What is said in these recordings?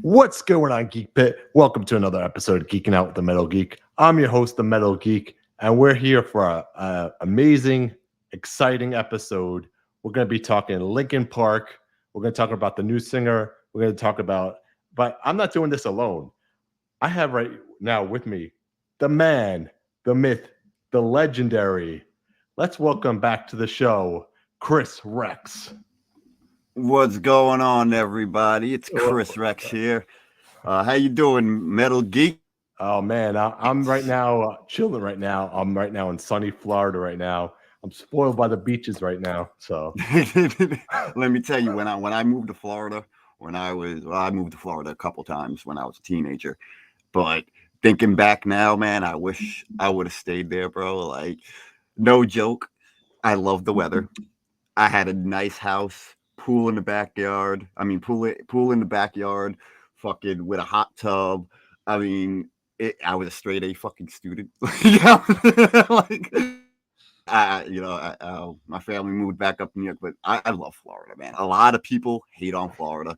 What's going on, Geek Pit? Welcome to another episode of Geeking Out with the Metal Geek. I'm your host, the Metal Geek, and we're here for a amazing, exciting episode. We're going to be talking Linkin Park. We're going to talk about the new singer. We're going to talk about, but I'm not doing this alone. I have right now with me the man, the myth, the legendary. Let's welcome back to the show, Chris Rex. What's going on, everybody? It's Chris Rex here. How you doing, Metal Geek? Oh man, I'm right now chilling. Right now, I'm right now in sunny Florida. Right now, I'm spoiled by the beaches right now. So Let me tell you, when I moved to Florida, I moved to Florida a couple times when I was a teenager. But thinking back now, man, I wish I would have stayed there, bro. Like, no joke. I love the weather. I had a nice house, pool in the backyard. Pool in the backyard, fucking with a hot tub. I mean, I was a straight A fucking student. like, my family moved back up to New York, but I love Florida, man. A lot of people hate on Florida.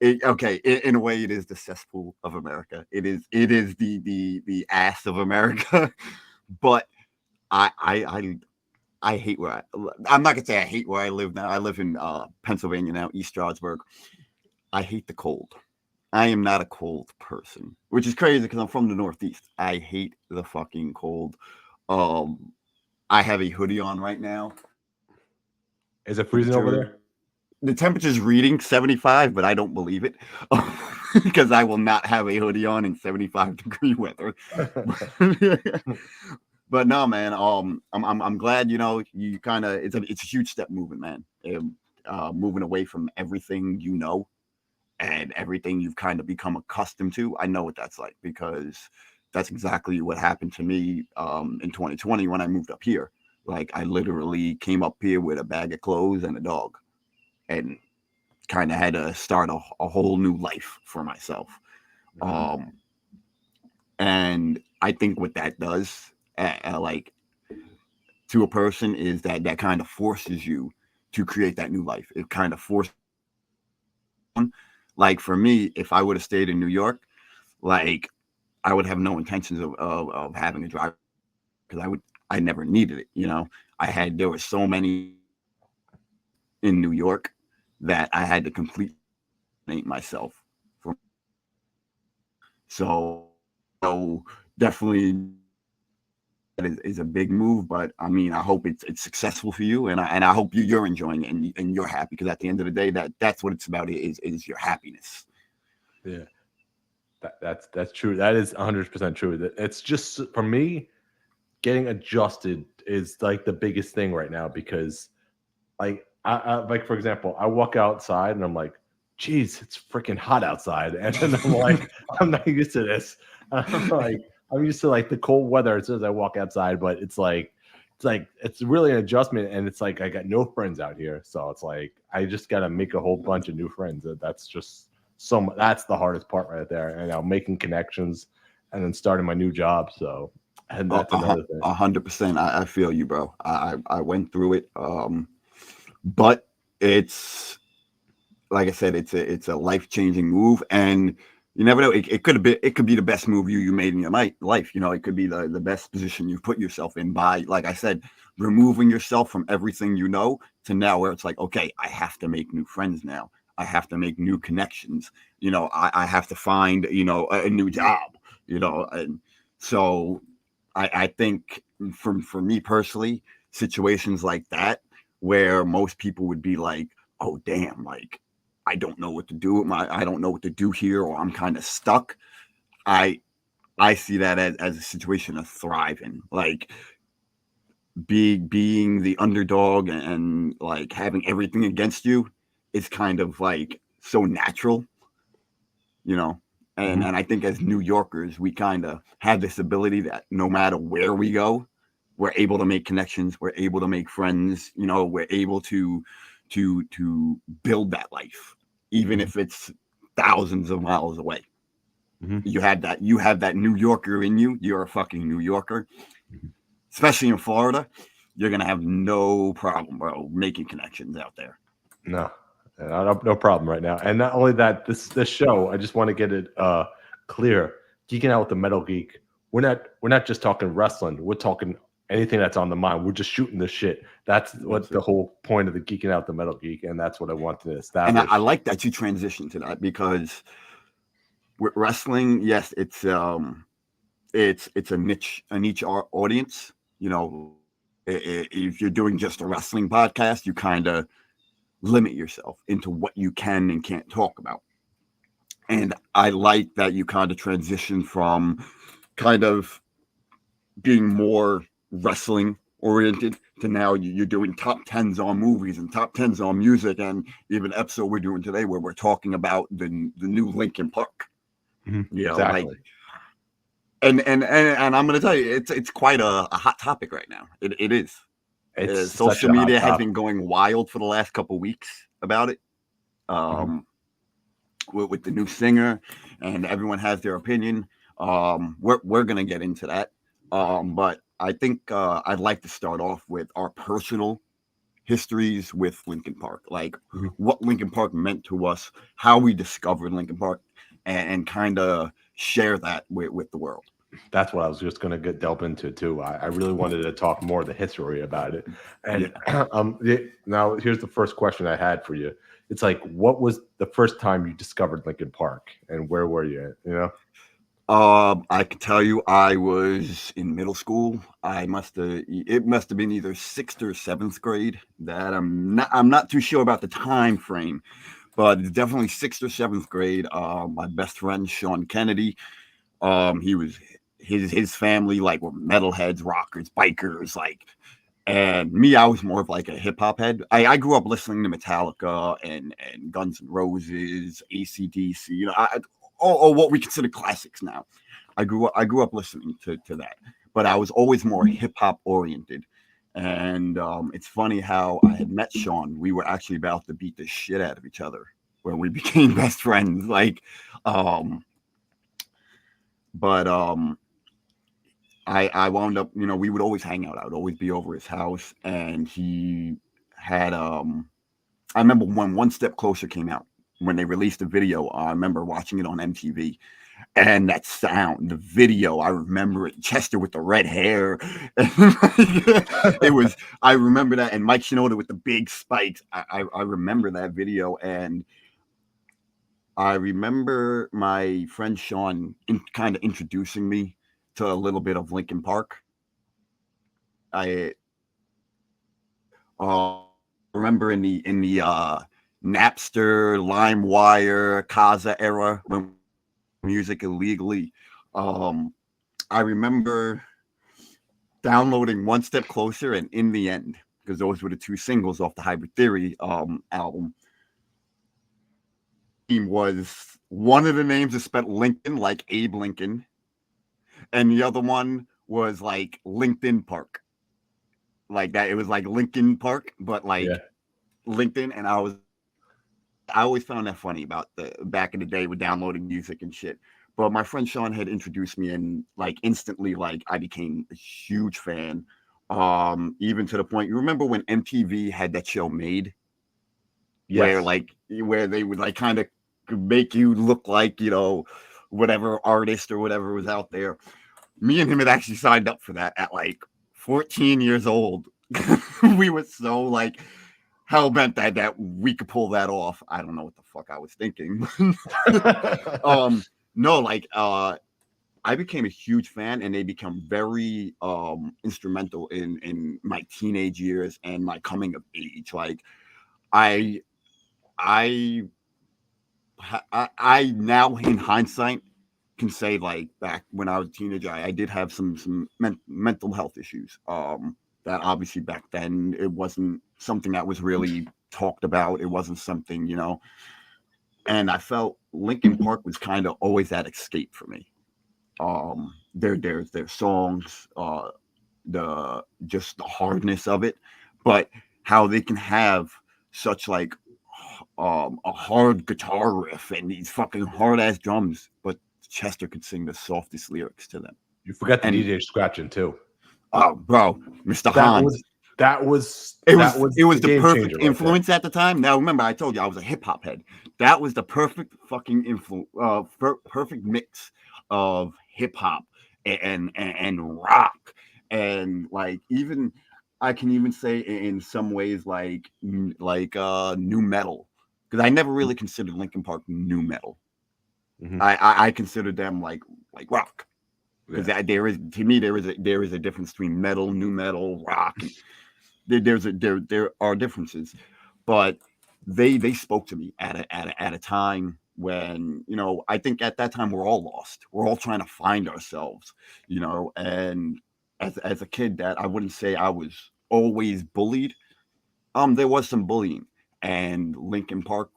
In a way, it is the cesspool of America. It is the ass of America. But I hate I'm not gonna say I hate where I live now. I live in Pennsylvania now, East Stroudsburg. I hate the cold. I am not a cold person, which is crazy because I'm from the Northeast. I hate the fucking cold. I have a hoodie on right now. is it freezing over there? The temperature's reading 75, but I don't believe it because I will not have a hoodie on in 75-degree weather. But no, man. I'm glad you kind of it's a huge step moving, man. Moving away from everything and everything you've kind of become accustomed to. I know what that's like because that's exactly what happened to me in 2020 when I moved up here. Like I literally came up here with a bag of clothes and a dog, and kind of had to start a whole new life for myself. And I think what that does, like to a person, is that kind of forces you to create that new life. It kind of forces. Like for me, if I would have stayed in New York, like I would have no intentions of having a driver because I never needed it. There were so many in New York that I had to completely myself from. So definitely is a big move, but I mean, I hope it's successful for you, and I hope you're enjoying it and you're happy because at the end of the day, that's what it's about is your happiness. Yeah, that's true. That is 100% true. It's just for me, getting adjusted is like the biggest thing right now because, like, I like for example, I walk outside and I'm like, geez, it's freaking hot outside, and then I'm like, I'm not used to this. I'm like, I'm used to like the cold weather as soon as I walk outside, but it's really an adjustment, and it's like I got no friends out here, so it's like I just got to make a whole bunch of new friends. That's just that's the hardest part right there, and now making connections, and then starting my new job. So, and that's another thing. 100%. I feel you, bro. I went through it, but it's like I said, it's a life-changing move, and you never know. It could be the best move you made in your life. It could be the best position you've put yourself in by, like I said, removing yourself from everything to now where it's like, okay, I have to make new friends now. I have to make new connections. I have to find a new job. And so I think for me personally, situations like that where most people would be like, oh damn, like I don't know what to do I don't know what to do here, or I'm kind of stuck. I see that as a situation of thriving, like being the underdog and like having everything against you is kind of like so natural, you know. And I think as New Yorkers, we kind of have this ability that no matter where we go, we're able to make connections, we're able to make friends, we're able to build that life, even if it's thousands of miles away. You have that New Yorker in you. You're a fucking New Yorker, especially in Florida. You're gonna have no problem, bro, making connections out there. No, No problem right now. And not only that, this show, I just want to get it clear. Geeking out with the Metal Geek. We're not just talking wrestling. We're talking anything that's on the mind. We're just shooting the shit. That's what That's the it. whole point of the Geeking Out the Metal Geek, and that's what I want to And I establish. like that you transition to that because with wrestling, yes, it's a niche audience. You know, if you're doing just a wrestling podcast, you kind of limit yourself into what you can and can't talk about. And I like that you kind of transition from kind of being more wrestling oriented to now you're doing top tens on movies and top tens on music, and even episode we're doing today where we're talking about the new Linkin Park. You know, like Exactly. and I'm gonna tell you, it's quite a hot topic right now. It is. It's such Social a hot media has topic. been going wild for the last couple weeks about it. Mhm. Um, with the new singer, and everyone has their opinion. We're gonna get into that, but I think I'd like to start off with our personal histories with Linkin Park, like Mhm. what Linkin Park meant to us, how we discovered Linkin Park, and kind of share that with the world. That's what I was just going to get delve into too. I really wanted to talk more of the history about it. And Yeah. now here's the first question I had for you. It's like, what was the first time you discovered Lincoln Park, and where were you? You know? I can tell you, I was in middle school. It must have been either sixth or seventh grade. That I'm not too sure about the time frame, but it's definitely sixth or seventh grade. My best friend Sean Kennedy, he was his family like were metalheads, rockers, bikers, like. And me, I was more of like a hip hop head. I grew up listening to Metallica and Guns N' Roses, AC/DC, you know, or what we consider classics now. I grew up listening to that, but I was always more hip hop oriented. And it's funny how I had met Sean. We were actually about to beat the shit out of each other, where we became best friends. Um, but I wound up, you know, we would always hang out. I would always be over his house, and he had I remember when One Step Closer came out, when they released the video. I remember watching it on MTV, and that sound, the video, I remember it. Chester with the red hair, it was. I remember that, and Mike Shinoda with the big spikes. I remember that video, and I remember my friend Sean kind of introducing me to a little bit of Linkin Park. I remember in the Napster, LimeWire, Kaza era when music illegally. Um, I remember downloading One Step Closer and In the End, because those were the two singles off the Hybrid Theory album. Was one of the names is spelled Lincoln, like Abe Lincoln, and the other one was like LinkedIn Park, like that. It was like Lincoln Park, but Yeah. like LinkedIn. And I always found that funny about the back in the day with downloading music and shit. But my friend Sean had introduced me, and like instantly, like I became a huge fan. Even to the point, you remember when MTV had that show Made, Yes. where they would like kind of make you look like, you know, whatever artist or whatever was out there. Me and him had actually signed up for that at like 14 years old. We were so like hell bent that we could pull that off. I don't know what the fuck I was thinking. No, like I became a huge fan, and they become very instrumental in my teenage years and my coming of age. Like I I I now in hindsight can say, like, back when I was a teenager, I did have some mental health issues. That obviously back then it wasn't something that was really talked about. It wasn't something, you know. And I felt Linkin Park was kind of always that escape for me. Their songs, the just the hardness of it, but how they can have such like a hard guitar riff and these fucking hard ass drums, but Chester could sing the softest lyrics to them. You forgot the And DJ scratching too. oh, bro, Mr. That was Hans. It that was was it was the the game perfect changer right there. influence at the time. Now remember, I told you I was a hip hop head. That was the perfect fucking perfect mix of hip hop and rock, and like even I can even say in some ways like new metal, because I never really considered Linkin Park new metal. Hmm. I considered them like rock, because Yeah. there is, to me, there is a difference between metal, new metal, rock, and there are differences, but they spoke to me at a time when, I think at that time we're all lost. We're all trying to find ourselves, and as a kid, that I wouldn't say I was always bullied. There was some bullying, and Linkin Park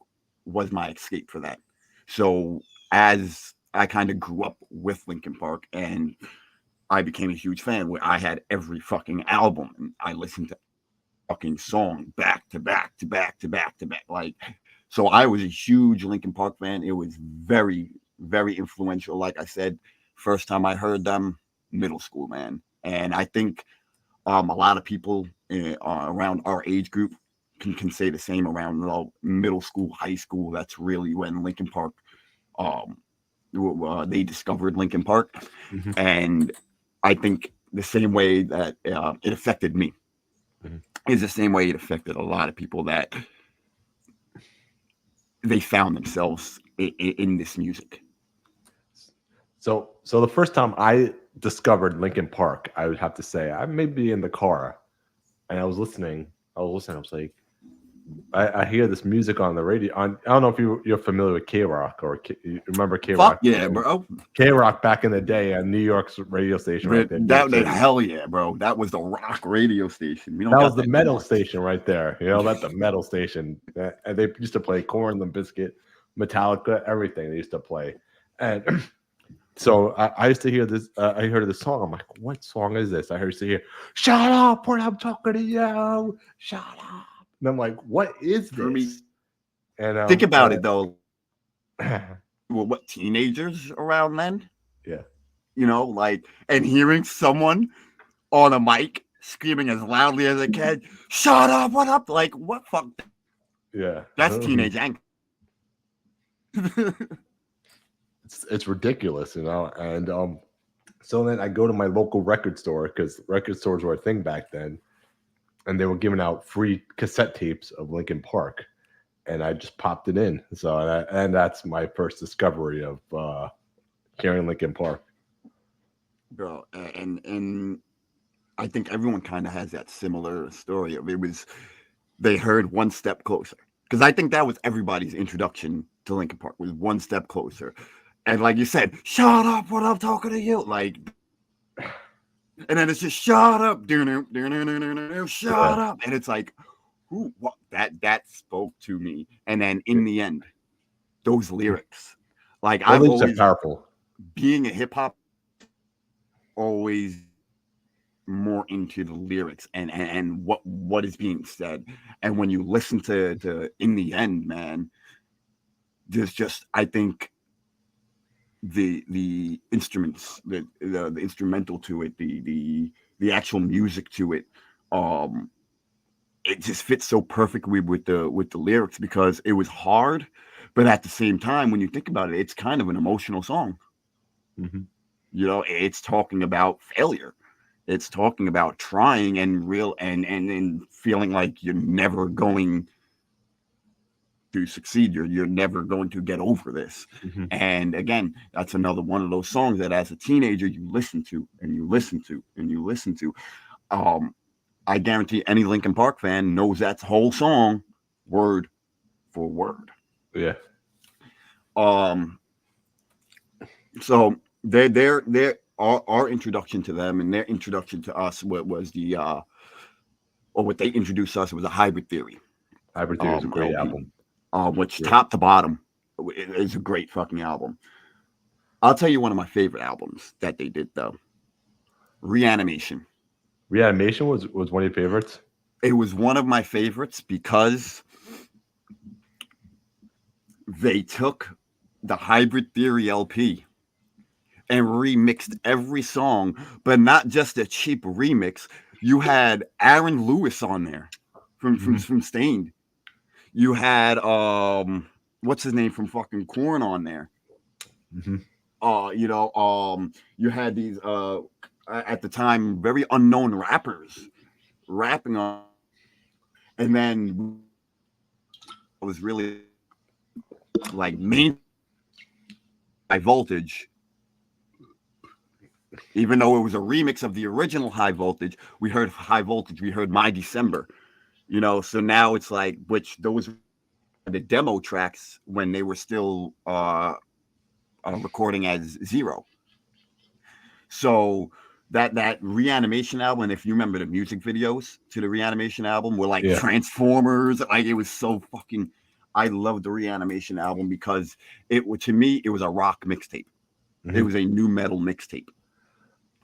was my escape for that. So as I kind of grew up with Linkin Park, and I became a huge fan, where I had every fucking album and I listened to fucking song back to back to back to back to back. Like, so I was a huge Linkin Park fan. It was very, very influential. Like I said, first time I heard them, middle school, man. And I think a lot of people around our age group can say the same around middle school, high school. That's really when Linkin Park, um, they discovered Linkin Park. Hmm. And I think the same way that it affected me Hmm. is the same way it affected a lot of people, that they found themselves in this music. So the first time I discovered Linkin Park, I would have to say I may be in the car and I was listening. I was listening. I was like, I hear this music on the radio. I don't know if you're familiar with K Rock or you remember K Fuck Rock. yeah, bro. K Rock back in the day on New York's radio station right there, New York That City. hell yeah, bro. That was the rock radio station. We don't That was got the that no metal more. station right there. You know, that the metal station. And they used to play Korn, Limp Bizkit, Metallica, everything they used to play. And so I used to hear this. I heard this song. I'm like, what song is this? I used to hear, "Shut up when I'm talking to you." Shut up. And I'm like, what is For me, this? And think about it though. Well, what, teenagers around then? yeah, Like, and hearing someone on a mic screaming as loudly as they can, "Shut up! What up?" Like, what fuck? yeah. That's teenage angst. It's ridiculous, you know. And so then I go to my local record store because record stores were a thing back then, and they were giving out free cassette tapes of Linkin Park, and I just popped it in. So and that's my first discovery of hearing Linkin Park. Bro, and I think everyone kind of has that similar story. It was, they heard One Step Closer, because I think that was everybody's introduction to Linkin Park, was One Step Closer, and like you said, "Shut up! What I'm talking to you!" Like, and then it's just "Shut up! Yeah, Shut up!" And it's like, who? What? That spoke to me. And then yeah. in the end, those lyrics, like The I've lyrics are always, powerful. being a hip hop, always more into the lyrics and what is being said. And when you listen to in the end, man, there's just, I think, the instruments, the instrumental to it, the actual music to it, um it just fits so perfectly with the lyrics, because it was hard, but at the same time, when you think about it, it's kind of an emotional song. Hmm. It's talking about failure. It's talking about trying and real and feeling like you're never going to succeed. You're never going to get over this. Hmm. And again, that's another one of those songs that as a teenager you listen to and you listen to and you listen to. Um, I guarantee any Linkin Park fan knows that whole song word for word. Yeah. Um, so they're our introduction to them and their introduction to us, what was or what they introduced us, was a Hybrid Theory Hybrid Theory is a great LP, album. which Great. top to bottom is a great fucking album. I'll tell you one of my favorite albums that they did though, Reanimation. Reanimation was one of your favorites. It was one of my favorites because they took the Hybrid Theory LP and remixed every song, but not just a cheap remix. You had Aaron Lewis on there Mhm, from Stained. You had what's his name from fucking Corn on there. mhm. You had these at the time very unknown rappers rapping on, and then it was really like main high voltage. Even though it was a remix of the original High Voltage, we heard High Voltage. We heard My December. So now it's like, which those the demo tracks when they were still recording as Zero. So that Reanimation album, if you remember the music videos to the Reanimation album, were like Yeah. Transformers. Like it was so fucking. I love the Reanimation album because to me it was a rock mixtape. It Mhm, was a new metal mixtape,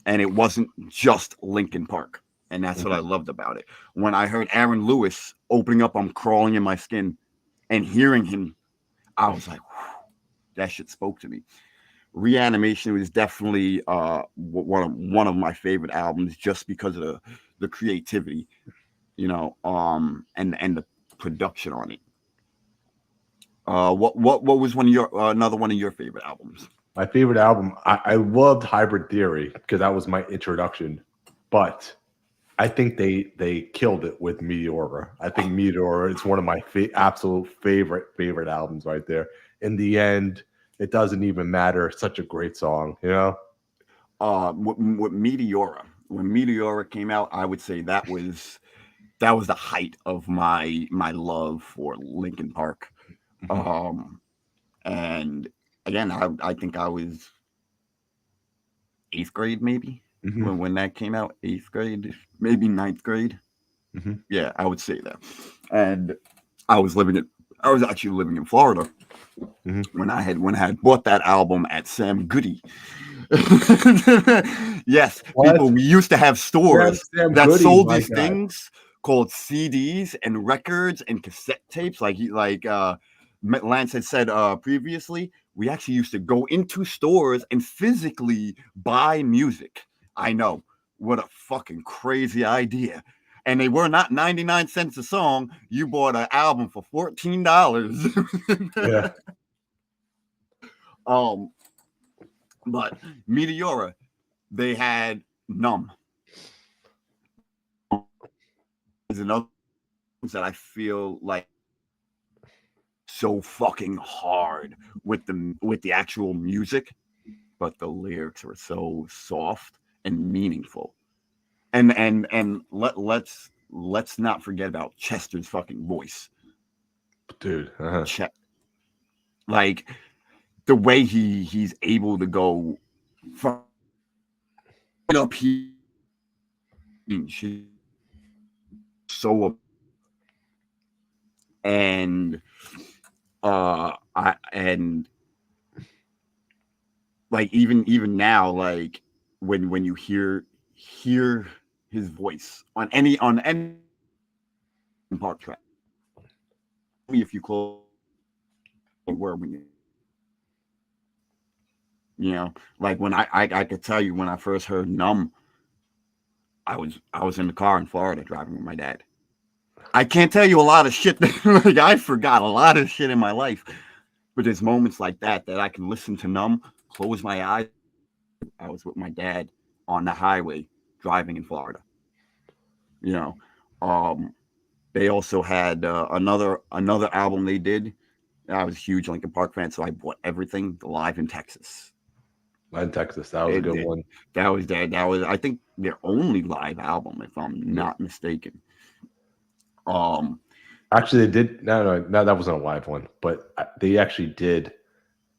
and it wasn't just Linkin Park. And that's what I mhm. loved about it. When I heard Aaron Lewis opening up, I'm crawling in my skin, and hearing him, I was like, whew, that shit spoke to me. Reanimation was definitely one of my favorite albums just because of the creativity, and the production on it. What was one of your another one of your favorite albums? My favorite album, I loved Hybrid Theory because that was my introduction, but I think they killed it with Meteora. I think Meteora is one of my absolute favorite albums right there. In the end, it doesn't even matter. Such a great song, you know. With Meteora. When Meteora came out, I would say that was the height of my love for Linkin Park. Hmm. Um, and again, I think I was eighth grade maybe Hmm. when that came out. Eighth grade, maybe ninth grade. Hmm. Yeah, I would say that. And I was living it. I was actually living in Florida Hmm. when I had bought that album at Sam Goody. Yes, What? people. We used to have stores Sam that Goody, sold my these God. things called CDs and records and cassette tapes. Lance had said previously, we actually used to go into stores and physically buy music. I know, what a fucking crazy idea. And they were not 99 cents a song. You bought an album for $14. Yeah. um, but Meteora, they had Numb. Is another that I feel like so fucking hard with the actual music, but the lyrics were so soft and meaningful. And let's not forget about Chester's fucking voice. Dude. Uh-huh. Che- like the way he's able to go from up here, so and I and like even now, like when you hear his voice on any part track, me if you close where like when I could tell you when I first heard Numb, I was in the car in Florida driving with my dad. I can't tell you a lot of shit. Like I forgot a lot of shit in my life, but there's moments like that I can listen to Numb, close my eyes. I was with my dad on the highway driving in Florida. You know, um, they also had another album they did. I was a huge Linkin Park fan, so I bought everything live in Texas. In Texas, that was a It, good it one. that was I think their only live album, if I'm Yeah. not mistaken. Um, Actually, they did. No, that wasn't a live one, but they actually did.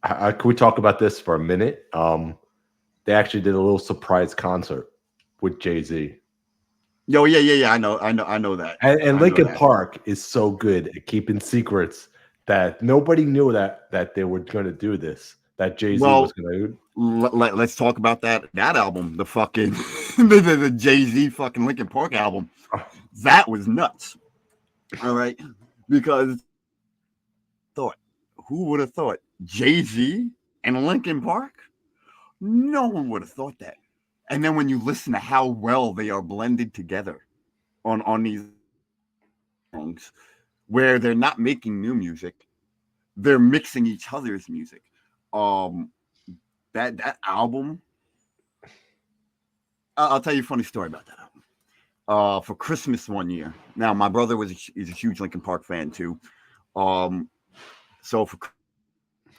Can we talk about this for a minute? They actually did a little surprise concert with Jay Z. Yo, yeah. I know that. And I know Linkin that. Park is so good at keeping secrets that nobody knew that they were going to do this. That Jay Z was Well, going to. let's talk about that album, the fucking the Jay Z fucking Linkin Park album. That was nuts. All right, because thought who would have thought Jay Z and Linkin Park? No one would have thought that. And then when you listen to how well they are blended together on these songs, where they're not making new music, they're mixing each other's music. Um, that album, I'll tell you a funny story about that album. For Christmas one year, now my brother is a huge Linkin Park fan too. Um, so for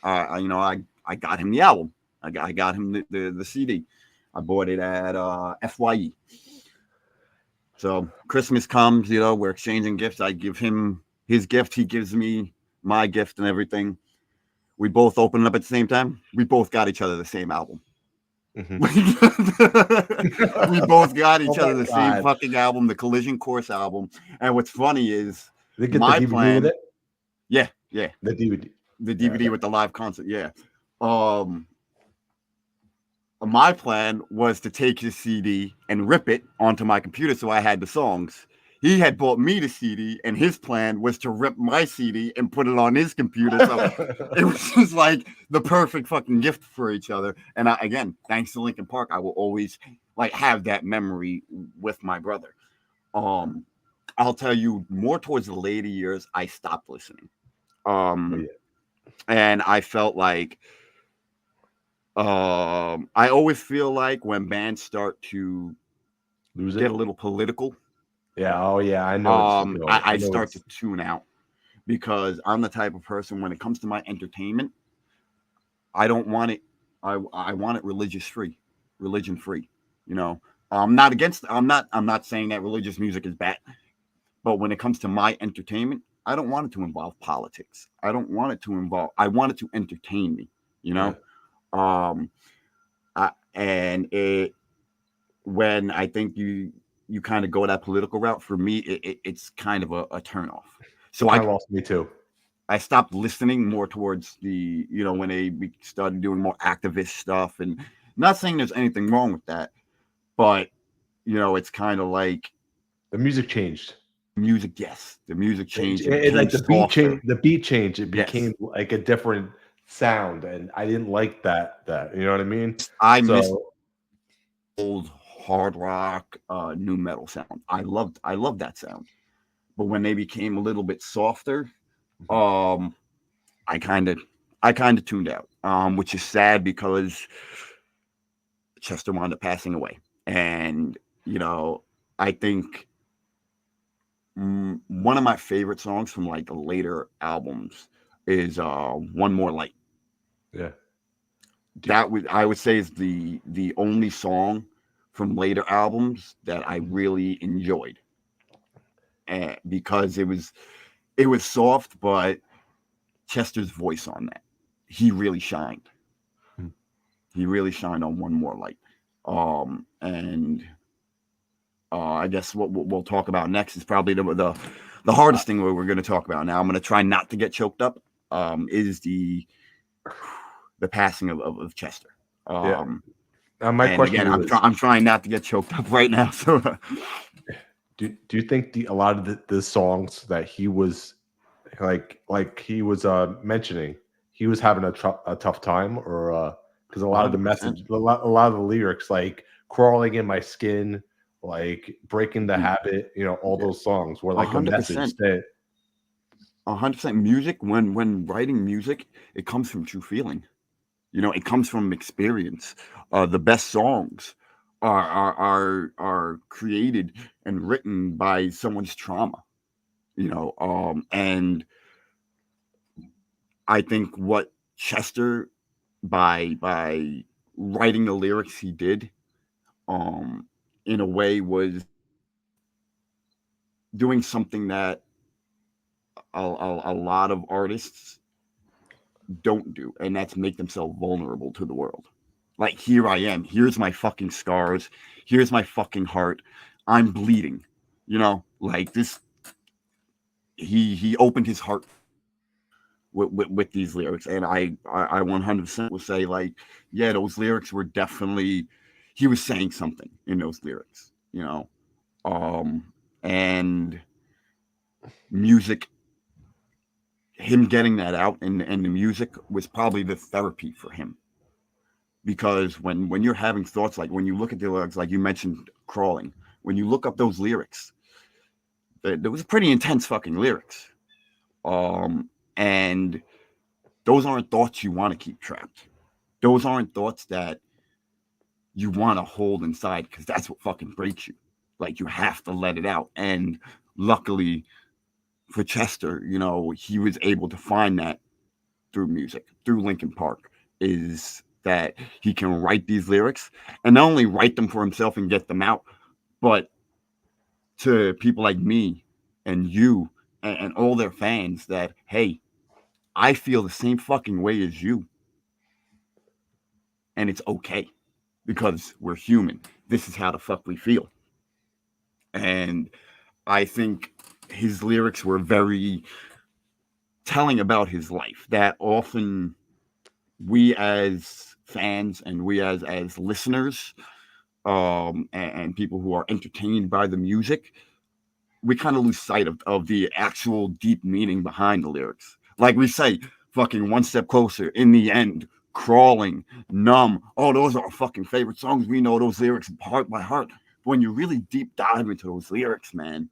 I got him the album. I got him the CD. I bought it at FYE. So Christmas comes, we're exchanging gifts. I give him his gift, he gives me my gift and everything. We both open it up at the same time. We both got each other the same album. Mhm. We both got Oh each my other the same god! fucking album, the Collision Course album. And what's funny is Did they get the my DVD with plan, it? yeah, yeah, The DVD. the Yeah. DVD with the live concert, yeah. Um, my plan was to take his CD and rip it onto my computer so I had the songs. He had bought me the CD, and his plan was to rip my CD and put it on his computer. So it was just like the perfect fucking gift for each other. And again, thanks to Linkin Park, I will always like have that memory with my brother. Um, I'll tell you more towards the later years, I stopped listening. Oh Um, yeah. and I felt like I always feel like when bands start to Lose get it. a little political, Yeah. Oh yeah. I know it's going. I I know start to it's. tune out because I'm the type of person when it comes to my entertainment, I don't want it. I want it religion free. You know, I'm not against. I'm not saying that religious music is bad, but when it comes to my entertainment, I don't want it to involve politics. I don't want it to involve. I want it to entertain me. You Yeah. know, um, and it when I think you kind of go that political route, for me, it's kind of a turn off. It So kind of lost me too. I stopped listening more towards when they started doing more activist stuff, and not saying there's anything wrong with that, but it's kind of like The music changed. music. Yes, the music changed. It became Like the beat change. softer. The beat changed. It Yes, became like a different sound, and I didn't like that. You know what I mean? I miss So old hard rock, new metal sound. I loved that sound, but when they became a little bit softer, um, I kind of I kind of tuned out, which is sad because Chester wound up passing away, and I think one of my favorite songs from like the later albums is "One More Light." yeah. Do, That would I would say is the only song from later albums that I really enjoyed, and because it was soft, but Chester's voice on that, he really shined. hmm. He really shined on "One More Light." And I guess what we'll talk about next is probably the Uh, hardest thing we're going to talk about now. I'm going to try not to get choked up. Is the passing of Chester. yeah. Um, My and question again, to you is: I'm trying not to get choked up right now. So Do you think a lot of the songs that he was he was mentioning, he was having a tough time, or because a lot of the 100%, message, a lot of the lyrics, like crawling in my skin, like breaking the habit, all yeah, those songs were like a message 100%, that 100%. Music, when writing music, it comes from true feeling. It comes from experience. The best songs are created and written by someone's trauma. And I think what Chester, by writing the lyrics he did, um, in a way was doing something that a lot of artists don't do, and that's make themselves vulnerable to the world. Like, here I am. Here's my fucking scars. Here's my fucking heart. I'm bleeding. Like this. He opened his heart with these lyrics, and I 100% will say, like, yeah, those lyrics were definitely, he was saying something in those lyrics. And music, him getting that out, and the music was probably the therapy for him, because when you're having thoughts, like when you look at the lyrics, like you mentioned crawling, when you look up those lyrics, there was pretty intense fucking lyrics. And those aren't thoughts you want to keep trapped. Those aren't thoughts that you want to hold inside, because that's what fucking breaks you. Like, you have to let it out. And luckily for Chester, he was able to find that through music, through Linkin Park, is that he can write these lyrics and not only write them for himself and get them out, but to people like me and you and all their fans, that, hey, I feel the same fucking way as you, and it's okay, because we're human. This is how the fuck we feel. And I think his lyrics were very telling about his life, that often we as fans and we as listeners, and people who are entertained by the music, we kind of lose sight of the actual deep meaning behind the lyrics. Like we say, fucking One Step Closer, In the End, Crawling, Numb. Oh, those are our fucking favorite songs. We know those lyrics heart by heart. But when you really deep dive into those lyrics, man,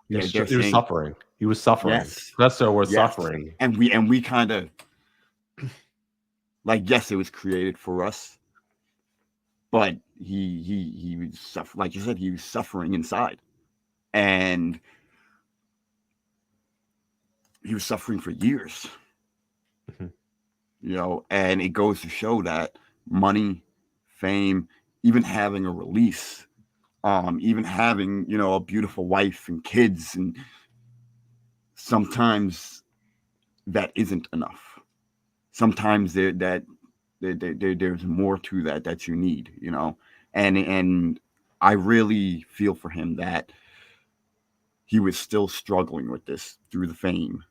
they're He was saying, suffering. He was suffering. yes, Lester was yes. suffering. And we kind of, like, yes, it was created for us, but he was like you said, he was suffering inside. And he was suffering for years, Mhm. and it goes to show that money, fame, even having a release, even having, a beautiful wife and kids, and sometimes that isn't enough. Sometimes there's more to that you need, and I really feel for him that he was still struggling with this through the fame,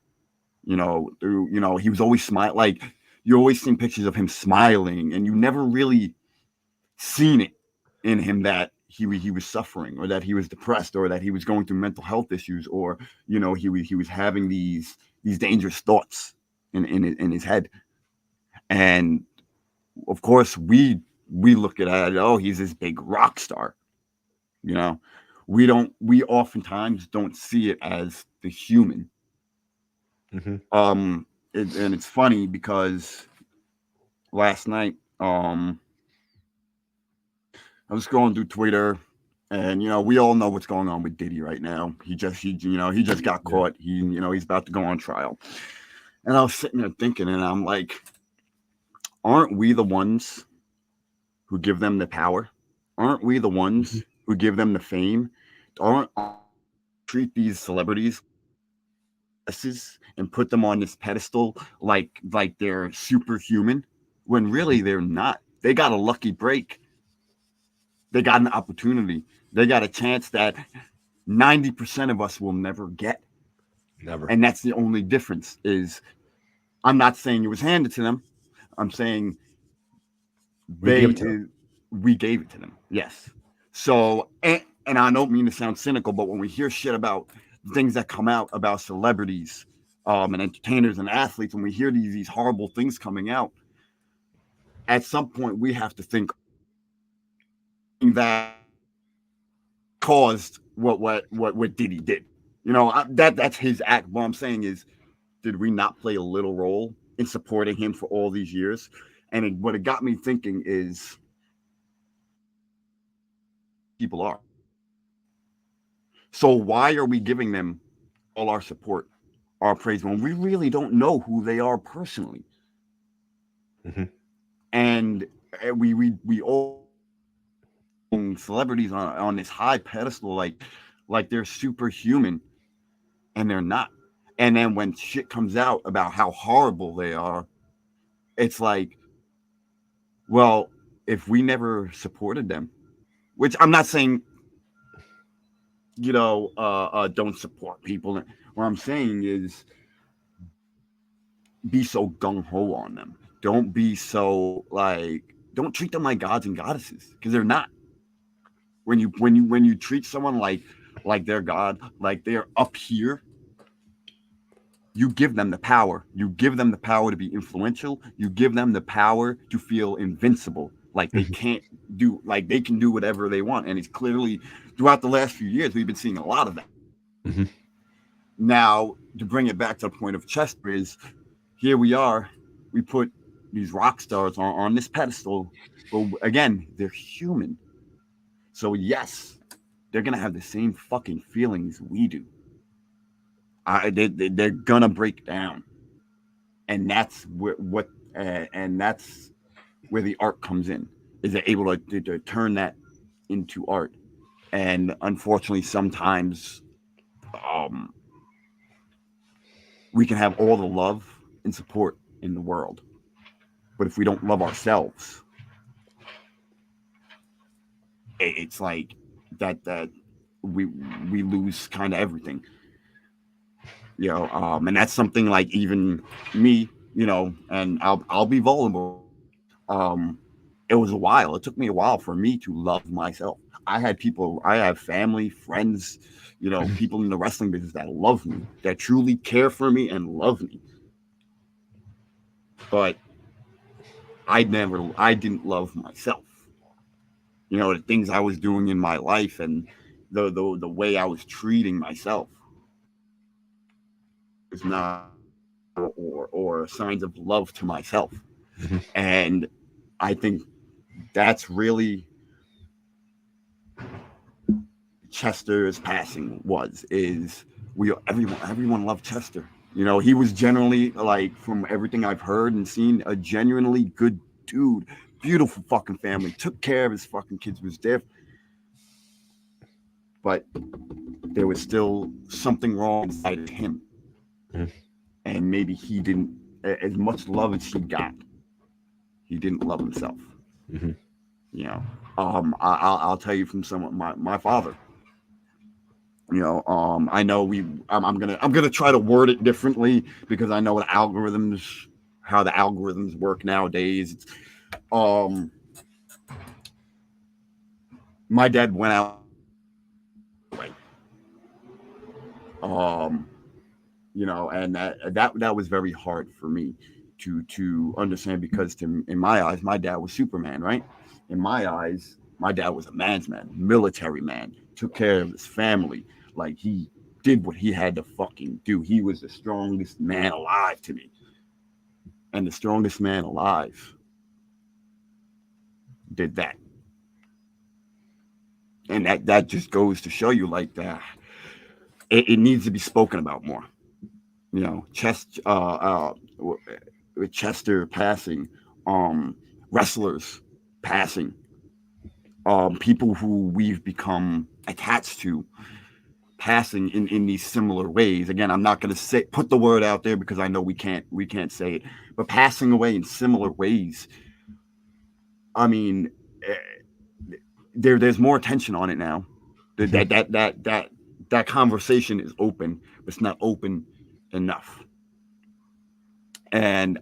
through, he was always smile, like, you always seen pictures of him smiling, and you never really seen it in him that he was suffering, or that he was depressed, or that he was going through mental health issues, or he was having these dangerous thoughts in his head. And of course, we look at it, oh, he's this big rock star, you know we oftentimes don't see it as the human. Mhm. And it's funny because last night, I was scrolling through Twitter, and we all know what's going on with Diddy right now. He just got Yeah. caught. He's about to go on trial. And I was sitting there thinking, and I'm like, aren't we the ones who give them the power? Aren't we the Mhm. ones who give them the fame? Aren't treat these celebrities and put them on this pedestal like they're superhuman, when Mhm. really they're not. They got a lucky break. They got an opportunity. They got a chance that 90% of us will never get. Never. And that's the only difference. Is I'm not saying it was handed to them. I'm saying We give they it to them. we gave it to them. Yes. So, and I don't mean to sound cynical, but when we hear shit about things that come out about celebrities, and entertainers and athletes, when we hear these horrible things coming out, at some point we have to think that caused what Diddy did. That's his act. What I'm saying is, did we not play a little role in supporting him for all these years? And what it got me thinking is, people are. So why are we giving them all our support, our praise, when we really don't know who they are personally? Mhm. And we all celebrities on this high pedestal, like they're superhuman, and they're not. And then when shit comes out about how horrible they are, it's like, well, if we never supported them, which I'm not saying, don't support people. What I'm saying is, be so gung ho on them. Don't be so, like, don't treat them like gods and goddesses, because they're not. When you treat someone like they're God, like they're up here, you give them the power. You give them the power to be influential. You give them the power to feel invincible. Like they Mhm. can't do, like they can do whatever they want. And it's clearly throughout the last few years, we've been seeing a lot of that. Mhm. Now, to bring it back to the point of Chester is here we are. We put these rock stars on this pedestal, but again, they're human. So yes, they're gonna have the same fucking feelings we do. They're gonna break down, and that's what and that's where the art comes in. Is they're able to turn that into art, and unfortunately, sometimes um, we can have all the love and support in the world, but if we don't love ourselves, it's like that we we lose kind of everything, you know. And that's something like even me, you know, and I'll be vulnerable. Um, it was a while. It took me a while for me to love myself. I have family, friends, you know, Mhm. people in the wrestling business that love me, that truly care for me and love me. But I didn't love myself. You know, the things I was doing in my life and the way I was treating myself was not or signs of love to myself. Mhm. And I think that's really Chester's passing was is we everyone loved Chester. You know, he was generally like from everything I've heard and seen a genuinely good dude, beautiful fucking family, took care of his fucking kids, was there, but there was still something wrong inside of him, Mhm. and maybe he didn't as much love as he didn't love himself. Mhm. You know, I'll tell you from someone my father. You know, I know I'm gonna try to word it differently because I know what algorithms how the algorithms work nowadays. Um, my dad went out way, um, you know, and that was very hard for me to understand because in my eyes, my dad was Superman, right? In my eyes, my dad was a man's man, military man, took care of his family, like he did what he had to fucking do. He was the strongest man alive to me, and the strongest man alive did that, and that just goes to show you like that it needs to be spoken about more. You know, with Chester passing, um, wrestlers passing, people who we've become attached to passing in these similar ways. Again, I'm not going to say put the word out there because I know we can't say it, but passing away in similar ways. I mean, eh, there's more attention on it now. Mhm. That conversation is open, but it's not open enough. And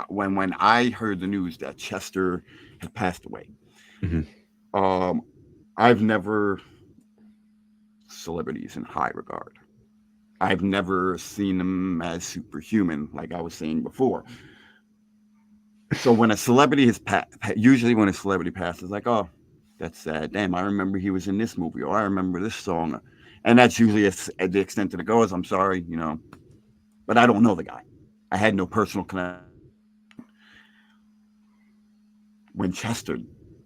when I heard the news that Chester had passed away, Mhm. um, I've never celebrities in high regard. I've never seen them as superhuman, like I was saying before. So when a celebrity has usually when a celebrity passes, like, oh, that's sad. Damn, I remember he was in this movie, or I remember this song, and that's usually at the extent that it goes. I'm sorry, you know, but I don't know the guy. I had no personal connection. When Chester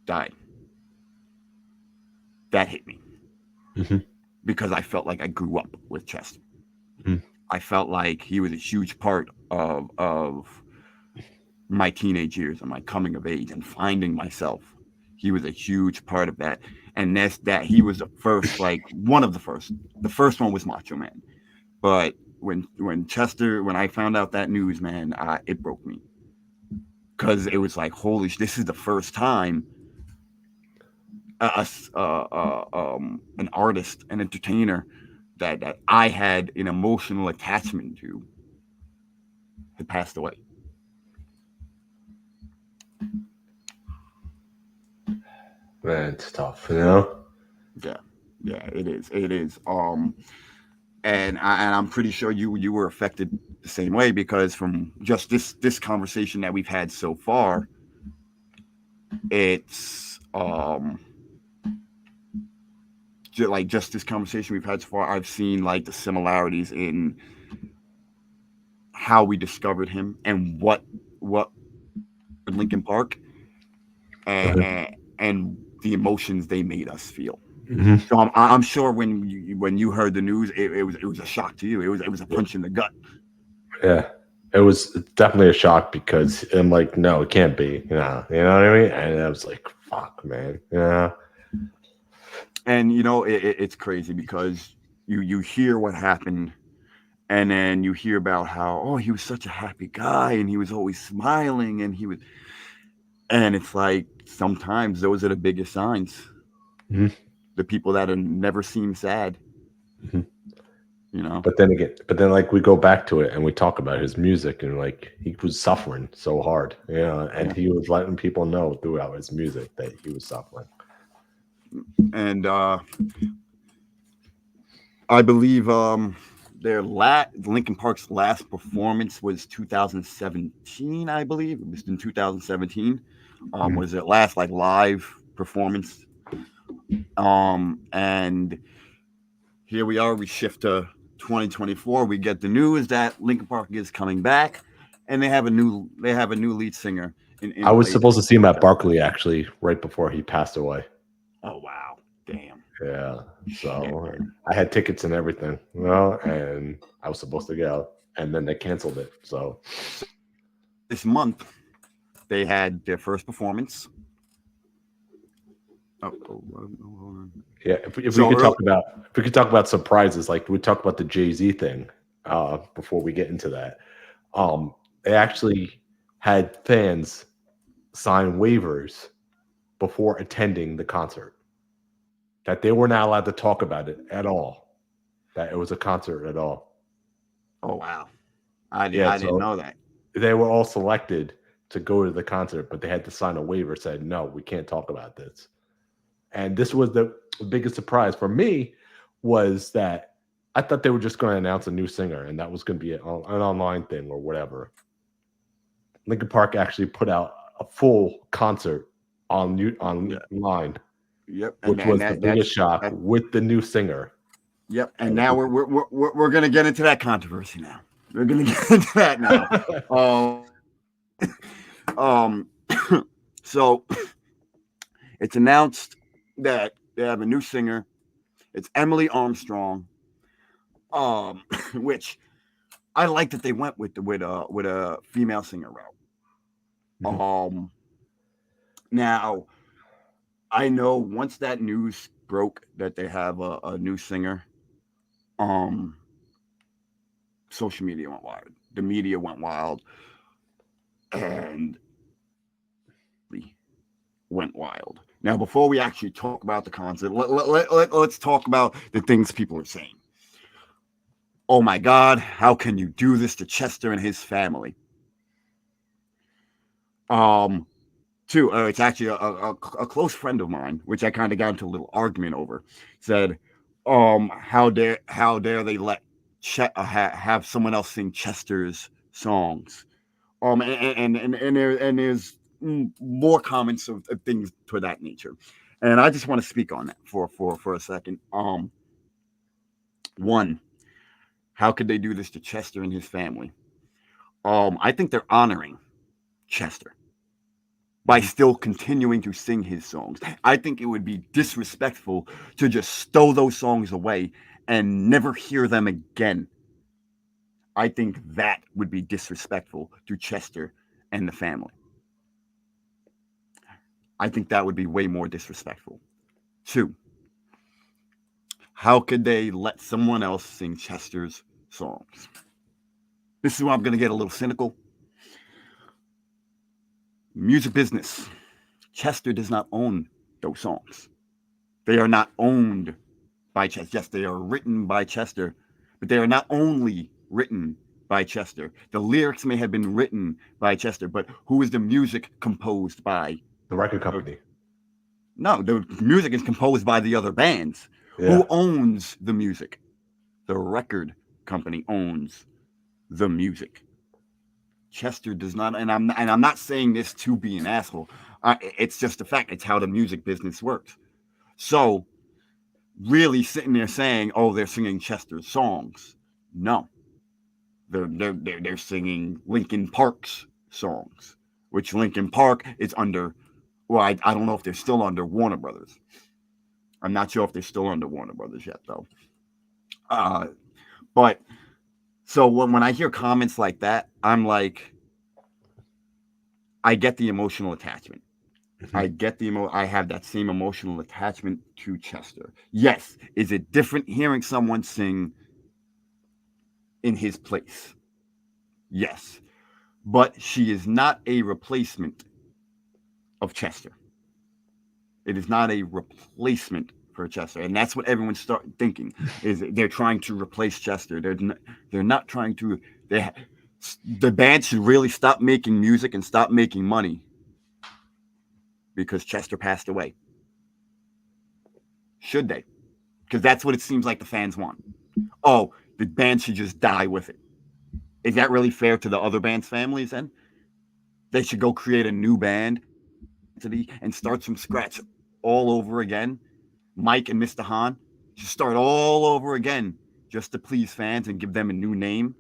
died, that hit me Mhm. because I felt like I grew up with Chester. Mhm. I felt like he was a huge part of my teenage years and my coming of age and finding myself. He was a huge part of that. And that's that he was the first, like one of the first. The first one was Macho Man. But when I found out that news, man, it broke me. Because it was like, holy, this is the first time an artist, an entertainer that I had an emotional attachment to had passed away. Man, it's tough, you know. Yeah, yeah, it is. It is. and I'm pretty sure you were affected the same way, because from just this conversation that we've had so far, it's like just this conversation we've had so far, I've seen like the similarities in how we discovered him and what Lincoln Park, and the emotions they made us feel. Mhm. So I'm sure when you heard the news, it was a shock to you. It was a punch in the gut. Yeah. It was definitely a shock because I'm like, no, it can't be. You know what I mean? And I was like, fuck, man. Yeah. And it's crazy because you hear what happened, and then you hear about how, oh, he was such a happy guy and he was always smiling, and it's like sometimes those are the biggest signs. Mhm. The people that are never seem sad, Mhm. you know. But then like we go back to it and we talk about his music and like he was suffering so hard, and Yeah. he was letting people know throughout his music that he was suffering. And I believe Linkin Park's last performance was 2017. I believe it was in 2017. Mhm. Was their last like live performance. And here we are. We shift to 2024. We get the news that Linkin Park is coming back, and they have a new lead singer in I was place. supposed to see him at Barkley actually right before he passed away. Oh wow, damn, Yeah. shit, So man. I had tickets and everything, and I was supposed to go, and then they canceled it. So So this month they had their first performance. Hold on. yeah, if we So could early, talk about surprises, like we talked about the Jay-Z thing, before we get into that. They actually had fans sign waivers before attending the concert that they were not allowed to talk about it at all. That it was a concert at all. oh wow, I Yeah, didn't so know that. they were all selected to go to the concert, but they had to sign a waiver said no, we can't talk about this. And this was the biggest surprise for me was that I thought they were just going to announce a new singer and that was going to be an online thing or whatever. Linkin Park actually put out a full concert Yeah, online, yep, and which and was the that biggest that's shock that. with the new singer. Yep, and And now we're gonna get into that controversy now. We're gonna get into that now. Um, so it's announced that they have a new singer. It's Emily Armstrong. Which I like that they went with a female singer route. Mhm. Now I know once that news broke that they have a new singer, um, social media went wild. The media went wild, and went wild. Now, before we actually talk about the concert, let's talk about the things people are saying. Oh my God, how can you do this to Chester and his family? Um, Too, it's actually a close friend of mine, which I kind of got into a little argument over, said, how dare they let have someone else sing Chester's songs? And there's more comments of things to that nature, and I just want to speak on that for a second. One, how could they do this to Chester and his family? I think they're honoring Chester by Mhm. still continuing to sing his songs. I think it would be disrespectful to just stow those songs away and never hear them again. I think that would be disrespectful to Chester and the family. I think that would be way more disrespectful. Two, how could they let someone else sing Chester's songs? This is where I'm going to get a little cynical. Music business. Chester does not own those songs. They are not owned by Chester. Yes, they are written by Chester, but they are not only written by Chester. The lyrics may have been written by Chester, but who is the music composed by? The record Uh, company. No, the music is composed by the other bands. Yeah. Who owns the music? The record company owns the music. Chester does not, and I'm not saying this to be an asshole. It's just a fact. It's how the music business works. So, really sitting there saying, "Oh, they're singing Chester's songs," no, they're singing Linkin Park's songs, which Linkin Park is under. Well, I don't know if they're still under Warner Brothers. I'm not sure if they're still under Warner Brothers yet, though. But so when I hear comments like that, I'm like, I get the emotional attachment. I get I have that same emotional attachment to Chester. Yes, is it different hearing someone sing in his place? Yes, but she is not a replacement of Chester. It is not a replacement for Chester, and that's what everyone's start thinking is they're trying to replace Chester. They're not trying to. The band should really stop making music and stop making money because Chester passed away. Should they? Because that's what it seems like the fans want. Oh, the band should just die with it. Is that really fair to the other band's families then? They should go create a new band and start from scratch all over again. Mike and Mr. Hahn should start all over again just to please fans and give them a new name.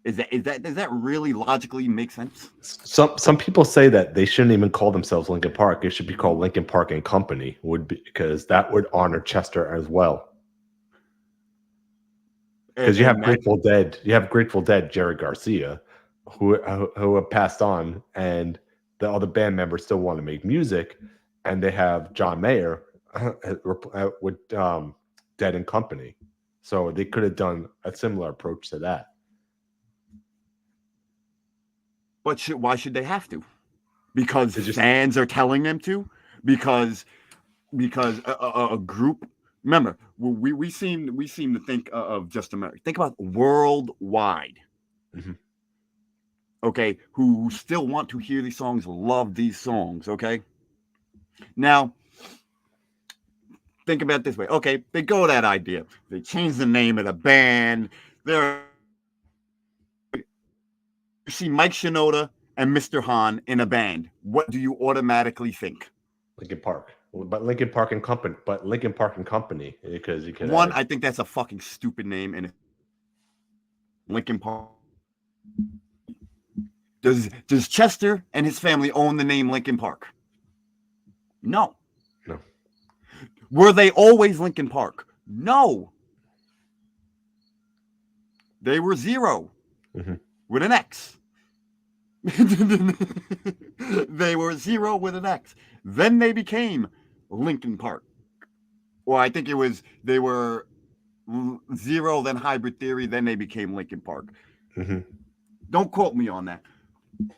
Does that really logically make sense? Some people say that they shouldn't even call themselves Linkin Park. It should be called Linkin Park and Company, because that would honor Chester as well. Because you have Grateful Dead, Jerry Garcia, who have passed on, and the other band members still want to make music, and they have John Mayer with Dead and Company, so they could have done a similar approach to that. But why should they have to? Because fans are telling them to? Because a group. Remember, we seem to think of just America. Think about worldwide. Mm-hmm. Okay, who still want to hear these songs, love these songs. Okay, now think about it this way. Okay, they go that idea. They change the name of the band. You see Mike Shinoda and Mr. Hahn in a band. What do you automatically think? Linkin Park. But Linkin Park and Company. Because you could. I think that's a fucking stupid name. And Linkin Park. Does Chester and his family own the name Linkin Park? No. Were they always Linkin Park? No. They were Zero with an X. They were Zero with an X. Then they became Linkin Park. Well, I think they were Zero, then Hybrid Theory, then they became Linkin Park. Don't quote me on that.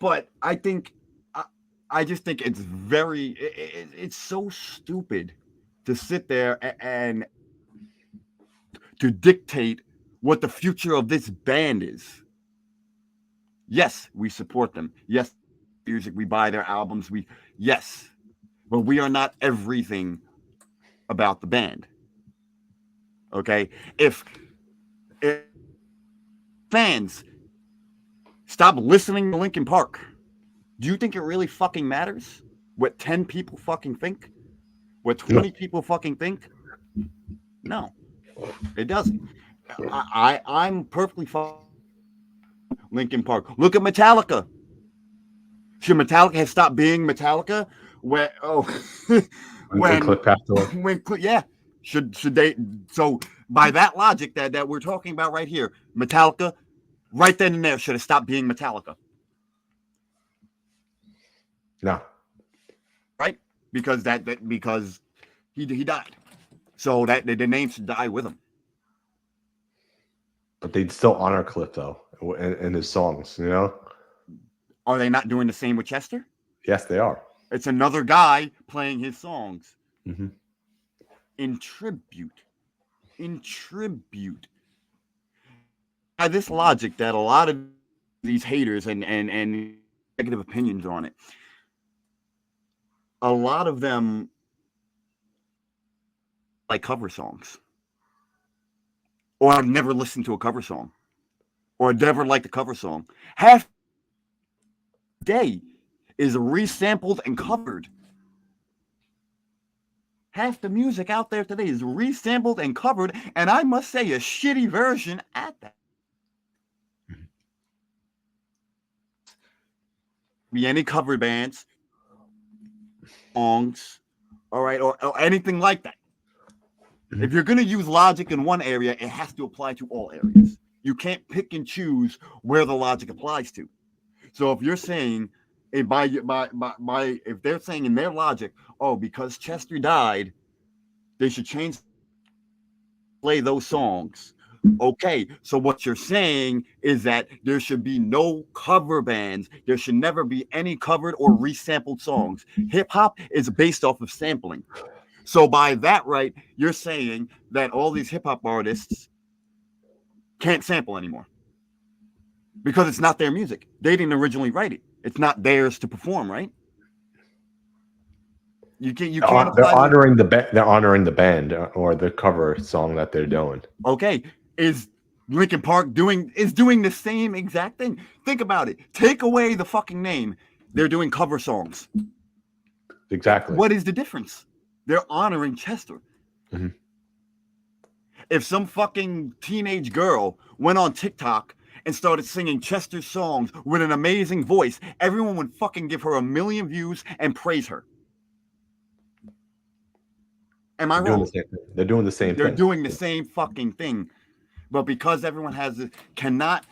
But I just think it's it's so stupid to sit there and to dictate what the future of this band is. Yes, we support them. Yes, music, we buy their albums. Yes, but we are not everything about the band. Okay, if fans stop listening to Linkin Park, do you think it really fucking matters what 10 people fucking think? What 20 people fucking think? No, it doesn't. I'm perfectly fine. Linkin Park. Look at Metallica. Should Metallica have stopped being Metallica? When Cliff passed away. Yeah. Should they? So by that logic that we're talking about right here, Metallica, right then and there, should have stopped being Metallica. No. Right? Because because he died. So that the name should die with him. But they'd still honor Cliff though in his songs, you know? Are they not doing the same with Chester? Yes, they are. It's another guy playing his songs. In tribute. By this logic that a lot of these haters and negative opinions on it, a lot of them like cover songs. or I'd never listen to a cover song, or I'd never liked a cover song. Half day is resampled and covered. Half the music out there today is resampled and covered, and I must say a shitty version at that. Be any cover bands, songs, all right, or anything like that. If you're going to use logic in one area, it has to apply to all areas. You can't pick and choose where the logic applies to. So if you're saying, if they're saying in their logic, oh, because Chester died, they should change play those songs. Okay, so what you're saying is that there should be no cover bands. There should never be any covered or resampled songs. Hip hop is based off of sampling. So by that right, you're saying that all these hip hop artists can't sample anymore because it's not their music. They didn't originally write it. It's not theirs to perform, right? You can't They're apply honoring they're honoring the band or the cover song that they're doing. Okay, is Linkin Park doing the same exact thing? Think about it. Take away the fucking name. They're doing cover songs. Exactly. What is the difference? They're honoring Chester. Mm-hmm. If some fucking teenage girl went on TikTok and started singing Chester's songs with an amazing voice, everyone would fucking give her 1 million views and praise her. Am I wrong? They're doing the same thing. They're doing the same fucking thing. But because everyone cannot,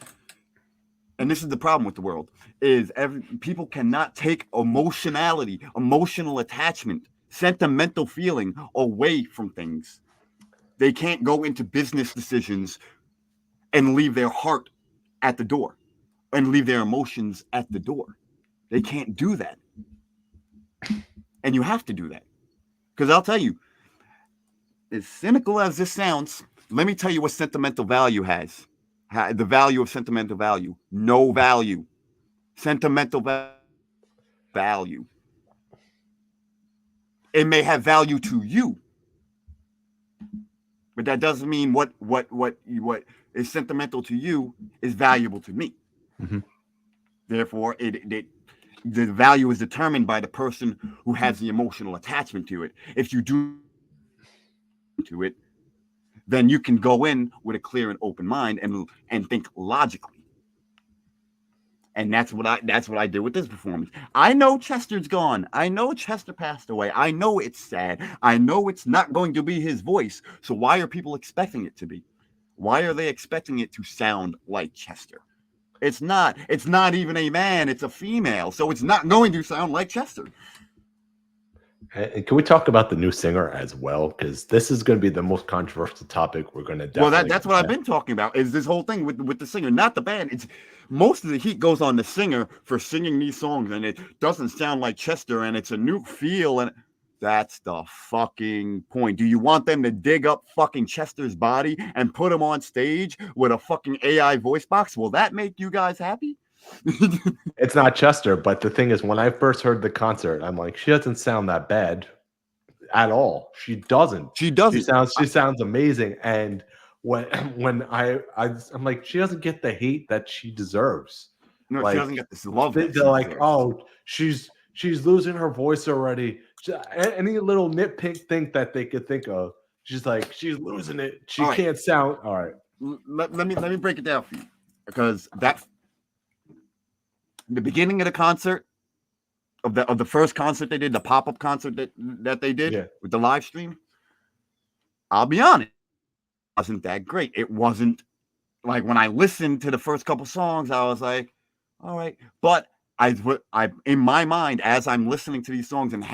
and this is the problem with the world, is people cannot take emotional attachment, sentimental feeling away from things. They can't go into business decisions and leave their heart at the door and leave their emotions at the door. They can't do that. And you have to do that. Because I'll tell you, as cynical as this sounds, let me tell you what sentimental value has. The value of sentimental value. No value. Sentimental value. It may have value to you, but that doesn't mean what is sentimental to you is valuable to me. Mm-hmm. Therefore, the value is determined by the person who has the emotional attachment to it. If you do to it, then you can go in with a clear and open mind and think logically. And that's what I did with this performance. I know Chester's gone. I know Chester passed away. I know it's sad. I know it's not going to be his voice. So why are people expecting it to be? Why are they expecting it to sound like Chester? It's not. It's not even a man. It's a female. So it's not going to sound like Chester. And can we talk about the new singer as well? Because this is going to be the most controversial topic we're going to definitely. Well, that's what I've been talking about. Is this whole thing with the singer, not the band? It's most of the heat goes on the singer for singing these songs, and it doesn't sound like Chester, and it's a new feel, and that's the fucking point. Do you want them to dig up fucking Chester's body and put him on stage with a fucking AI voice box? Will that make you guys happy? It's not Chester, but the thing is, when I first heard the concert, I'm like, she doesn't sound that bad at all. She doesn't. She doesn't. She sounds amazing. And when I'm like, she doesn't get the hate that she deserves. No, like, she doesn't get this love. They're like, oh, she's losing her voice already. Any little nitpick thing that they could think of, she's like, she's losing it. She can't sound all right. Let me break it down for you, because the beginning of the concert, of the first concert they did, the pop-up concert that they did with the live stream, I'll be honest, it wasn't that great. It wasn't like, when I listened to the first couple songs, I was like, all right. But I in my mind, as I'm listening to these songs and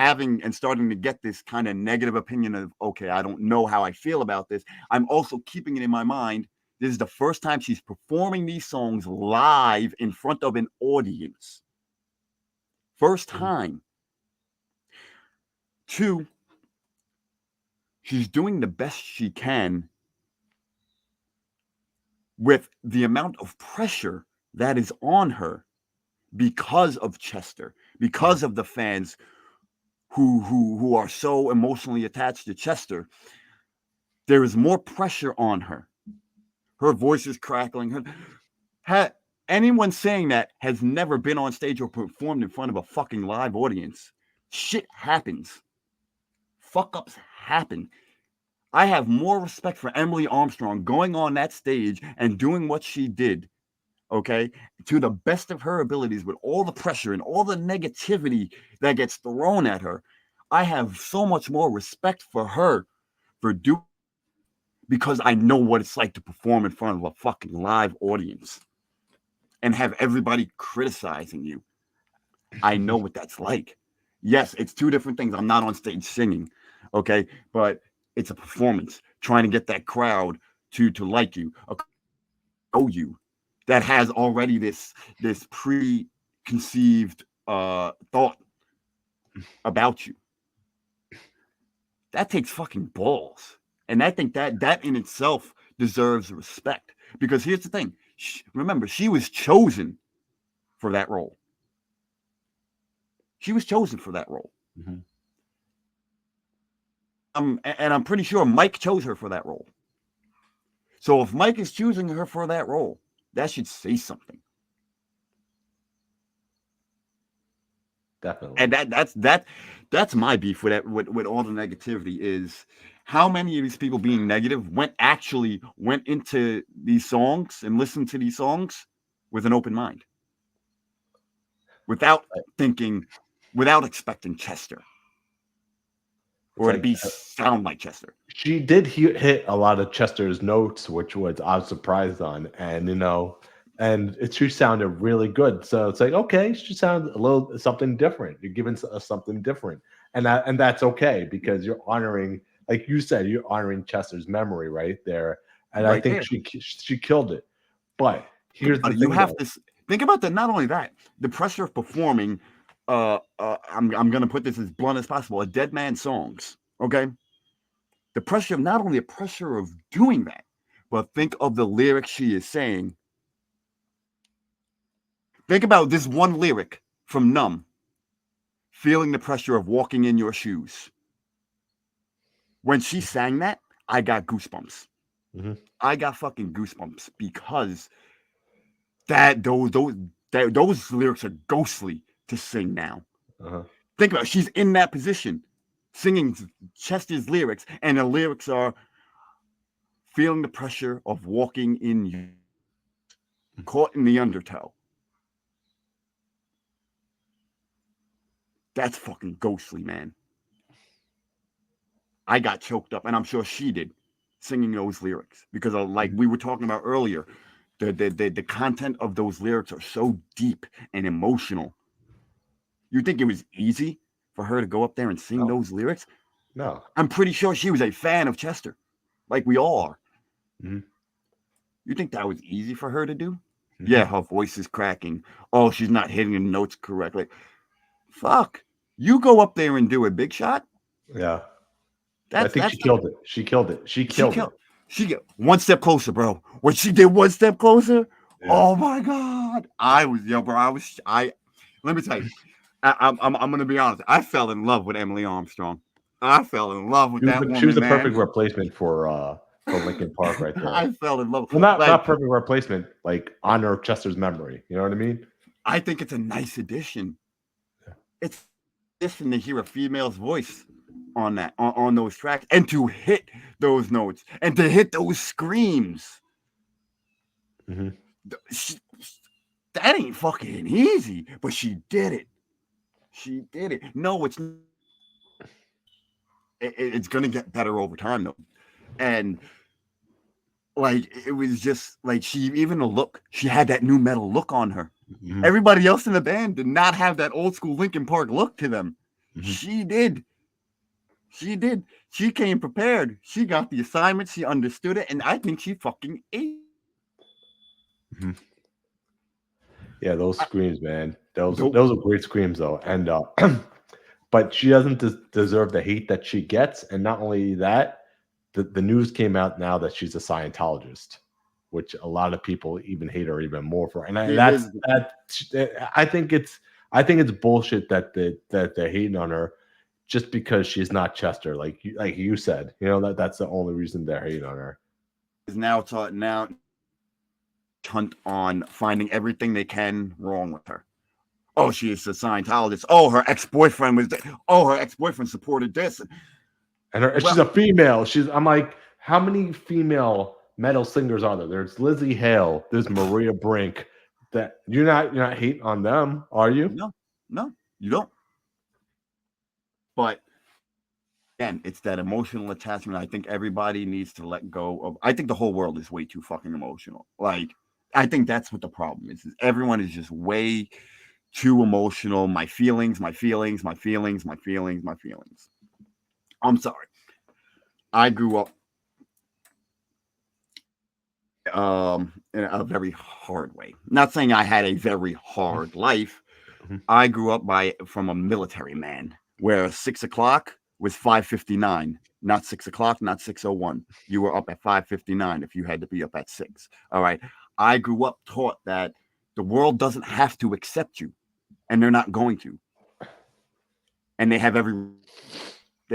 starting to get this kind of negative opinion of, okay, I don't know how I feel about this, I'm also keeping it in my mind. This is the first time she's performing these songs live in front of an audience. First time. 2, she's doing the best she can with the amount of pressure that is on her because of Chester, because of the fans who are so emotionally attached to Chester. There is more pressure on her. Her voice is crackling. Anyone saying that has never been on stage or performed in front of a fucking live audience. Shit happens. Fuck ups happen. I have more respect for Emily Armstrong going on that stage and doing what she did, okay, to the best of her abilities with all the pressure and all the negativity that gets thrown at her. I have so much more respect for her for doing, because I know what it's like to perform in front of a fucking live audience and have everybody criticizing you. I know what that's like. Yes, it's two different things. I'm not on stage singing, okay, but it's a performance trying to get that crowd to like you, know you, that has already this preconceived thought about you. That takes fucking balls, and I think that in itself deserves respect. Because here's the thing: remember, she was chosen for that role. She was chosen for that role. Mm-hmm. And I'm pretty sure Mike chose her for that role. So if Mike is choosing her for that role, that should say something. Definitely. And that's my beef with all the negativity is how many of these people being negative went into these songs and listened to these songs with an open mind, without thinking, without expecting Chester or to be sound like Chester. She did hit a lot of Chester's notes, which was I was surprised on, and she sounded really good. So it's like, okay, she sounds a little something different. You're giving us something different, and that's okay because you're honoring, like you said, you're honoring Chester's memory right there, and I think she killed it. But here's the thing: you have to think about that. Not only that, the pressure of performing. I'm gonna put this as blunt as possible. A Dead Man songs, okay? The pressure of not only the pressure of doing that, but think of the lyrics she is saying. Think about this one lyric from Numb. Feeling the pressure of walking in your shoes. When she sang that, I got goosebumps. Mm-hmm. I got fucking goosebumps because those lyrics are ghostly to sing now. Uh-huh. Think about it. She's in that position, singing Chester's lyrics, and the lyrics are feeling the pressure of walking in you, caught in the undertow. That's fucking ghostly, man. I got choked up, and I'm sure she did, singing those lyrics because, like we were talking about earlier, the content of those lyrics are so deep and emotional. You think it was easy for her to go up there and sing those lyrics? No. I'm pretty sure she was a fan of Chester, like we all are. Mm-hmm. You think that was easy for her to do? Mm-hmm. Yeah, her voice is cracking. Oh, she's not hitting the notes correctly. Fuck. You go up there and do a big shot. Yeah. I think she killed it. She killed it. She get one step closer, bro. When she did one step closer, oh my God. Let me tell you, I'm gonna be honest. I fell in love with Emily Armstrong. I fell in love with that woman. She was the perfect replacement for Linkin Park right there. I fell in love. Well, not perfect replacement, like honor Chester's memory. You know what I mean? I think it's a nice addition. Yeah. It's different to hear a female's voice on that on those tracks and to hit those notes and to hit those screams. Mm-hmm. That ain't fucking easy, but she did it. She did it. No, it's gonna get better over time though, and like it was just like she had that new metal look on her. Mm-hmm. Everybody else in the band did not have that old school Linkin Park look to them. Mm-hmm. She did. She came prepared. She got the assignment. She understood it, and I think she fucking ate. Mm-hmm. Yeah, those screams, man. Those are great screams, though. And but she doesn't deserve the hate that she gets. And not only that, the news came out now that she's a Scientologist, which a lot of people even hate her even more for. And I think it's bullshit that they're hating on her just because she's not Chester, like you said. You know that's the only reason they're hating on her. Is now taught now. hunt on finding everything they can wrong with her. Oh, she is a Scientologist. Oh, her ex-boyfriend was. Oh, her ex-boyfriend supported this. And she's Well, a female. I'm like, how many female metal singers are there? There's Lizzie Hale. There's Maria Brink. That you're not hating on them, are you? no, no, you don't. But again, it's that emotional attachment. I think everybody needs to let go of. I think the whole world is way too fucking emotional. Like, I think that's what the problem is everyone is just way too emotional. My feelings, my feelings, my feelings, my feelings, my feelings. I'm sorry. I grew up in a very hard way. Not saying I had a very hard life. Mhm. I grew up from a military man where 6 o'clock was 5:59, not 6 o'clock, not 6:01. You were up at 5:59 if you had to be up at 6. All right. I grew up taught that the world doesn't have to accept you, and they're not going to. And they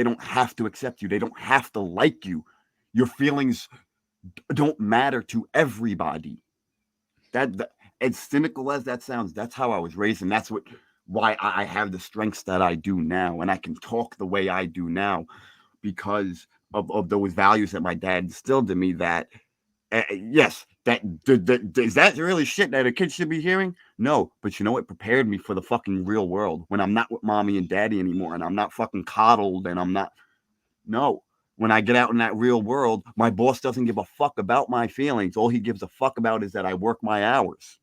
don't have to accept you. They don't have to like you. Your feelings don't matter to everybody. That as cynical as that sounds, that's how I was raised, and that's why I have the strengths that I do now, and I can talk the way I do now because of those values that my dad instilled in me. That yes, is that really shit that a kid should be hearing? No, but you know, it prepared me for the fucking real world when I'm not with mommy and daddy anymore, and I'm not fucking coddled, and I'm not. No. When I get out in that real world, my boss doesn't give a fuck about my feelings. All he gives a fuck about is that I work my hours.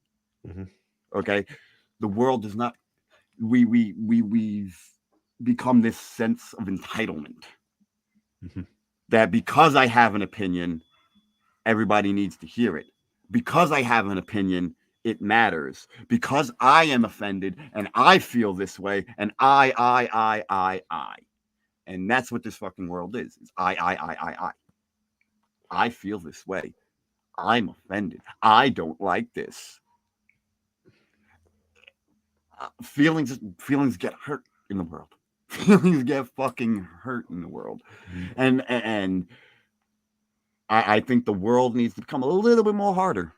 Mhm. Okay. The world does not we've become this sense of entitlement Mhm. that because I have an opinion, everybody needs to hear it. Because I have an opinion, it matters. Because I am offended and I feel this way, and I. And that's what this fucking world is. It's I. I feel this way. I'm offended. I don't like this. Feelings get hurt in the world. Feelings get fucking hurt in the world, Mhm. and I think the world needs to become a little bit more harder,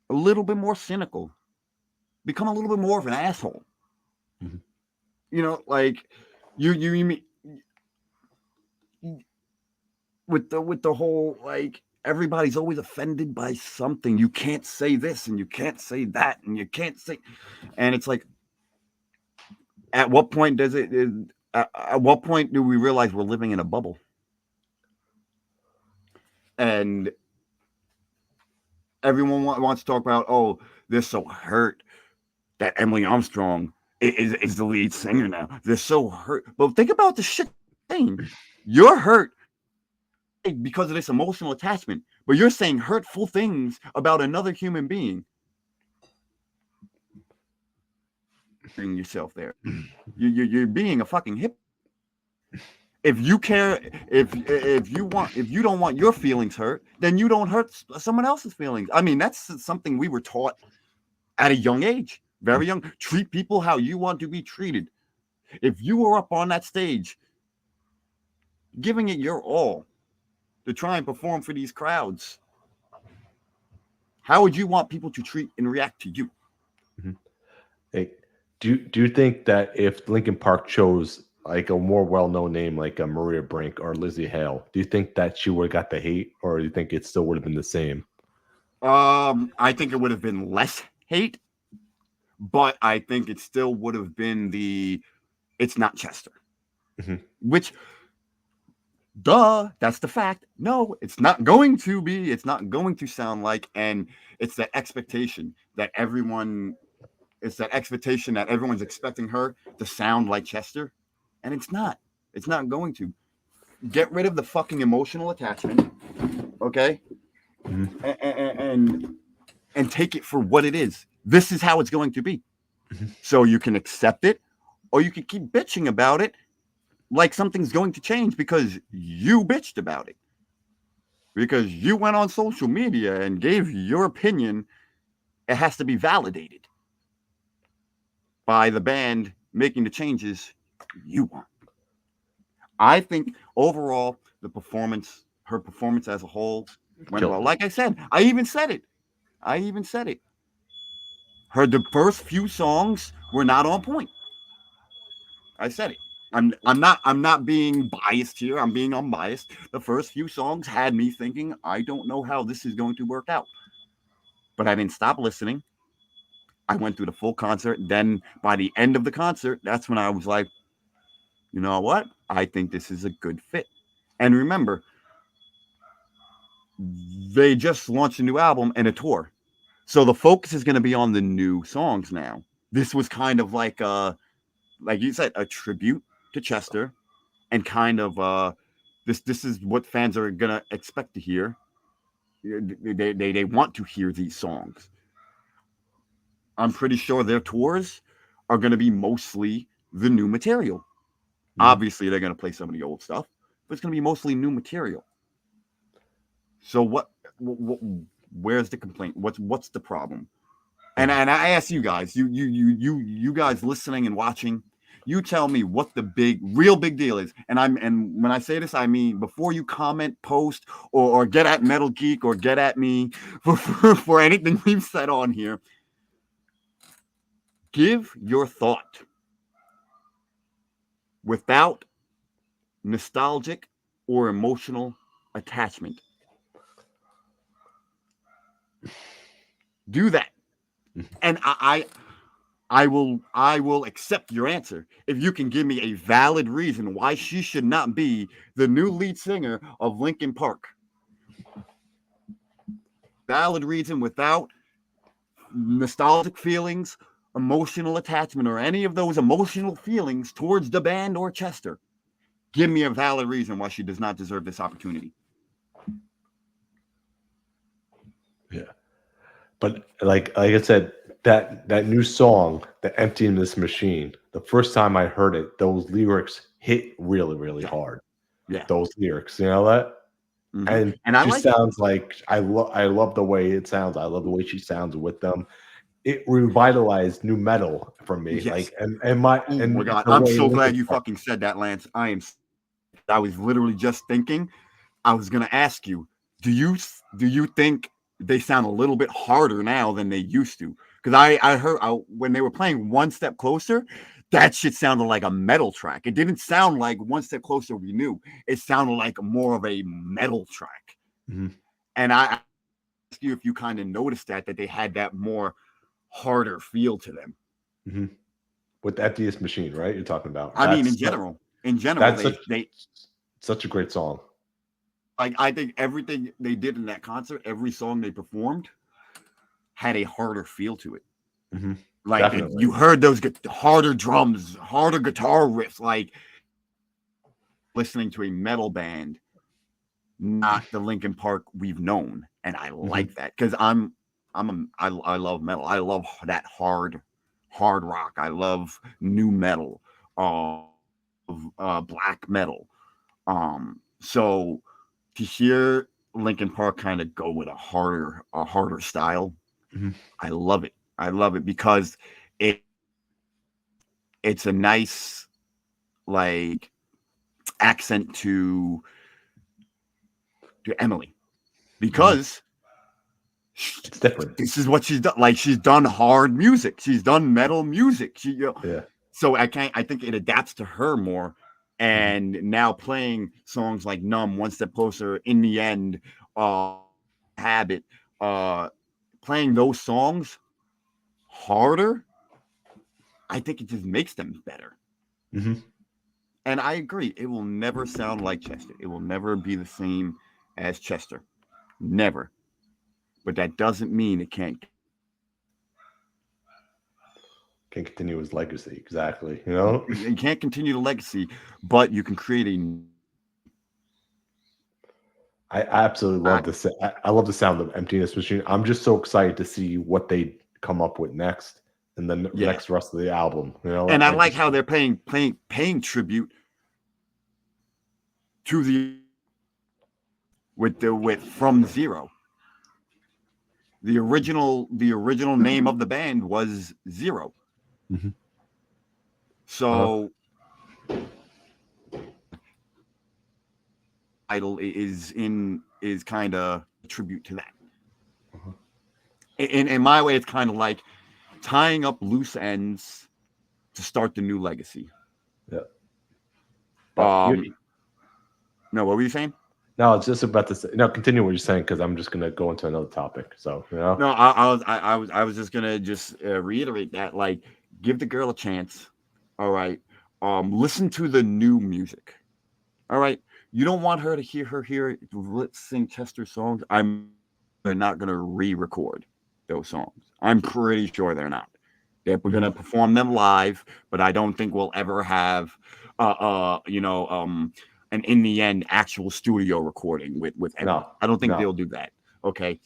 a little bit more cynical, become a little bit more of an asshole. Mhm. Like you mean with the whole like everybody's always offended by something. You can't say this and you can't say that and you can't say, and it's like, at what point does it? At what point do we realize we're living in a bubble? And everyone wants to talk about, oh, they're so hurt that Emily Armstrong is the lead singer now. They're so hurt. But think about the shit saying. You're hurt because of this emotional attachment, but you're saying hurtful things about another human being. Yourself there. You're being a fucking hip. If you care, if you don't want your feelings hurt, then you don't hurt someone else's feelings. I mean, that's something we were taught at a young age, very young. Treat people how you want to be treated. If you were up on that stage, giving it your all to try and perform for these crowds, how would you want people to treat and react to you? Mhm. Hey, do you think that if Linkin Park chose like a more well-known name like a Maria Brink or Lizzie Hale, do you think that she would have got the hate, or do you think it still would have been the same? I think it would have been less hate, but I think it still would have been it's not Chester, Mhm. which, duh, that's the fact. No, it's not going to be. It's not going to sound like, and it's that expectation that everyone, it's that expectation that everyone's expecting her to sound like Chester, and it's not. It's not going to. Get rid of the fucking emotional attachment, okay, Mhm. and and take it for what it is. This is how it's going to be. Mhm. So you can accept it, or you can keep bitching about it like something's going to change because you bitched about it. Because you went on social media and gave your opinion, it has to be validated by the band making the changes you want. I think overall, her performance as a whole went well. Killed it. Like I said, I even said it. I even said it. The first few songs were not on point. I said it. I'm not being biased here. I'm being unbiased. The first few songs had me thinking, I don't know how this is going to work out. But I didn't stop listening. I went through the full concert. Then by the end of the concert, that's when I was like, you know what? I think this is a good fit. And remember, they just launched a new album and a tour. So the focus is going to be on the new songs now. This was kind of like you said, a tribute to Chester, and kind of this is what fans are gonna expect to hear. They want to hear these songs. I'm pretty sure their tours are gonna be mostly the new material. Mhm. Obviously, they're gonna play some of the old stuff, but it's gonna be mostly new material. So what where's the complaint? What's the problem? And I ask you guys, you guys listening and watching, you tell me what the real big deal is. And when I say this, I mean before you comment, post, or get at Metal Geek or get at me for anything we've said on here. Give your thought without nostalgic or emotional attachment. Do that, and I will accept your answer if you can give me a valid reason why she should not be the new lead singer of Linkin Park. Valid reason without nostalgic feelings, emotional attachment, or any of those emotional feelings towards the band or Chester. Give me a valid reason why she does not deserve this opportunity. Yeah. But like I said, that new song, "The Empty in This Machine," the first time I heard it, those lyrics hit really, really Yeah, hard. yeah. Those lyrics, you know that? And And I she like it. sounds like I love the way it sounds. I love the way she sounds with them. It revitalized new metal for me. Yes. Like and my Oh and my god, the I'm way so Linkin glad you Park. fucking said that, Lance. I was literally just thinking. I was gonna ask you, do you think they sound a little bit harder now than they used to? Because I heard when they were playing One Step Closer, that shit sounded like a metal track. It didn't sound like One Step Closer we knew. It sounded like more of a metal track. Mhm, And I asked you if you kind of noticed that they had that more harder feel to them. mhm. With the Emptiest Machine, right? You're talking about. I mean, in general, That's such a great song. like I think everything they did in that concert, every song they performed had a harder feel to it. Mhm. Like Definitely. you heard those harder drums, harder guitar riffs, like listening to a metal band, not the Linkin Park we've known, and I Mhm, like that because I love metal. I love that hard rock. I love new metal, black metal. So to hear Linkin Park kind of go with a harder style, mhm. I love it. I love it because it it's a nice like accent to Emily Mhm. because It's different. this is what she's done. Like she's done hard music, she's done metal music. Yeah. So I think it adapts to her more. Mhm, And now playing songs like "Numb," "One Step Closer," "In the End," "Habit," uh, playing those songs harder, I think it just makes them better. mhm. And I agree, it will never sound like Chester. It will never be the same as Chester. Never. But that doesn't mean it can't. Can continue his legacy, exactly, you know? You can't continue the legacy, but you can create a. I absolutely I, love this. I love the sound of Emptiness Machine. I'm just so excited to see what they come up with next and then yeah, next rest of the album. You know, and I I like just how they're paying tribute to the with From Zero. The original name of the band was Zero. Mhm. Uh-huh. So idol is kind of a tribute to that. Uh-huh. In my way, it's kind of like tying up loose ends to start the new legacy. Yeah. But No, what were you saying? no, it's just about to say. No, continue what you're saying because I'm just gonna go into another topic. So No, I was just gonna just reiterate that, like, give the girl a chance. All right, listen to the new music. All right, you don't want her to hear let's sing Chester songs. I'm they're not gonna re-record those songs. I'm pretty sure they're not. They're gonna perform them live, but I don't think we'll ever have, an in the end actual studio recording with no, Eddie. I don't think no. they'll do that. Okay,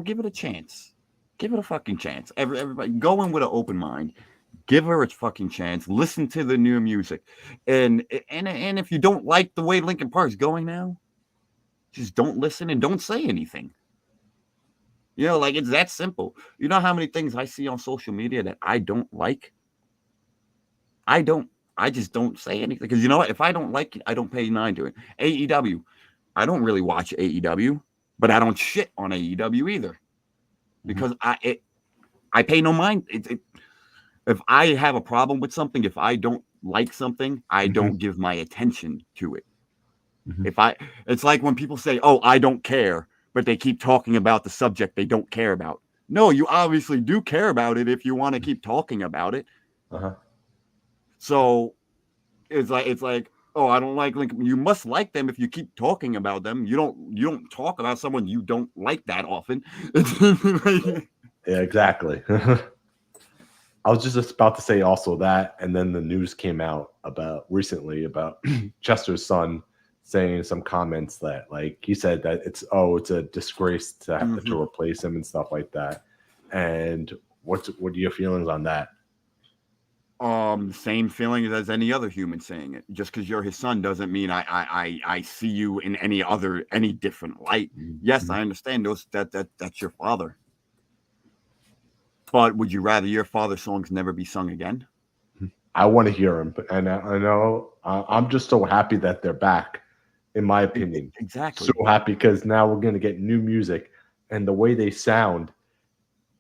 give it a chance. Give it a fucking chance. Everybody go in with an open mind. Give her a fucking chance. Listen to the new music, and if you don't like the way Linkin Park's going now, just don't listen and don't say anything. Like, it's that simple. You know how many things I see on social media that I don't like? I don't. I just don't say anything because you know what? If I don't like it, I don't pay mind to it. AEW. I don't really watch AEW, but I don't shit on AEW either because I pay no mind. If I have a problem with something, if I don't like something, I don't give my attention to it. It's like when people say, "Oh, I don't care," but they keep talking about the subject they don't care about. No, you obviously do care about it if you want to keep talking about it. Uh-huh. So it's like, oh, I don't like Lincoln. You must like them if you keep talking about them. You don't talk about someone you don't like that often. Yeah, exactly. I was just about to say also that, and then the news came out recently about Chester's son saying some comments that, like, he said that it's a disgrace to have to replace him and stuff like that. And what are your feelings on that? Same feeling as any other human saying it. Just because you're his son doesn't mean I see you in any different light. Yes, I understand that's your father. But would you rather your father's songs never be sung again? I want to hear him, and I know I'm just so happy that they're back. In my opinion, so Exactly. happy because now we're gonna get new music, and the way they sound,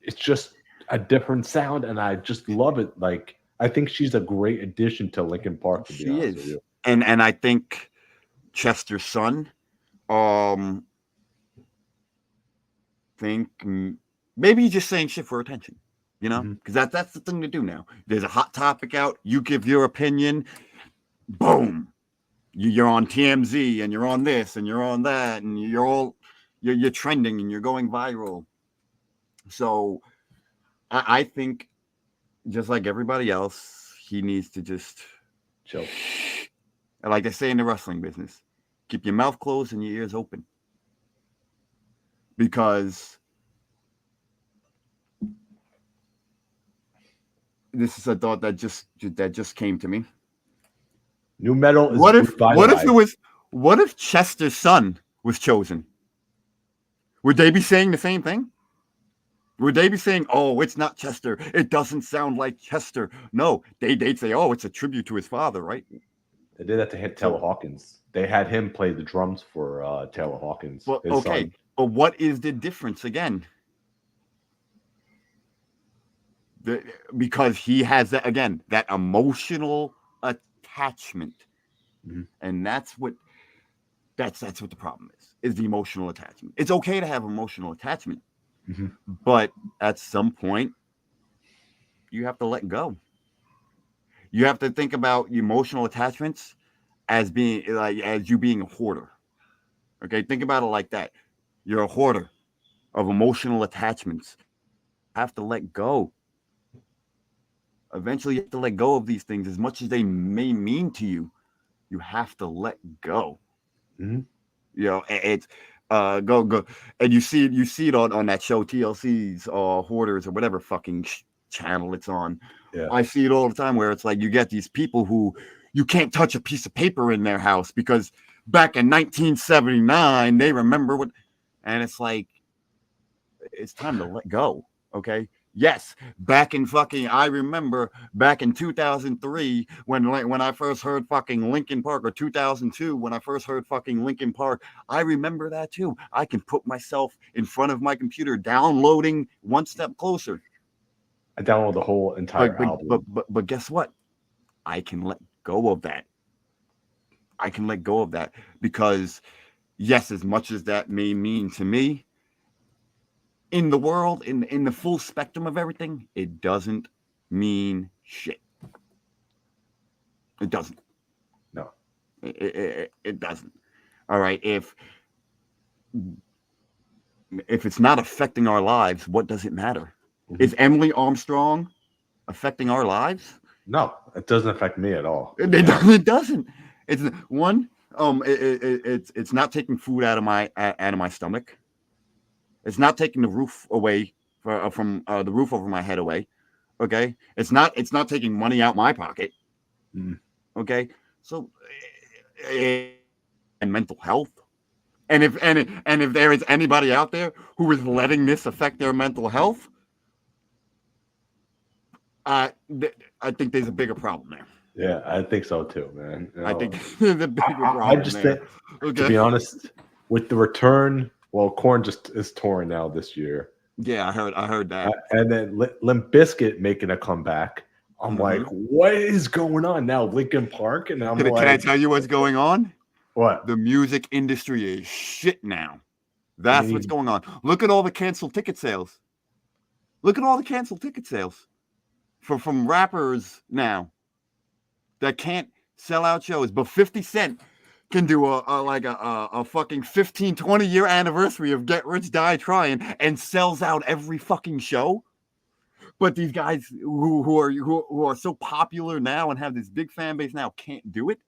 it's just a different sound, and I just love it. Like, I think she's a great addition to Linkin Park, to be She honest with is. you. And I think Chester's son, um, maybe he's just saying shit for attention. Mhm. Because that's the thing to do now. There's a hot topic out. You give your opinion. Boom. You're on TMZ and you're on this and you're on that and you're trending and you're going viral. So I think just like everybody else, he needs to just, Chill. like they say in the wrestling business, keep your mouth closed and your ears open. Because this is a thought that just came to me. New metal is What if it revitalized. was what if Chester's son was chosen? Would they be saying the same thing? Would they be saying, "Oh, it's not Chester. It doesn't sound like Chester"? No, they'd say, "Oh, it's a tribute to his father," right? They did that to hit Taylor So, Hawkins. They had him play the drums for Taylor Hawkins, well, his okay, son. but what is the difference again? The, because he has that emotional attachment, Mhm. and that's what the problem is the emotional attachment. It's okay to have emotional attachment, Mhm. but at some point you have to let go. You have to think about emotional attachments as being like as you being a hoarder. Okay, think about it like that. You're a hoarder of emotional attachments. You have to let go. Eventually, you have to let go of these things as much as they may mean to you. You have to let go. Mhm. It's go, and you see it on that show TLC's Hoarders or whatever fucking channel it's on. Yeah. I see it all the time where it's like you get these people who you can't touch a piece of paper in their house because back in 1979 they remember what, and it's like it's time to let go. Okay, Yes, back in fucking, I remember back in 2003 when I first heard fucking Linkin Park, or 2002 when I first heard fucking Linkin Park. I remember that too. I can put myself in front of my computer downloading One Step Closer. I downloaded the whole entire album. But guess what? I can let go of that. I can let go of that because yes, as much as that may mean to me, in the world, in the full spectrum of everything, it doesn't mean shit. It doesn't. No. It doesn't. All right. If it's not affecting our lives, what does it matter? Mm-hmm. Is Emily Armstrong affecting our lives? No, it doesn't affect me at all. It doesn't. It's one. It's not taking food out of my stomach. It's not taking the roof away from the roof over my head away. Okay. It's not taking money out my pocket. Mm. Okay. So and mental health. And if there is anybody out there who is letting this affect their mental health, I think there's a bigger problem there. Yeah, I think so too, man. I think there's a bigger problem I just there. think, Okay. to be honest, with the return, well, Korn just is touring now this year. Yeah, I heard that. And then Limp Bizkit making a comeback. I'm like, what is going on now? Linkin Park, and I'm Can I tell you what's going on? What? The music industry is shit now. That's what's going on. Look at all the canceled ticket sales. Look at all the canceled ticket sales from rappers now that can't sell out shows. But 50 Cent can do a fucking 15, 20-year anniversary of Get Rich Die Trying and sells out every fucking show. But these guys who are so popular now and have this big fan base now can't do it.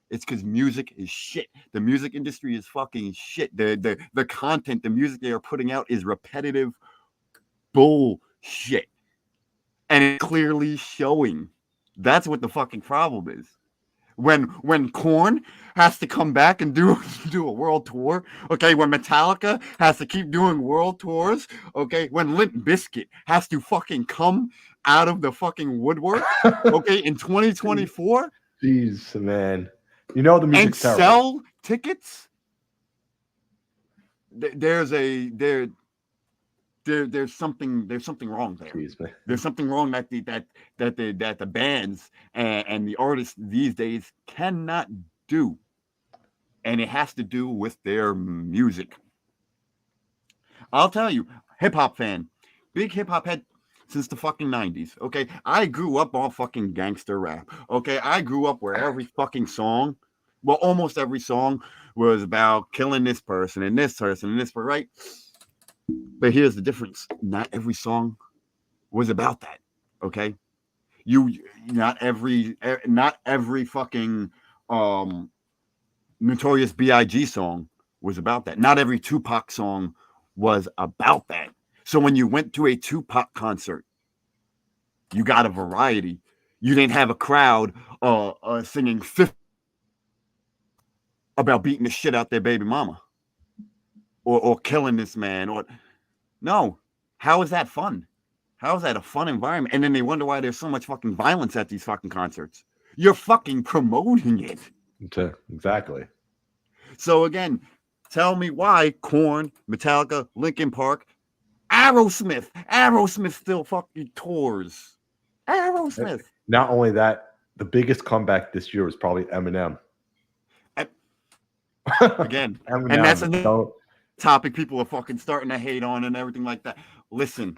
It's because music is shit. The music industry is fucking shit. The content, the music they are putting out is repetitive bullshit. And it's clearly showing. That's what the fucking problem is. When Korn has to come back and do a world tour, okay, when Metallica has to keep doing world tours, okay, when Limp Bizkit has to fucking come out of the fucking woodwork, okay, in 2024. Jeez, man. You know the music's and terrible. Sell tickets. There's something wrong there. Jeez, man. There's something wrong that the bands and the artists these days cannot do, and it has to do with their music. I'll tell you, hip hop fan, big hip hop head since the fucking 90s. Okay, I grew up on fucking gangster rap. Okay, I grew up where every fucking song, well, almost every song was about killing this person and this person and this person, right? But here's the difference: not every song was about that. Okay, not every fucking Notorious B.I.G. song was about that. Not every Tupac song was about that. So when you went to a Tupac concert, you got a variety. You didn't have a crowd singing 50 about beating the shit out their baby mama or killing this man. Or no, how is that fun? How is that a fun environment? And then they wonder why there's so much fucking violence at these fucking concerts. You're fucking promoting it. Exactly. So again, tell me why Korn, Metallica, Linkin Park, Aerosmith still fucking tours. Aerosmith. Not only that, the biggest comeback this year was probably Eminem. Again, Eminem, and that's another topic people are fucking starting to hate on and everything like that. Listen.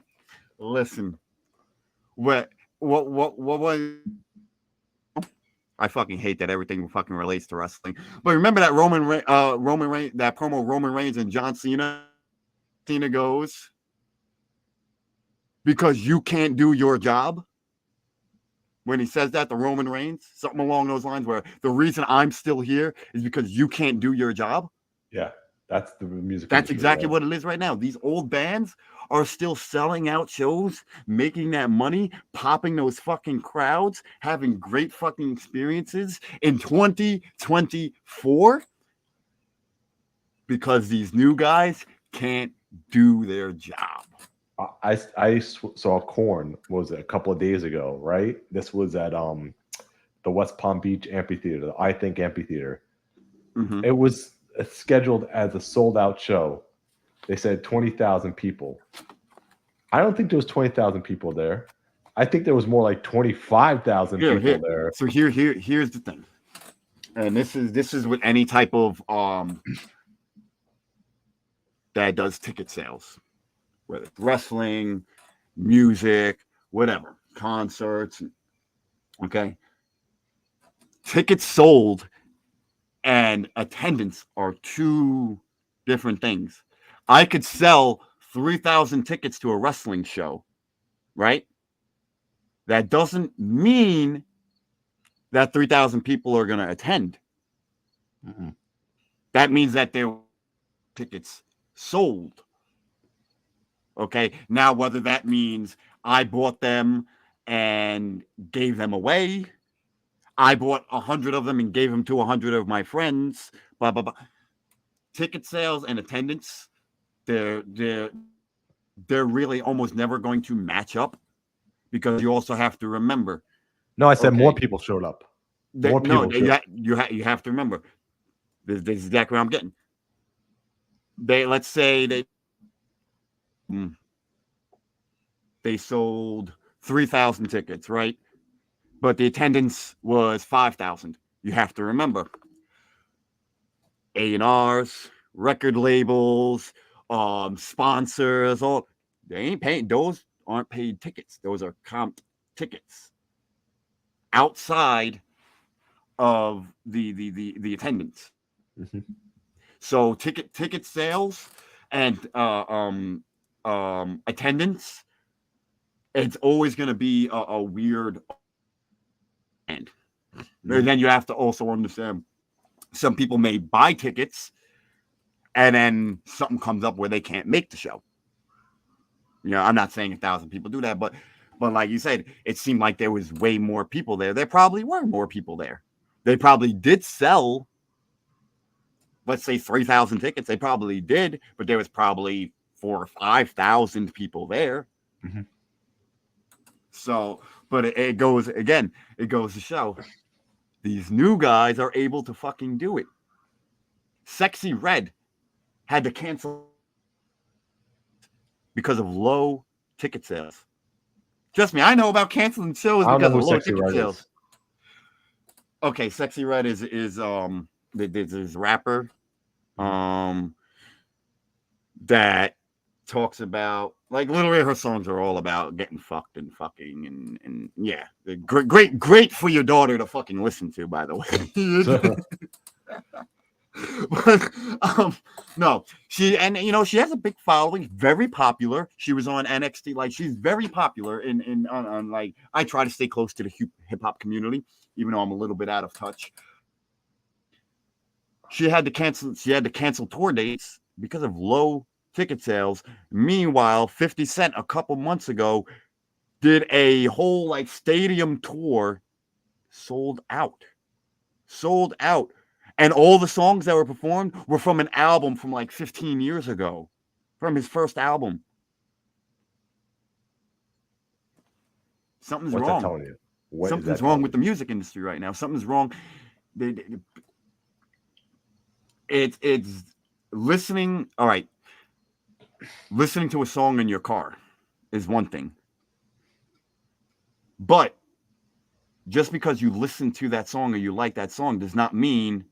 What was? I fucking hate that everything fucking relates to wrestling. But remember that Roman Reigns, that promo Roman Reigns and John Cena. Cena goes, because you can't do your job. When he says that to Roman Reigns, something along those lines, where the reason I'm still here is because you can't do your job. Yeah, that's the music. That's exactly what it is right now. These old bands are still selling out shows, making that money, popping those fucking crowds, having great fucking experiences in 2024 because these new guys can't do their job. saw Corn, what was it, a couple of days ago, right? This was at the West Palm Beach Amphitheater, the I Think Amphitheater. Mm-hmm. It was scheduled as a sold out show. They said 20,000 people. I don't think there was 20,000 people there. I think there was more like 25,000 people Here. there. So here's the thing, and this is with any type of that does ticket sales, whether it's wrestling, music, whatever, concerts. Okay, tickets sold and attendance are two different things. I could sell 3,000 tickets to a wrestling show, right? That doesn't mean that 3,000 people are going to attend. Mm-hmm. That means that there were tickets sold. Okay. Now, whether that means I bought them and gave them away, I bought 100 of them and gave them to 100 of my friends, blah, blah, blah. Ticket sales and attendance, they're, they're, they're really almost never going to match up because you also have to remember, No, I said more okay, people showed up. More no, people showed. you have to remember, this is exactly what I'm getting. Let's say mm, they sold 3,000 tickets, right? But the attendance was 5,000. You have to remember A&Rs, record labels, sponsors, all they ain't paying. Those aren't paid tickets. Those are comp tickets outside of the attendance. Mhm. So ticket sales and attendance, it's always going to be a weird end. And Mhm. then you have to also understand some people may buy tickets and then something comes up where they can't make the show. You know, I'm not saying 1,000 people do that, but like you said, it seemed like there was way more people there. There probably were more people there. They probably did sell, let's say 3,000 tickets. They probably did, but there was probably 4,000 or 5,000 people there. Mhm. So, but it goes again. It goes to show these new guys are able to fucking do it. Sexy Red had to cancel because of low ticket sales. Trust me, I know about canceling shows I don't know because who of low Sexy ticket Red sales. is. Okay, Sexy Red is this rapper Mhm. um that talks about, like, literally her songs are all about getting fucked and fucking and yeah, great for your daughter to fucking listen to, by the way. But no, she has a big following, very popular. She was on NXT, like she's very popular on like, I try to stay close to the hip hop community, even though I'm a little bit out of touch. She had to cancel tour dates because of low ticket sales. Meanwhile, 50 Cent a couple months ago did a whole like stadium tour, sold out. Sold out. And all the songs that were performed were from an album from like 15 years ago, from his first album. Something's What's that wrong. telling you? What is Something's that wrong telling with you? the music industry right now. Something's wrong. It's listening. All right, listening to a song in your car is one thing, but just because you listen to that song or you like that song does not mean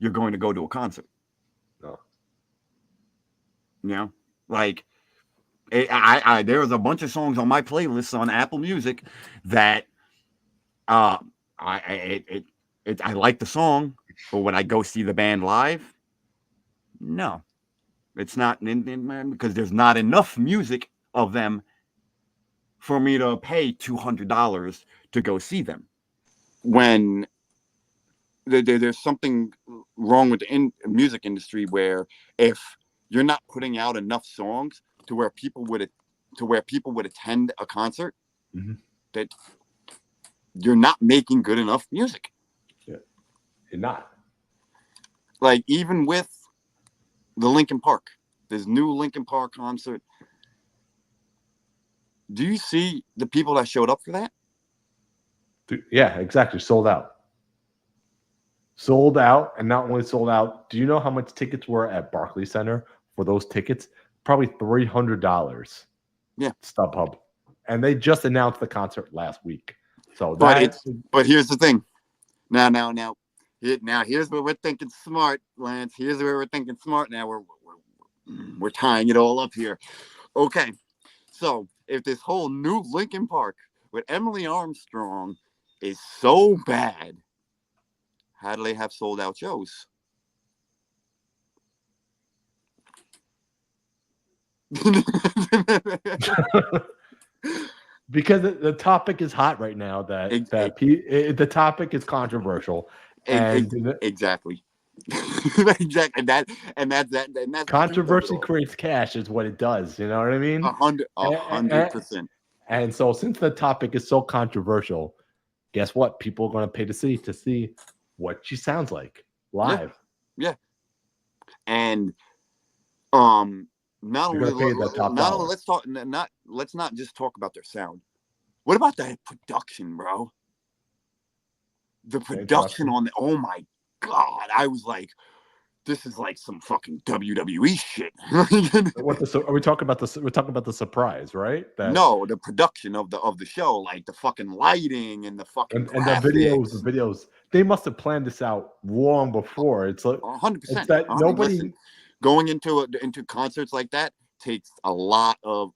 you're going to go to a concert. No. You know, like there was a bunch of songs on my playlist on Apple Music that uh I like the song, but when I go see the band live, no, it's not because there's not enough music of them for me to pay $200 to go see them. When there's something wrong with the music industry where if you're not putting out enough songs to where people would attend a concert, Mhm. that you're not making good enough music. Yeah. You're not. Like even with the Linkin Park, this new Linkin Park concert, Do you see the people that showed up for that? Yeah, exactly. Sold out. Sold out, and not only sold out. Do you know how much tickets were at Barclays Center for those tickets? Probably $300. Yeah, StubHub, and they just announced the concert last week. So but that here's the thing. Now here's where we're thinking smart, Lance. Here's where we're thinking smart. Now we're tying it all up here. Okay, so if this whole new Linkin Park with Emily Armstrong is so bad, how do they have sold out shows? because the topic is hot right now. The topic is controversial, and exactly. Exactly. That's the truth of it controversy all. creates cash, is what it does. You know what I mean? A hundred And, percent. and so, since the topic is so controversial, guess what? People are going to pay to see what she sounds like Yeah, live. yeah. And um, not They're only going to pay the top not only dollar. let's not just talk about their sound. What about that production, bro? The The production introduction. on the oh my god, I was like, this is like some fucking WWE shit. Are we talking about this? We're talking about the surprise, right? That No, the production of the show, like the fucking lighting and the fucking and the graphics. videos, they must have planned this out long before. It's like it's 100%. that I mean, nobody listen, going into concerts like that takes a lot of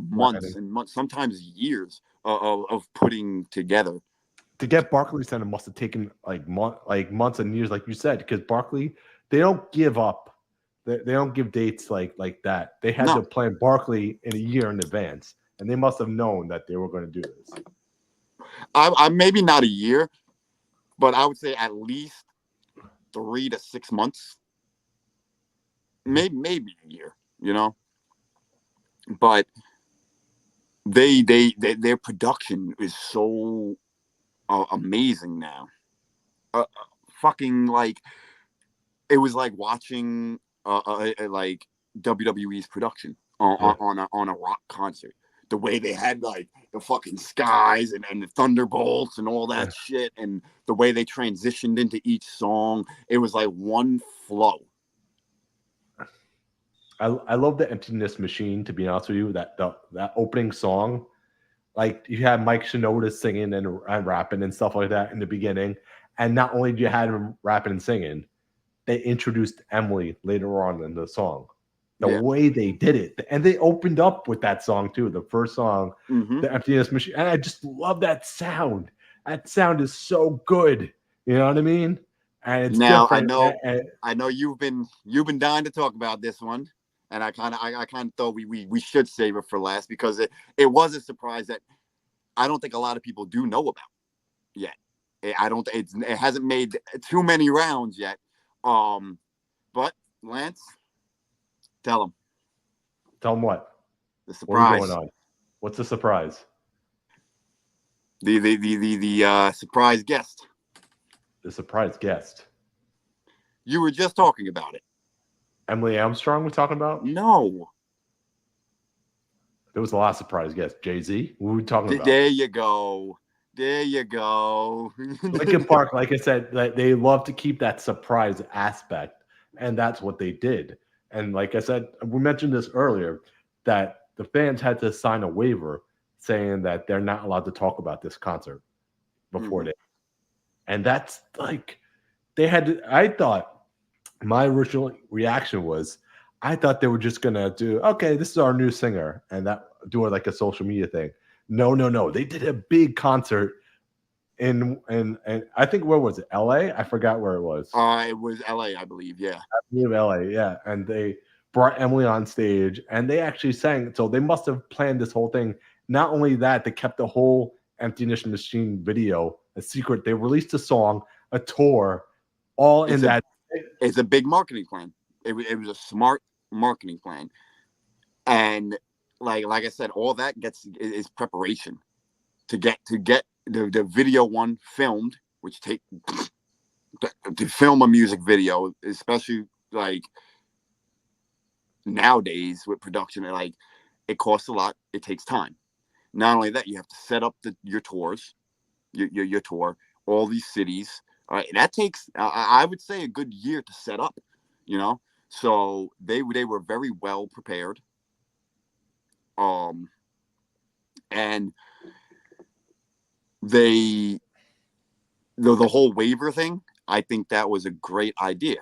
months planning and months, sometimes years of putting together. to get Barclays Center must have taken like months and years, like you said, because Barclay they don't give up. They don't give dates like that. They had to No, plan Barclay in a year in advance, and they must have known that they were going to do this. I maybe not a year, but I would say at least 3 to 6 months, maybe a year. You know, but their production is so amazing now. Fucking like it was like watching like WWE's production Yeah. on a rock concert. The way they had like the fucking skies and the thunderbolts and all Yeah. that shit, and the way they transitioned into each song, it was like one flow. I love the Emptiness Machine. To be honest with you, that opening song, like you had Mike Shinoda singing and rapping and stuff like that in the beginning, and not only do you had him rapping and singing, they introduced Emily later on in the song. The Yeah. way they did it, and they opened up with that song too, the first song, Mm-hmm. the Emptiness Machine, and I just love that sound. That sound is so good. You know what I mean? And it's Now different. I know you've been dying to talk about this one, and I kind of thought we should save it for last because it was a surprise that I don't think a lot of people do know about yet. I don't. It hasn't made too many rounds yet. Um, but Lance, tell them Tell them what? the What are we going surprise, on? What's the surprise? the surprise guest. The surprise guest. You were just talking about it. Emily Armstrong, we're talking about? No, There was a lot of surprise guests. Jay-Z? What were we talking about? there you go. There you go. Linkin Park, like I said, like they love to keep that surprise aspect, and that's what they did. And like I said, we mentioned this earlier that the fans had to sign a waiver saying that they're not allowed to talk about this concert before Mm-hmm. they. And that's like they had to. I thought my original reaction was, I thought they were just gonna do okay. This is our new singer, and that do it like a social media thing. No, no, no. They did a big concert and I think where was it? LA? I forgot where it was. It was L.A., I believe. Yeah. I believe LA, yeah. And they brought Emily on stage and they actually sang. So they must have planned this whole thing. Not only that, they kept the whole Emptiness Machine video a secret. They released a song, a tour, all in It's a that. it's a big marketing plan. It was a smart marketing plan, and like I said, all that is preparation to get the video one filmed, which take to film a music video, especially like nowadays with production, like it costs a lot. It takes time. Not only that, you have to set up your tours, your tour, all these cities. All right, that takes I would say a good year to set up. You know, so they were very well prepared. Um, and they the whole waiver thing. I think that was a great idea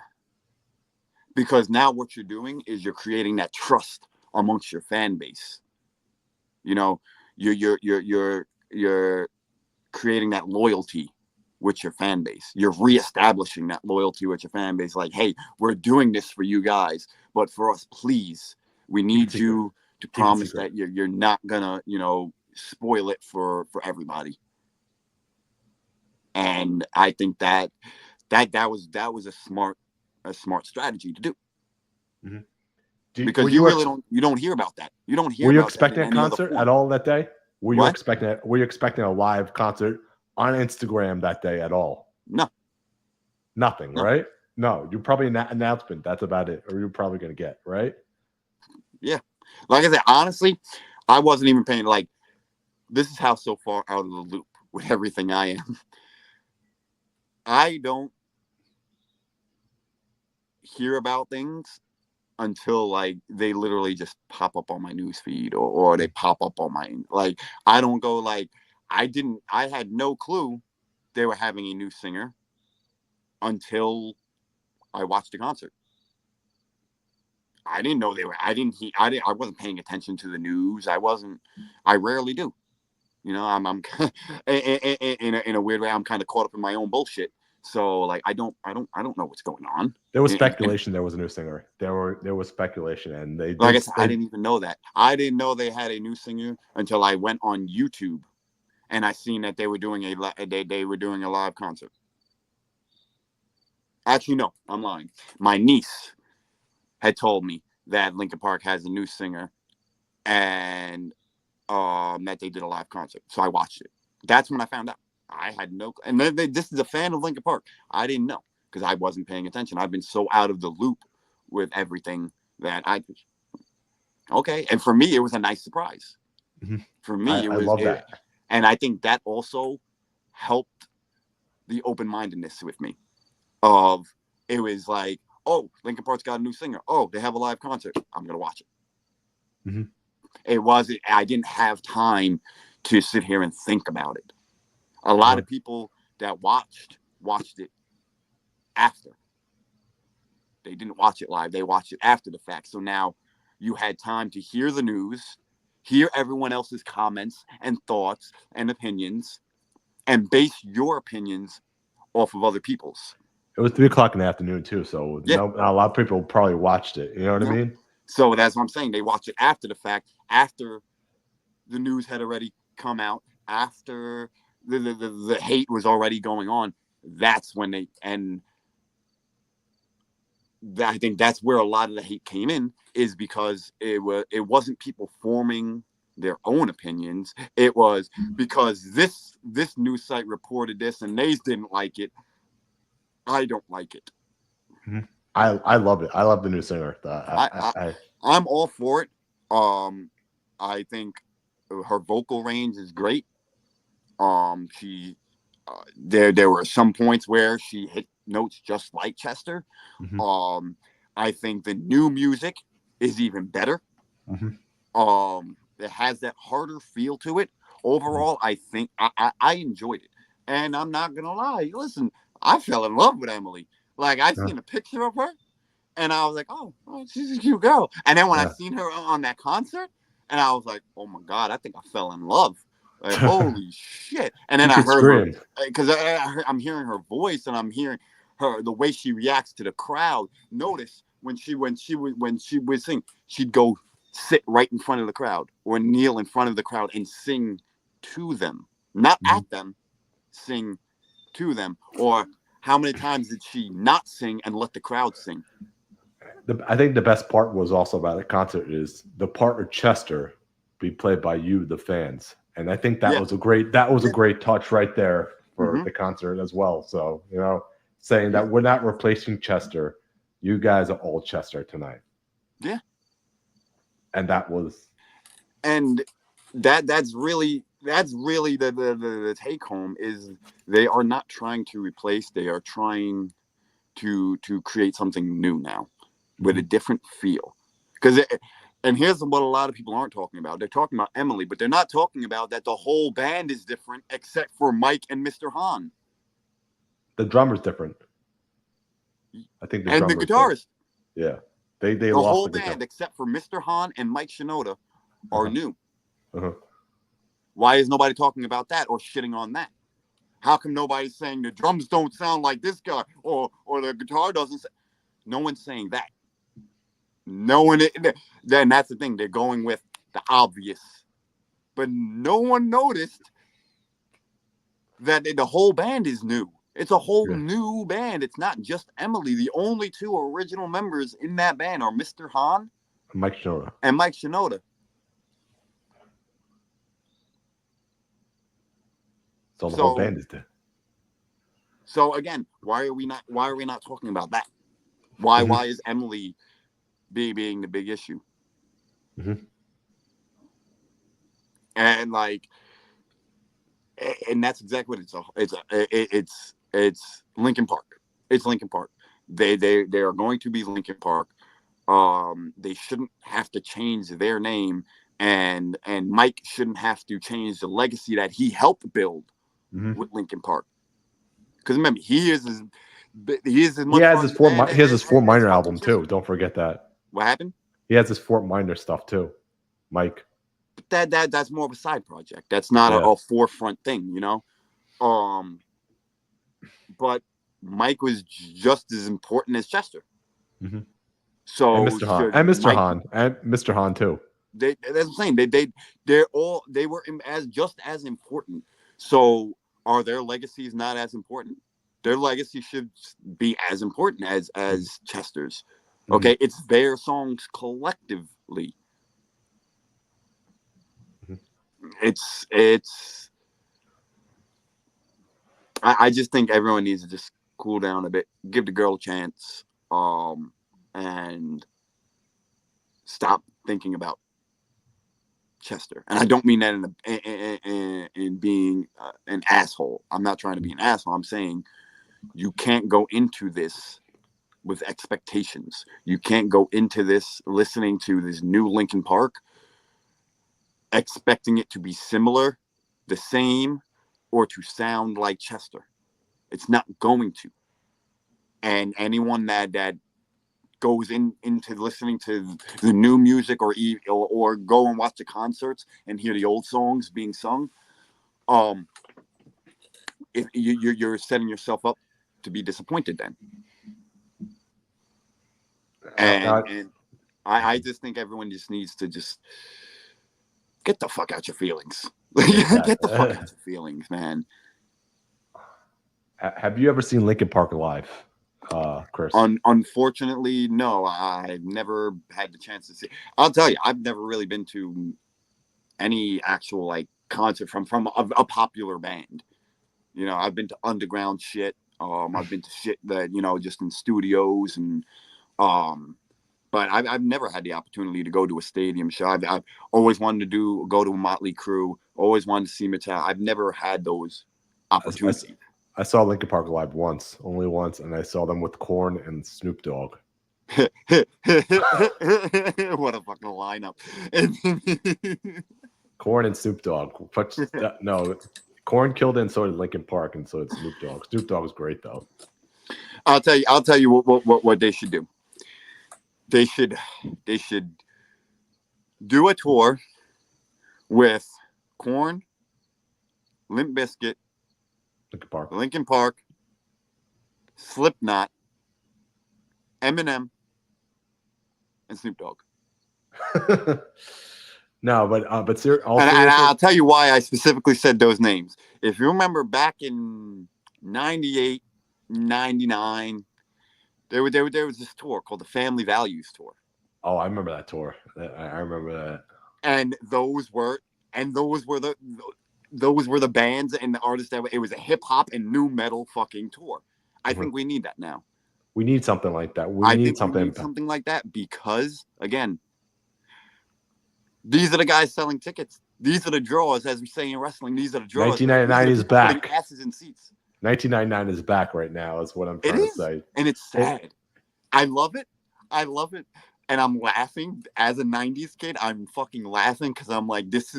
because now what you're doing is you're creating that trust amongst your fan base. You know, you're creating that loyalty with your fan base. You're reestablishing that loyalty with your fan base. Like, hey, we're doing this for you guys, but for us, please, we Keep it need secret. you to Keep it promise secret. that you're not gonna, spoil it for everybody. And I think that was a smart strategy to do hmm because you don't hear about that. You don't hear were you about that expecting in a any other concert at form. all that day? Were you What? expecting it? Were you expecting a live concert on Instagram that day at all? No, Nothing, no. right? No, you probably an announcement. That's about it, or you're probably gonna get right. Yeah. Like I said, honestly, I wasn't even paying like this is how so far out of the loop with everything I am. I don't hear about things until like they literally just pop up on my news feed or they pop up on my like I don't go like I had no clue they were having a new singer until I watched the concert. I didn't know they were I wasn't paying attention to the news. I rarely do. I'm in a weird way I'm kind of caught up in my own bullshit. So like I don't know what's going on. There was And speculation there was a new singer. There was speculation, and they like I did. said, I didn't even know that. I didn't know they had a new singer until I went on YouTube and I seen that they were doing they were doing a live concert. Actually, no, I'm lying. My niece had told me that Linkin Park has a new singer and that they did a live concert. So I watched it. That's when I found out. I had no, and this is a fan of Linkin Park. I didn't know because I wasn't paying attention. I've been so out of the loop with everything that I just okay. And for me, it was a nice surprise. Mhm. For me, I love that. and I think that also helped the open mindedness with me. Of it was like, oh, Linkin Park's got a new singer. Oh, they have a live concert. I'm gonna watch it. hmm It wasn't. I didn't have time to sit here and think about it. A lot No, of people that watched it after. They didn't watch it live. They watched it after the fact. So now you had time to hear the news, hear everyone else's comments and thoughts and opinions, and base your opinions off of other people's. it was 3 o'clock in the afternoon too, so Yeah, no, not a lot of people probably watched it. You know what I no. mean? So that's what I'm saying. They watched it after the fact, after the news had already come out, after the hate was already going on. That's when and I think that's where a lot of the hate came in is because it wasn't people forming their own opinions. It was because this news site reported this and they didn't like it. I don't like it. Mhm. I love it. I love the new singer. I, I I'm all for it. I think her vocal range is great. She there were some points where she hit notes just like Chester. Mhm, Um, I think the new music is even better. mhm, It has that harder feel to it. mhm. Overall, I think I enjoyed it, and I'm not gonna lie. Listen, I fell in love with Emily. Like I Yeah, seen a picture of her, and I was like, oh, she's a cute girl. And then when I yeah. seen her on that concert, and I was like, oh my god, I think I fell in love. Like holy shit! And then She I could heard her scream. because I'm hearing her voice and I'm hearing her the way she reacts to the crowd. Notice when she would sing, she'd go sit right in front of the crowd or kneel in front of the crowd and sing to them, not Mhm. at them, sing to them. Or how many times did she not sing and let the crowd sing? I think the best part was also about the concert is the part of Chester be played by you, the fans, and I think Yeah, that was a yeah, great touch right there for mm-hmm. the concert as well. So saying Yeah, that we're not replacing Chester, you guys are all Chester tonight, yeah. and that was And that's really the take home is they are not trying to replace, they are trying to create something new now with a different feel. Because and here's what a lot of people aren't talking about. They're talking about Emily, but they're not talking about that the whole band is different except for Mike and Mr. Hahn. The drummer's different. I think the And the drummer's different. guitarist. Yeah. They The lost whole the guitar. band except for Mr. Hahn and Mike Shinoda are new. Uh-huh. Why is nobody talking about that or shitting on that? How come nobody's saying the drums don't sound like this guy or the guitar doesn't? No one's saying that. No one. Then that's the thing. They're going with the obvious, but no one noticed that the whole band is new. It's a whole new band. It's not just Emily. The only two original members in that band are Mr. Hahn Mike Shinoda. and Mike Shinoda. So the whole band is there. So again, why are we not talking about that? Why is Emily being the big issue? And like, and that's exactly what it's Linkin Park. It's Linkin Park. They are going to be Linkin Park. They shouldn't have to change their name, and Mike shouldn't have to change the legacy that he helped build with Linkin Park. Because remember, he is as much. He has his Fort Minor album too. Don't forget that. What happened? He has his Fort Minor stuff too, Mike. That's more of a side project. That's not a forefront thing, you know. But Mike was just as important as Chester. So and Mr. Hahn and Mr. Hahn and Mr. Hahn too. That's what I'm saying. They were just as important. So are their legacies not as important? Their legacy should be as important as Chester's. Okay, it's their songs collectively. It's. I just think everyone needs to just cool down a bit, give the girl a chance, and stop thinking about Chester. And I don't mean that in being an asshole. I'm not trying to be an asshole. I'm saying you can't go into this with expectations. You can't go into this listening to this new Linkin Park expecting it to be similar, the same, or to sound like Chester. It's not going to. And anyone that goes into listening to the new music or go and watch the concerts and hear the old songs being sung, if you're setting yourself up to be disappointed then. And I just think everyone just needs to just get the fuck out your feelings. Get the fuck out your feelings, man. Have you ever seen Linkin Park live, Chris? Unfortunately, no. I've never had the chance to see. I'll tell you, I've never really been to any actual like concert from a popular band. You know, I've been to underground shit. I've been to shit that just in studios and but I've never had the opportunity to go to a stadium show. I've always wanted to go to a Motley Crue. Always wanted to see Metallica. I've never had those opportunities. I saw Linkin Park live only once, and I saw them with Korn and Snoop Dogg. What a fucking lineup! Korn and Snoop Dogg. No, Korn killed it, and so did Linkin Park, and so did Snoop Dogg. Snoop Dogg was great, though. I'll tell you what they should do. They should do a tour with Korn, Limp Bizkit, Linkin Park, Slipknot, Eminem, and Snoop Dogg. No, but I'll tell you why I specifically said those names. If you remember back in 98, 99, there was this tour called the Family Values Tour. Oh, I remember that tour. I remember that. And those were the bands and the artists that it was a hip hop and new metal fucking tour. I think we need that now. We need something like that. We need something like that because again, these are the guys selling tickets. These are the draws, as we say in wrestling. These are the draws, man. These are 1999 the is people putting back. asses in seats. 1999 is back right now, is what I'm It trying to is, say. and it's It, sad. I love it. I love it, and I'm laughing as a '90s kid. I'm fucking laughing because I'm like, it's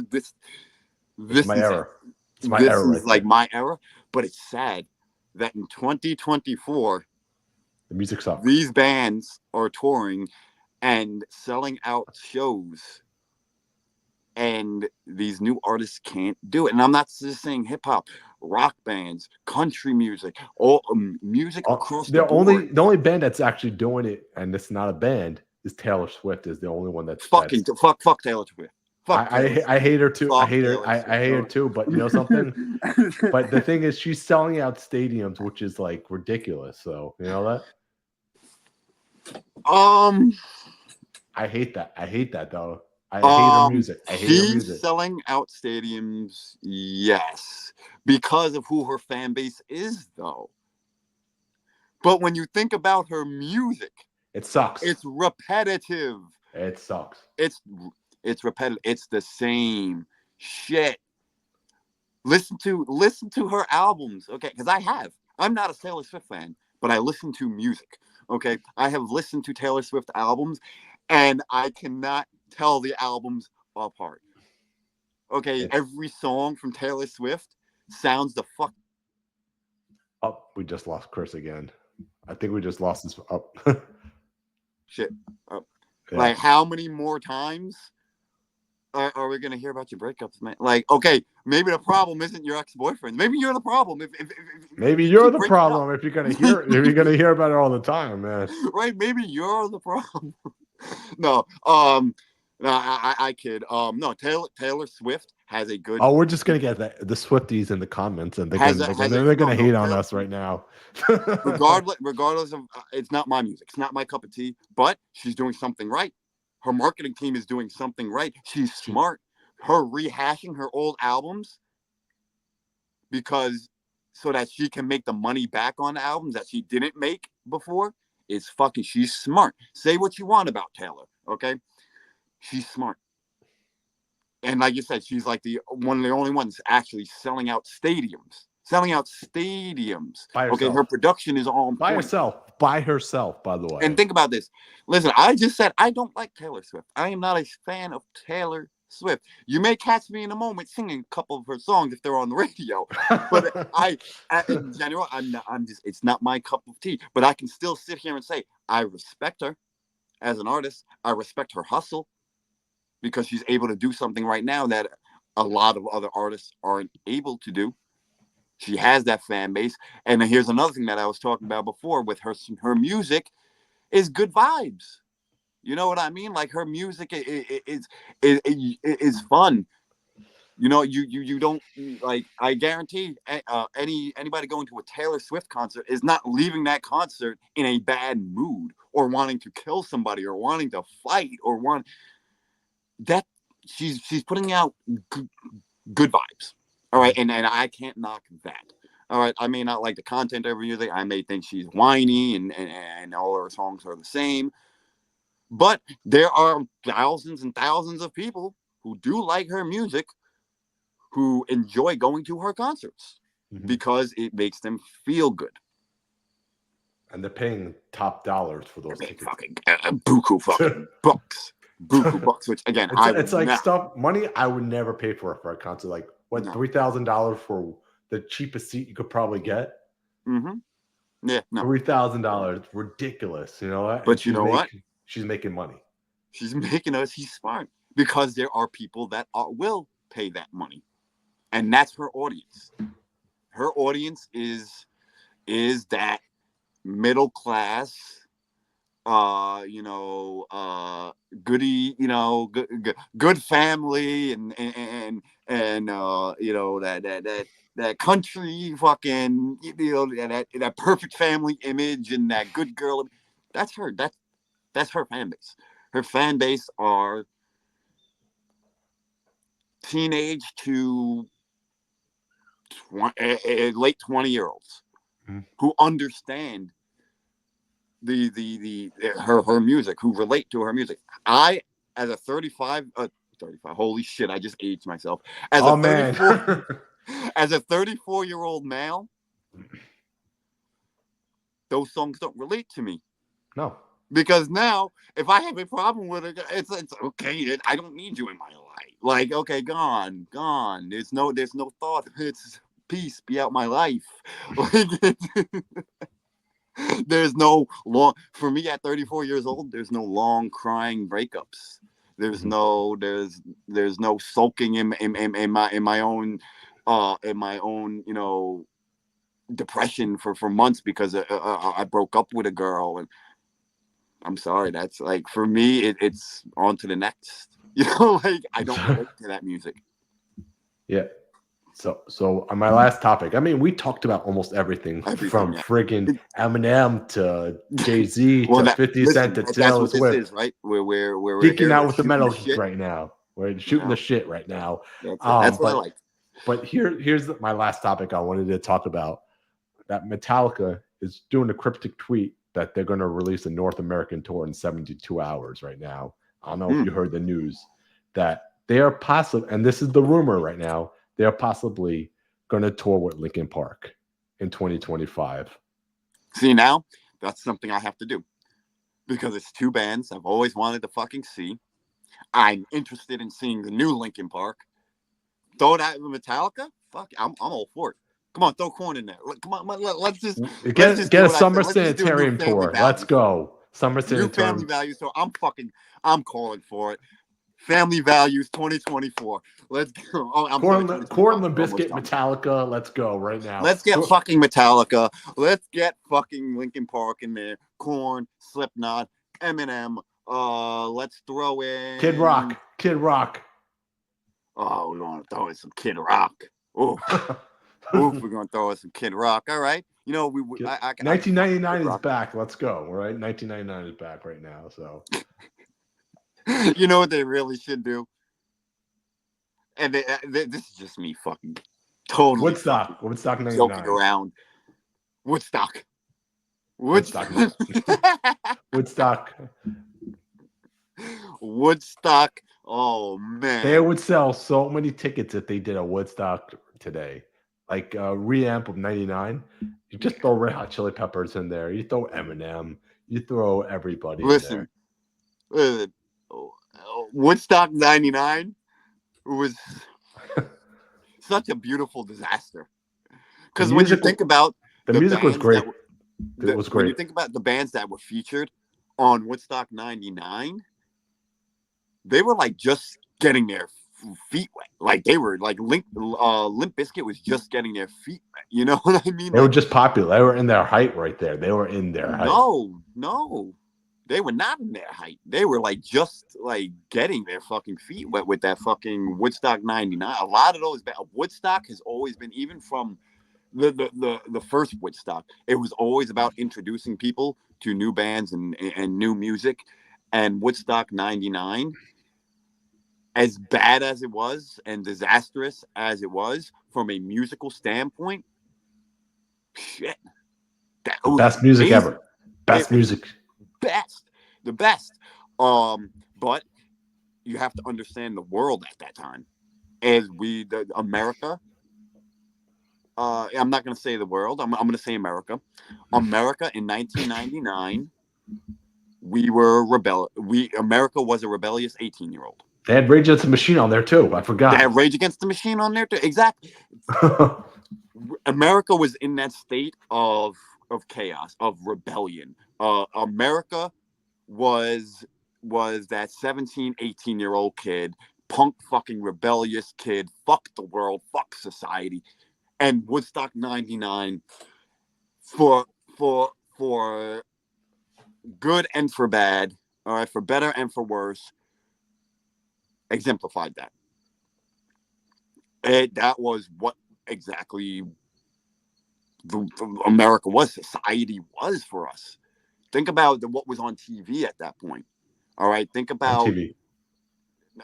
this my is era. It's my this era is right like there. my era. But it's sad that in 2024, The music sucks. these bands are touring and selling out shows, and these new artists can't do it. And I'm not just saying hip hop, rock bands, country music, all music across the board. The only band that's actually doing it, and it's not a band, is Taylor Swift. Is the only one Fucking that's fuck Taylor Swift. Fuck Taylor I Swift. hate her too. Fuck Taylor I Swift. hate her too. But you know something? But the thing is, she's selling out stadiums, which is like ridiculous. So you know that. um I hate that. I hate that though. I hate her music. I hate her she's music. selling out stadiums, yes, because of who her fan base is, though. But when you think about her music, It sucks. it's repetitive. It sucks. It's repetitive. It's the same shit. Listen to her albums, okay? Because I'm not a Taylor Swift fan, but I listen to music, okay? I have listened to Taylor Swift albums, and I cannot tell the albums apart. Okay, It's every song from Taylor Swift sounds the fuck. up. We just lost Chris again. I think we just lost his up. Shit. Uh, Yeah. Like, how many more times are we gonna hear about your breakups, man? Like, okay, maybe the problem isn't your ex-boyfriend. Maybe you're the problem. If Maybe you you're keep the breaking up, problem if you're gonna hear about it all the time, man. right? Maybe you're the problem. No, no, I kid. No, Taylor Swift has a good Oh, we're just gonna get the Swifties in the comments, and they're no gonna hate on Taylor, us right now. regardless of it's not my music, it's not my cup of tea, but she's doing something right. Her marketing team is doing something right. She's smart. Her rehashing her old albums because so that she can make the money back on the albums that she didn't make before is fucking, she's smart. Say what you want about Taylor, okay? She's smart. And like you said, she's like the one of the only ones actually selling out stadiums. Selling out stadiums. By Okay, herself. her production is on By point. herself. By herself, by the way. And think about this. Listen, I just said I don't like Taylor Swift. I am not a fan of Taylor Swift. You may catch me in a moment singing a couple of her songs if they're on the radio, but in general, I'm just, it's not my cup of tea. But I can still sit here and say I respect her as an artist. I respect her hustle because she's able to do something right now that a lot of other artists aren't able to do. She has that fan base. And here's another thing that I was talking about before with her music is good vibes. You know what I mean? Like her music is fun. You know, you don't like. I guarantee anybody going to a Taylor Swift concert is not leaving that concert in a bad mood or wanting to kill somebody or wanting to fight or want that. She's putting out good vibes. All right, and I can't knock that. All right, I may not like the content of her music. I may think she's whiny and all her songs are the same. But there are thousands and thousands of people who do like her music who enjoy going to her concerts because it makes them feel good. And they're paying top dollars for those tickets. Fucking buku fucking bucks. Buku bucks, which again, it's like stuff money I would never pay for a concert. Like what, No. $3,000 for the cheapest seat you could probably get? Yeah, no. $3,000, ridiculous. You know what? But you know what? She's making money. She's making us. She's smart because there are people that will pay that money, and that's her audience. Her audience is that middle class, goody, good family, and you know that country fucking, that perfect family image and that good girl. That's her. That's her fan base. Her fan base are teenage to late 20-year-olds who understand her music, who relate to her music. I, as a 35. Holy shit, I just aged myself. As a Oh man. 34 as a 34-year-old male, those songs don't relate to me. No. Because now, if I have a problem with it, it's okay. I don't need you in my life. Like, okay, gone. There's no thought. It's peace. Be out my life. Like, there's no long. For me, at 34 years old, there's no long crying breakups. There's no sulking in my own depression for months because I broke up with a girl. And I'm sorry, that's like, for me, it's on to the next. Like, I don't relate to that music. Yeah. So on my last topic, I mean, we talked about almost everything from Yeah. friggin' Eminem to Jay-Z Well, to 50 Cent to that's Taylor what this Swift. is, right? We're Geeking here, out we're with the shooting metal the shit. right now. We're shooting the shit right now. That's what I like. But here's my last topic I wanted to talk about. That Metallica is doing a cryptic tweet that they're going to release a North American tour in 72 hours right now. I don't know if you heard the news that they are possible, and this is the rumor right now, they are possibly going to tour with Linkin Park in 2025. See, now that's something I have to do because it's two bands I've always wanted to fucking see. I'm interested in seeing the new Linkin Park. Throw that with Metallica? Fuck, I'm all for it. Come on, throw Korn in there. Come on, let's just Get do a what I said. Summer Let's just do a new Sanitarium Family tour. Let's Values tour. go. Summer New Sanitarium. Family Values tour. I'm calling for it. Family Values 2024. Let's go. Oh, I'm sorry, 2025. Korn, Limp Bizkit, Metallica. Let's go right now. Let's get fucking Metallica. Let's get fucking Linkin Park in there. Korn, Slipknot, Eminem. Let's throw in Kid Rock. Oh, we want to throw in some Kid Rock. Oh, we're gonna throw in some Kid Rock. All right. 1999 is back. Let's go. All right, 1999 is back right now. So, you know what they really should do? And this is just me fucking totally Woodstock 99. joking around. Woodstock. Woodstock. Oh man, they would sell so many tickets if they did a Woodstock today. Like reamp of 99. You just throw Red Hot Chili Peppers in there. You throw Eminem. You throw everybody in there. Woodstock 99 was such a beautiful disaster. Because when you think about the music was great. It was great. When you think about the bands that were featured on Woodstock 99, they were like just getting their feet wet. Like they were like Limp Bizkit was just getting their feet wet. You know what I mean? They were just popular. They were in their height right there. They were in their height. No. They were not in their height. They were like just like getting their fucking feet wet with that fucking Woodstock 99. A lot of those Woodstock has always been, even from the first Woodstock, it was always about introducing people to new bands and new music. And Woodstock 99, as bad as it was and disastrous as it was from a musical standpoint, shit, that was best music amazing. ever. The best. But you have to understand the world at that time. As America, I'm not going to say the world. I'm going to say America. America in 1999, America was a rebellious 18-year-old. They had Rage Against the Machine on there too. I forgot. They had Rage Against the Machine on there too. Exactly. America was in that state of chaos, of rebellion. America was that 17, 18-year-old kid, punk fucking rebellious kid, fuck the world, fuck society. And Woodstock 99, for good and for bad, all right, for better and for worse, exemplified that. That was what exactly America was, society was for us. Think about what was on TV at that point. All right, think about TV.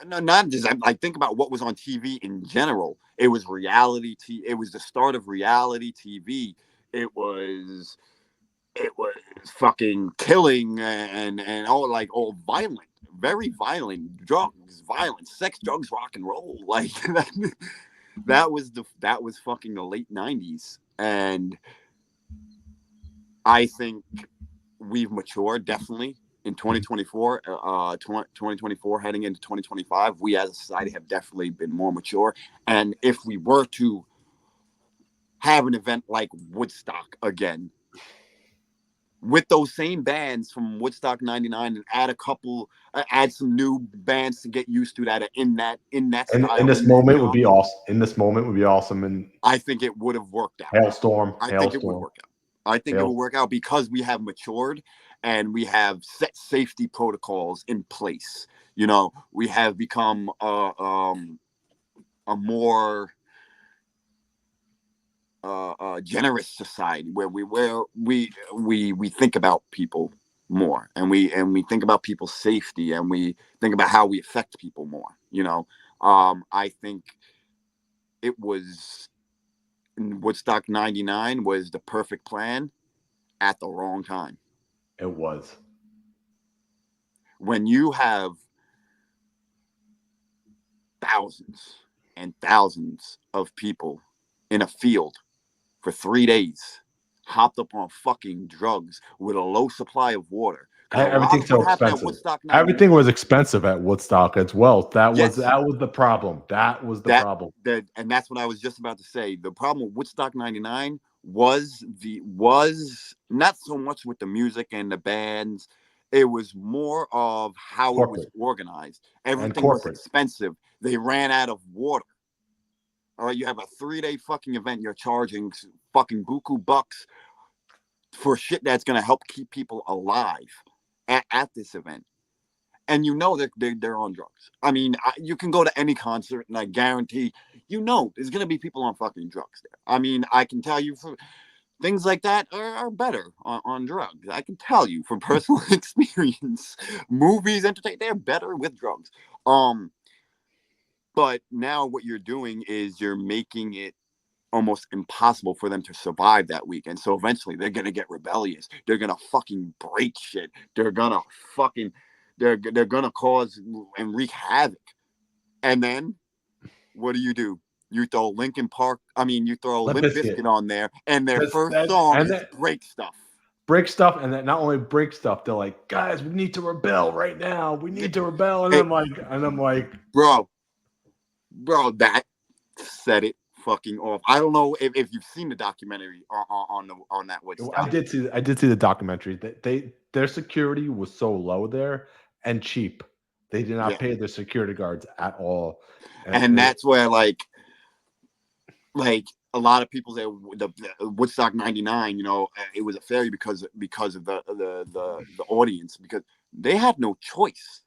No, not just like think about what was on TV in general. It was reality TV. It was the start of reality TV. It was it was fucking killing and all violent, very violent, drugs, violence, sex, drugs, rock and roll. Like that was fucking the late 90s. And I think we've matured definitely in 2024, 2024 heading into 2025. We as a society have definitely been more mature. And if we were to have an event like Woodstock again, with those same bands from Woodstock '99, and add some new bands to get used to that are in that And in style, this in that moment would be genre, awesome. In this moment would be awesome. And I think it would have worked out. hailstorm, I think it would hailstorm, work out. I think it will hail. work out because we have matured and we have set safety protocols in place. You know, we have become a more generous society where we think about people more, and we think about people's safety, and we think about how we affect people more. You know, I think it was Woodstock '99 was the perfect plan at the wrong time. It was. When you have thousands and thousands of people in a field for 3 days, hopped up on fucking drugs with a low supply of water. Because a lot Everything's of what so happened at expensive. Woodstock Everything '99, was expensive at Woodstock as well. yes, That was the problem. That was the that problem. and that's what I was just about to say. The problem with Woodstock '99 was not so much with the music and the bands. It was more of how it was Corporate organized. and Everything was corporate. expensive. They ran out of water. All right, you have a 3-day fucking event. You're charging fucking buku bucks for shit that's gonna help keep people alive at this event. And you know they're on drugs. I mean, you can go to any concert, and I guarantee there's gonna be people on fucking drugs there. I mean, I can tell you for things like that are better on drugs. I can tell you from personal experience. Movies, entertainment, they're better with drugs. But now what you're doing is you're making it almost impossible for them to survive that weekend. So eventually they're gonna get rebellious. They're gonna fucking break shit. They're gonna fucking they're gonna cause and wreak havoc. And then what do? You throw Linkin Park. I mean, you throw Limp Limp Bizkit. Bizkit on there, and their That's first that song and is then "Break Stuff." break stuff, and then not only break stuff, they're like, guys, we need to rebel right now. We need to rebel. And It, I'm like, bro, that set it fucking off. I don't know if you've seen the documentary on that Woodstock. I did see the documentary. Their security was so low there and cheap. They did not Yeah, pay their security guards at all. and And that's where like a lot of people say the Woodstock '99, it was a failure because of the audience, because they had no choice.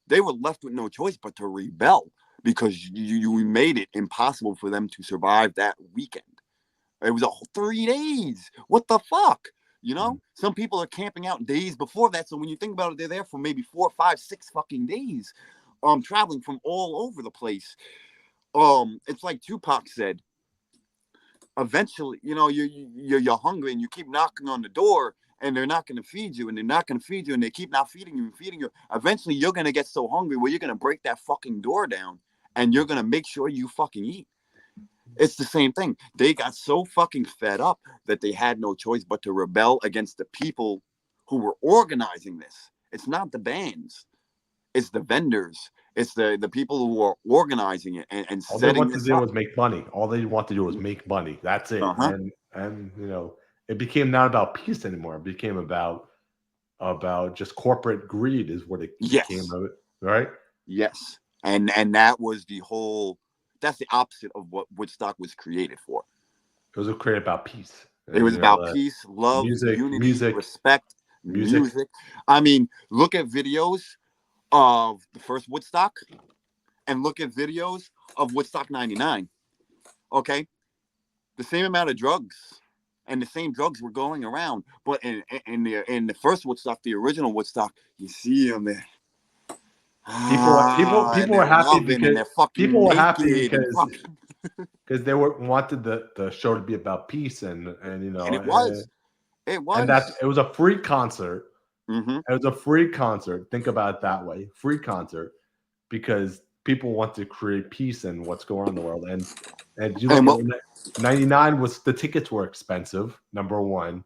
They were left with no choice but to rebel because you made it impossible for them to survive that weekend. It was a whole 3 days. What the fuck? Some people are camping out days before that. So when you think about it, they're there for maybe 4, 5, 6 fucking days, traveling from all over the place. It's like Tupac said, eventually, you're hungry and you keep knocking on the door and they're not going to feed you and they're not going to feed you and they keep not feeding you and feeding you. Eventually, you're going to get so hungry where you're going to break that fucking door down and you're going to make sure you fucking eat. It's the same thing. They got so fucking fed up that they had no choice but to rebel against the people who were organizing this. It's not the bands. It's the vendors. It's the people who are organizing it and all they setting wanted to this do up. was make money. All they wanted to do was make money. That's it. Uh-huh. And it became not about peace anymore. It became about just corporate greed is what it became Yes. of it, right? Yes. And that was that's the opposite of what Woodstock was created for. It was created about peace. It was about peace, love, Music, unity, music, respect, music. music. I mean, look at videos of the first Woodstock and look at videos of Woodstock '99. Okay? The same amount of drugs and the same drugs were going around. But in the first Woodstock, the original Woodstock, you see them there. And People were they're happy loving and because they're fucking people were happy naked and because fucking. they wanted the show to be about peace and And it was. It And was. it was a free concert. Mm-hmm. It was a free concert. Think about it that way. Free concert because people want to create peace in what's going on in the world. And you look And at what 99 was the tickets were expensive, number one.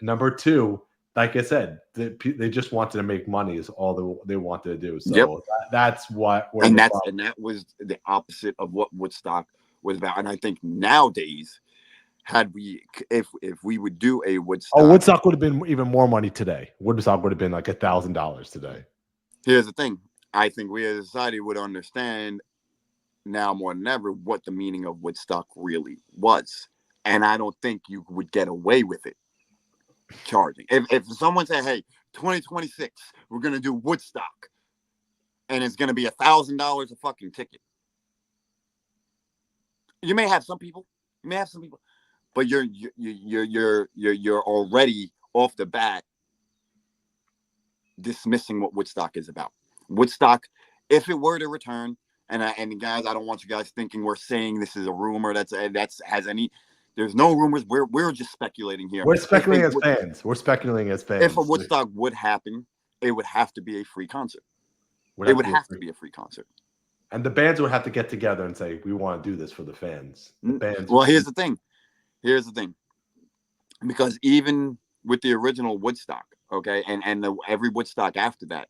Number two, like I said, they just wanted to make money is all they wanted to do. Yep. So that's where And the that's problem. and that was the opposite of what Woodstock was about. And I think nowadays, had we if we would do a Oh, Woodstock, Woodstock would have been even more money today. Woodstock would have been like $1,000 today. here's the thing. I think we as a society would understand now more than ever what the meaning of Woodstock really was. And I don't think you would get away with it charging. If someone said, hey, 2026, we're gonna do Woodstock and it's gonna be $1,000 a fucking ticket. You may have some people, but you're already off the bat dismissing what Woodstock is about. Woodstock, if it were to return, and guys, I don't want you guys thinking we're saying this is a rumor that's has any. There's no rumors. We're just speculating here. We're speculating as fans. We're speculating as If a fans. Woodstock would happen, it would have to be a free concert. Would It have would to be have to be a free concert. and the bands would have to get together and say, "We want to do this for the fans." The bands. Well, here's the thing. Because even with the original Woodstock, okay, and every Woodstock after that,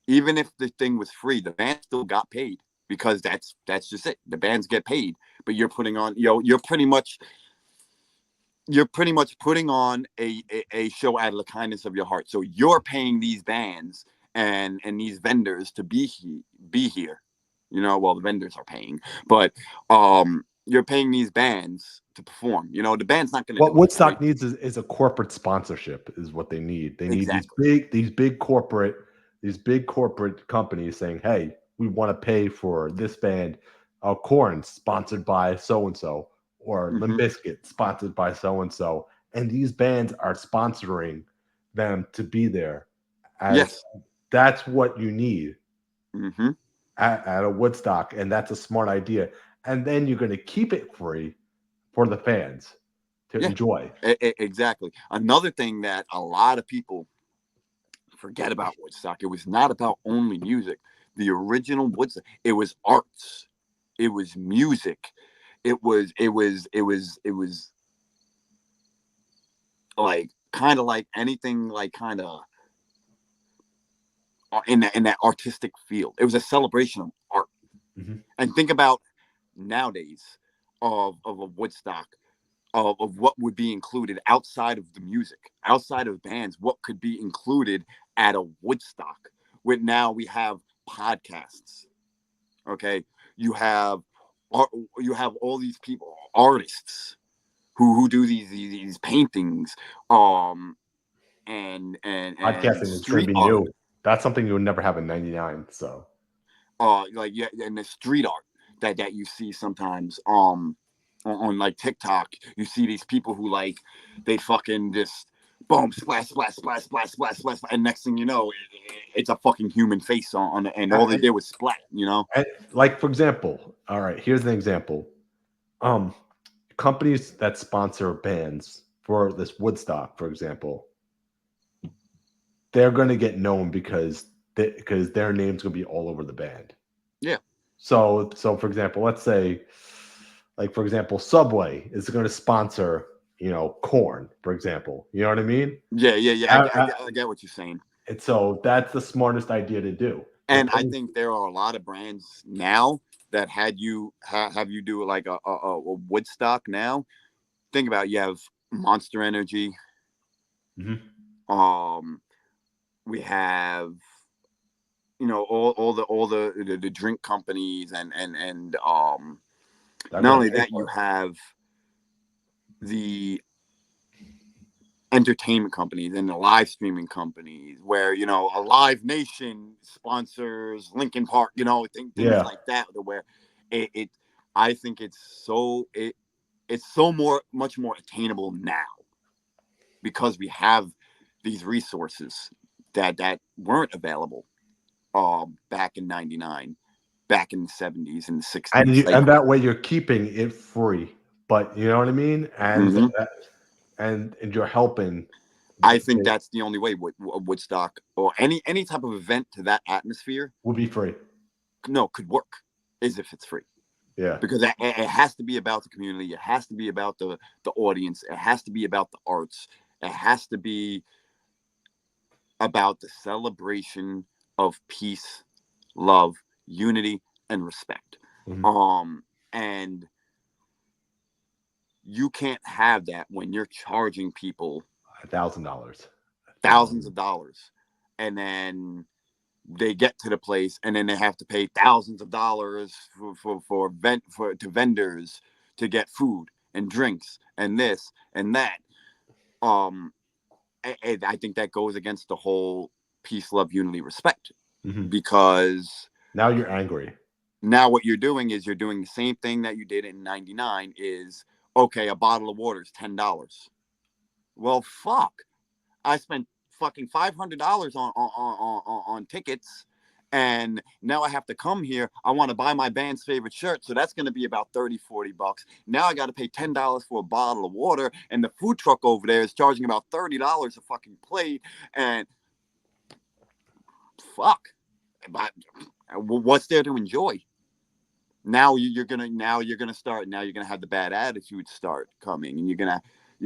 even if the thing was free, the band still got paid because that's just it. The bands get paid, but you're putting on, you're pretty much putting on a show out of the kindness of your heart. So you're paying these bands and these vendors to be here. Well, the vendors are paying, but you're paying these bands to perform. The band's not going to What do it for Woodstock free. needs is a corporate sponsorship. Is what they need. They need Exactly. these big corporate companies saying, "Hey, we want to pay for this band, Corn sponsored by so and so, or Limp Mm-hmm. Bizkit sponsored by so and so," and these bands are sponsoring them to be there. As Yes. that's what you need Mm-hmm. at a Woodstock, and that's a smart idea. And then you're going to keep it free for the fans to Yeah. enjoy. Exactly. Another thing that a lot of people forget about Woodstock, it was not about only music. The original Woodstock, it was arts, it was music, it was like kind of like anything, like kind of in that artistic field. It was a celebration of art. Mhm. And think about nowadays of a Woodstock, of what would be included outside of the music, outside of bands, what could be included at a Woodstock. With now we have podcasts. Okay, you have you have all these people, artists who do these paintings, and Podcasting is going street to be art, new. That's something you would never have in '99. So like, yeah, and the street art that you see sometimes on like TikTok. You see these people who, like, they fucking just boom, splash, splash, splash, splash, splash, splash, and next thing you know, it's a fucking human face and all they and, did was splat. and like for example, all right, here's an example. Um, Companies that sponsor bands for this Woodstock, for example, they're going to get known because their name's going to be all over the band. Yeah, So for example, let's say, like for example, Subway is going to sponsor, Corn, for example. You know what I mean? yeah, yeah, yeah. I, I, I get what you're saying. and so that's the smartest idea to do. They're And I putting think there are a lot of brands now that have you do like a Woodstock now. Think about it, you have Monster Energy. Mhm. Um, we have, all the drink companies, and They're not going only to pay that, you for have the entertainment companies and the live streaming companies where, a Live Nation sponsors Linkin Park, it. things Yeah. like that, where it I think it's so much more attainable now because we have these resources that weren't available back in 99, back in the 70s and the And 60s. Like, that way you're keeping it free. But you know what I mean? And mm-hmm. and you're helping. I think They that's the only way Woodstock or any type of event to that atmosphere, will be free. no, could work, is if it's free. Yeah. Because it has to be about the community. It has to be about the audience. It has to be about the arts. It has to be about the celebration of peace, love, unity, and respect. Mhm. And you can't have that when you're charging people $1,000. thousands of dollars, and then they get to the place, and then they have to pay thousands of dollars to vendors to get food and drinks and this and that. Um, and I think that goes against the whole peace, love, unity, respect, Mhm. because Now you're angry. now what you're doing is you're doing the same thing that you did in '99. Is okay, a bottle of water is $10. Well, fuck. I spent fucking $500 on tickets, and now I have to come here. I want to buy my band's favorite shirt, so that's going to be about 30-40 bucks. Now I got to pay $10 for a bottle of water, and the food truck over there is charging about $30 a fucking plate. And fuck, what's there to enjoy? Now you're gonna have the bad attitude start coming, and you're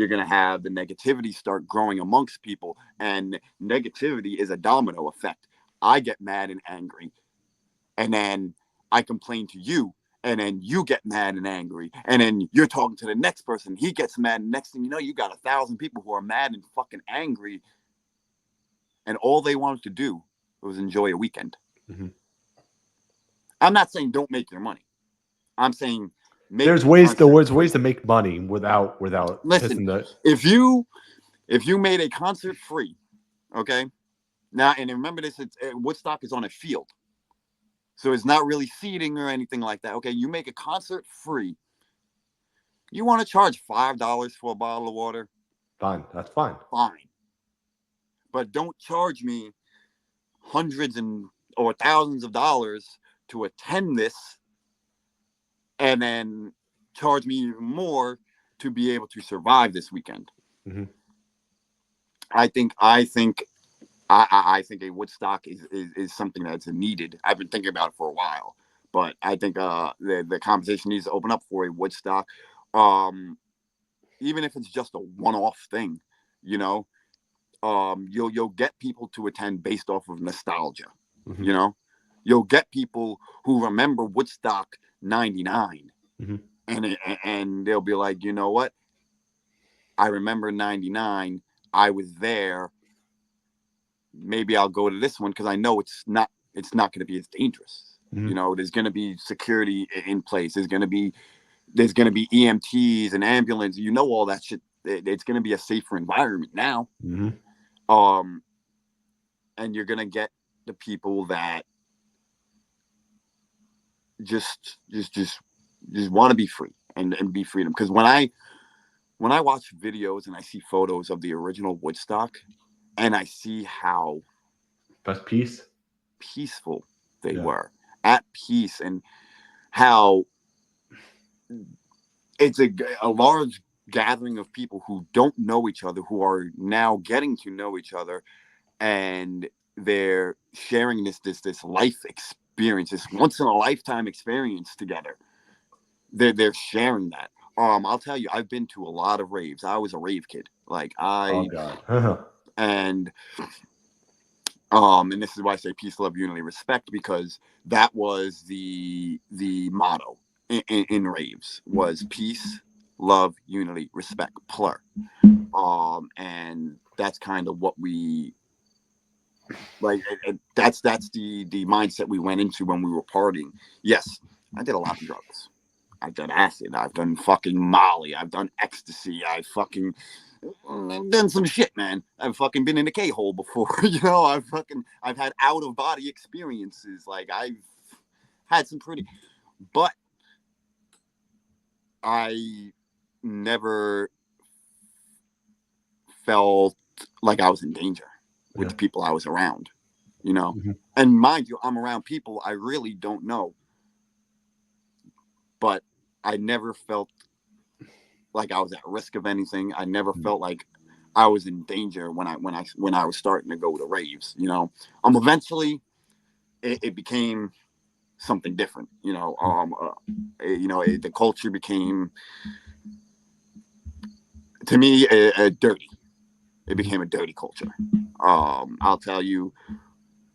gonna have the negativity start growing amongst people, and negativity is a domino effect. I get mad and angry, and then I complain to you, and then you get mad and angry, and then you're talking to the next person, he gets mad, and next thing you know, you got 1,000 people who are mad and fucking angry, and all they wanted to do was enjoy a weekend. Mhm. I'm not saying don't make your money. I'm saying make There's the ways. concert There's free. ways to make money without Listen, pissing the. if you made a concert free, okay, now, and remember this, Woodstock is on a field, so it's not really seating or anything like that. Okay, you make a concert free. You want to charge $5 for a bottle of water? Fine. That's fine. Fine, but don't charge me hundreds and or thousands of dollars to attend this, and then charge me even more to be able to survive this weekend. Hmm. I think a Woodstock is something that's needed. I've been thinking about it for a while, but I think the conversation needs to open up for a Woodstock, um, even if it's just a one-off thing. You know, you'll get people to attend based off of nostalgia. Hmm. You know, you'll get people who remember Woodstock '99, Hmm. and they'll be like, you know what? I remember '99. I was there. Maybe I'll go to this one because I know it's not going to be as dangerous. Hmm. There's going to be security in place. There's going to be EMTs and ambulance. All that shit. It's going to be a safer environment now. Hmm. Um, and you're going to get the people that just want to be free and be freedom. Because when I watch videos and I see photos of the original Woodstock, and I see how Best piece. peaceful they Yeah. were, at peace, and how it's a large gathering of people who don't know each other, who are now getting to know each other, and they're sharing this life experience, this once in a lifetime experience together. They're sharing that. I'll tell you, I've been to a lot of raves. I was a rave kid, like Oh I God. and and this is why I say peace, love, unity, respect, because that was the motto in raves, was peace, love, unity, respect, plur. And that's kind of what we like. That's the mindset we went into when we were partying. Yes, I did a lot of drugs. I've done acid. I've done fucking Molly. I've done ecstasy. I've done some shit, man. I've fucking been in a K-hole before. I've had out of body experiences. Like, I've had some pretty, but I never felt like I was in danger with Yeah. the people I was around, you know? Hmm. And mind you, I'm around people I really don't know, but I never felt like I was at risk of anything. I never felt like I was in danger when I was starting to go to raves. Eventually it became something different. The culture became, to me, a dirty. It became a dirty culture. I'll tell you,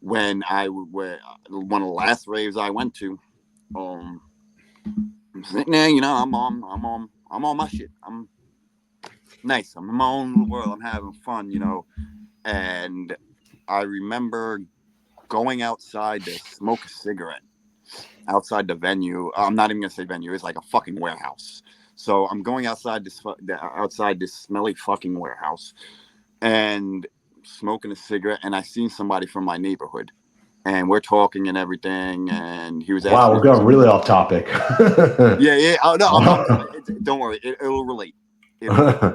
when one of the last raves I went to, I'm sitting there, I'm on my shit. I'm nice. I'm in my own little world. I'm having fun, and I remember going outside to smoke a cigarette outside the venue. I'm not even gonna say venue. It's like a fucking warehouse. So I'm going outside this smelly fucking warehouse and smoking a cigarette, and I seen somebody from my neighborhood, and we're talking and everything, and he was Wow, asking we're if going really off topic. yeah. Oh no, don't worry, it'll relate. It'll relate.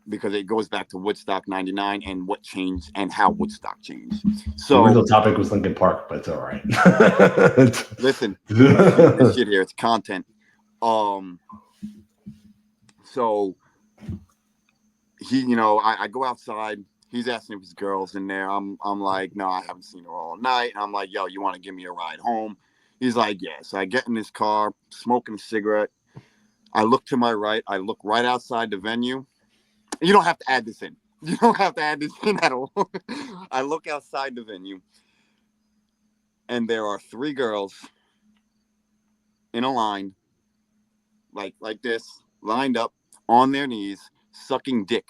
Because it goes back to Woodstock '99 and what changed and how Woodstock changed. The original So topic was Linkin Park, but it's all right. listen, this shit here, it's content. So I go outside. He's asking if his girl's in there. I'm like, no, I haven't seen her all night. And I'm like, yo, you want to give me a ride home? He's like, yeah. So I get in his car, smoking a cigarette. I look to my right. I look right outside the venue. You don't have to add this in. You don't have to add this in at all. I look outside the venue, and there are 3 girls in a line, like this, lined up on their knees, sucking dick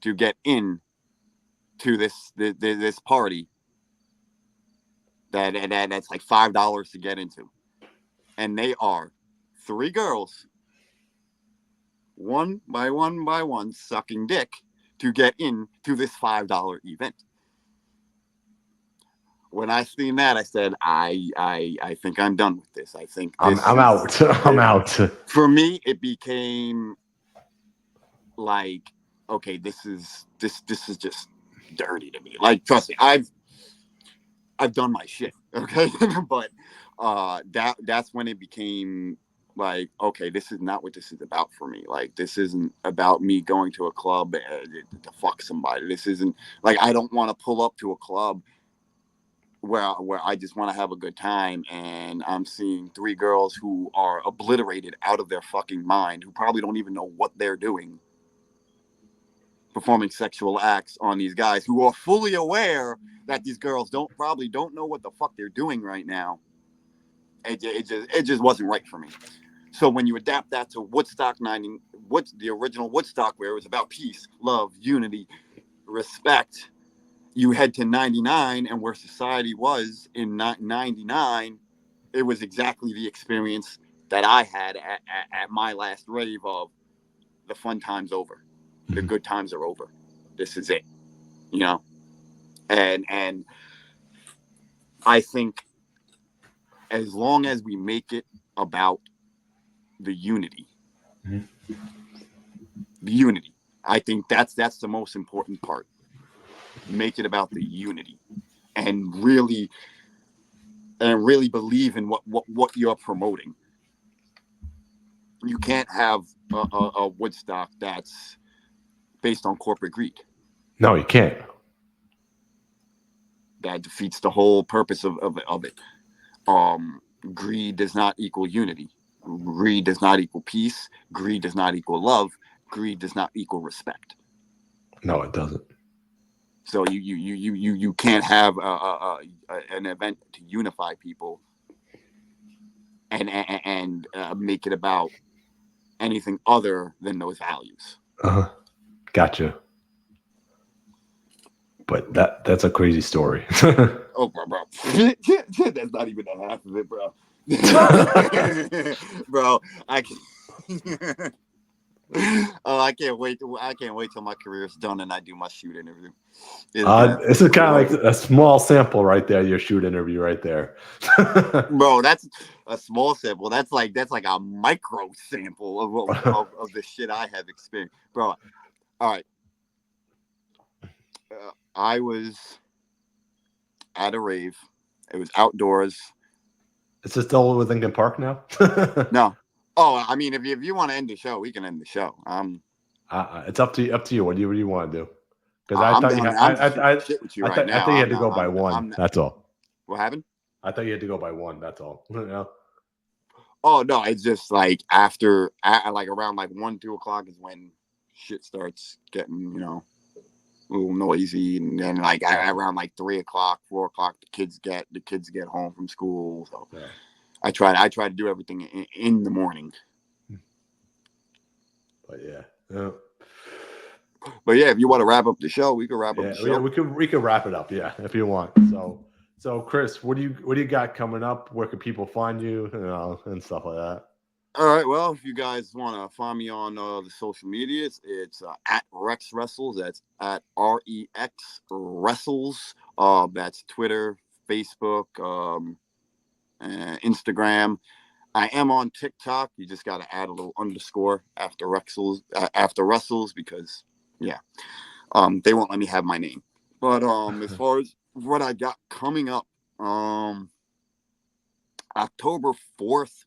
to get in to this party that's like $5 to get into, and they are 3 girls, one by one, sucking dick to get in to this $5 event. When I seen that, I said, I think I'm done with this. I think I'm out. I'm out. For me, it became like, okay, this is just dirty to me. Like, trust me, I've done my shit, okay, but that's when it became like, okay, this is not what this is about for me. Like, this isn't about me going to a club to fuck somebody. This isn't like, I don't want to pull up to a club where I just want to have a good time, and I'm seeing 3 girls who are obliterated out of their fucking mind, who probably don't even know what they're doing, performing sexual acts on these guys who are fully aware that these girls probably don't know what the fuck they're doing right now. It just wasn't right for me. So when you adapt that to Woodstock the original Woodstock, where it was about peace, love, unity, respect, you head to '99, and where society was in '99, it was exactly the experience that I had at my last rave of, the fun time's over, the good times are over, this is it, and I think as long as we make it about the unity, I think that's the most important part. Make it about the unity, and really believe in what you're promoting. You can't have a Woodstock that's based on corporate greed. No, you can't. That defeats the whole purpose of it. Greed does not equal unity. Greed does not equal peace. Greed does not equal love. Greed does not equal respect. No, it doesn't. So you can't have an event to unify people and make it about anything other than those values. Gotcha. But that's a crazy story. Oh, bro. That's not even the half of it, bro. Bro, I can. Oh, I can't wait till my career's done and I do my shoot interview. This is kind of like a small sample right there. Your shoot interview right there. Bro, that's a small sample. That's like a micro sample of the shit I have experienced, bro. All right, I was at a rave. It was outdoors. Is this still with Linkin Park now? No, Oh, I mean, if you want to end the show, we can end the show. It's up to you. Up to you. What do you want to do? Because I I'm thought you down. had. I'm just shooting the shit with you right I now. thought you had to go by one. Not. That's all. What happened? I thought you had to go by one. That's all. You know? Oh no, it's just like like around like 1, 2 o'clock is when shit starts getting a little noisy, and then like Yeah. around like 3 o'clock, 4 o'clock, the kids get home from school. So Yeah. I try to do everything in the morning. But yeah. But yeah, if you want to wrap up the show, we can wrap up the show. We could wrap it up, yeah, if you want. So Chris, what do you got coming up? Where can people find you, and stuff like that? All right. Well, if you guys want to find me on the social medias, it's at Rex Wrestles. That's at REX Wrestles. That's Twitter, Facebook, Instagram. I am on TikTok. You just got to add a little underscore after Wrestles because they won't let me have my name. But as far as what I got coming up, October 4th,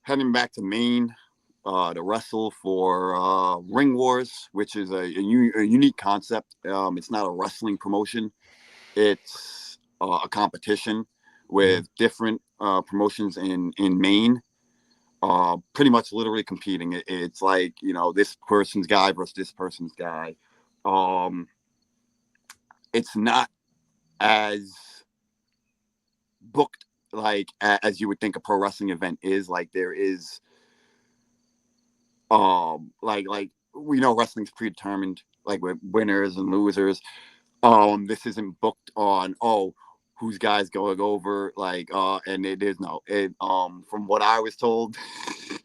heading back to Maine to wrestle for Ring Wars, which is a unique concept. It's not a wrestling promotion. It's a competition with different promotions in Maine. Pretty much literally competing. It's like, this person's guy versus this person's guy. It's not as booked like as you would think a pro wrestling event is. Like there is like we know wrestling's predetermined, like with winners and losers. This isn't booked on whose guys going over, like and it is from what I was told,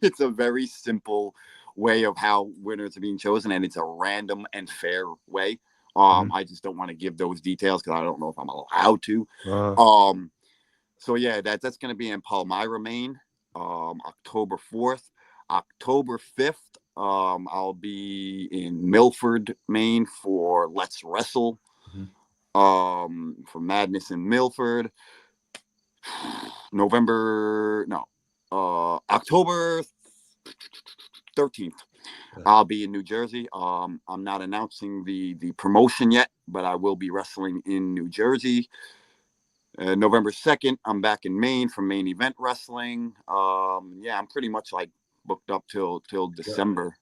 it's a very simple way of how winners are being chosen, and it's a random and fair way. I just don't want to give those details because I don't know if I'm allowed to. So yeah, that's going to be in Palmyra, Maine, October 4th. October 5th, I'll be in Milford, Maine for Let's Wrestle, for Madness in Milford. October 13th, I'll be in New Jersey. I'm not announcing the promotion yet, but I will be wrestling in New Jersey. November 2nd, I'm back in Maine for Main Event Wrestling. I'm pretty much like booked up till December.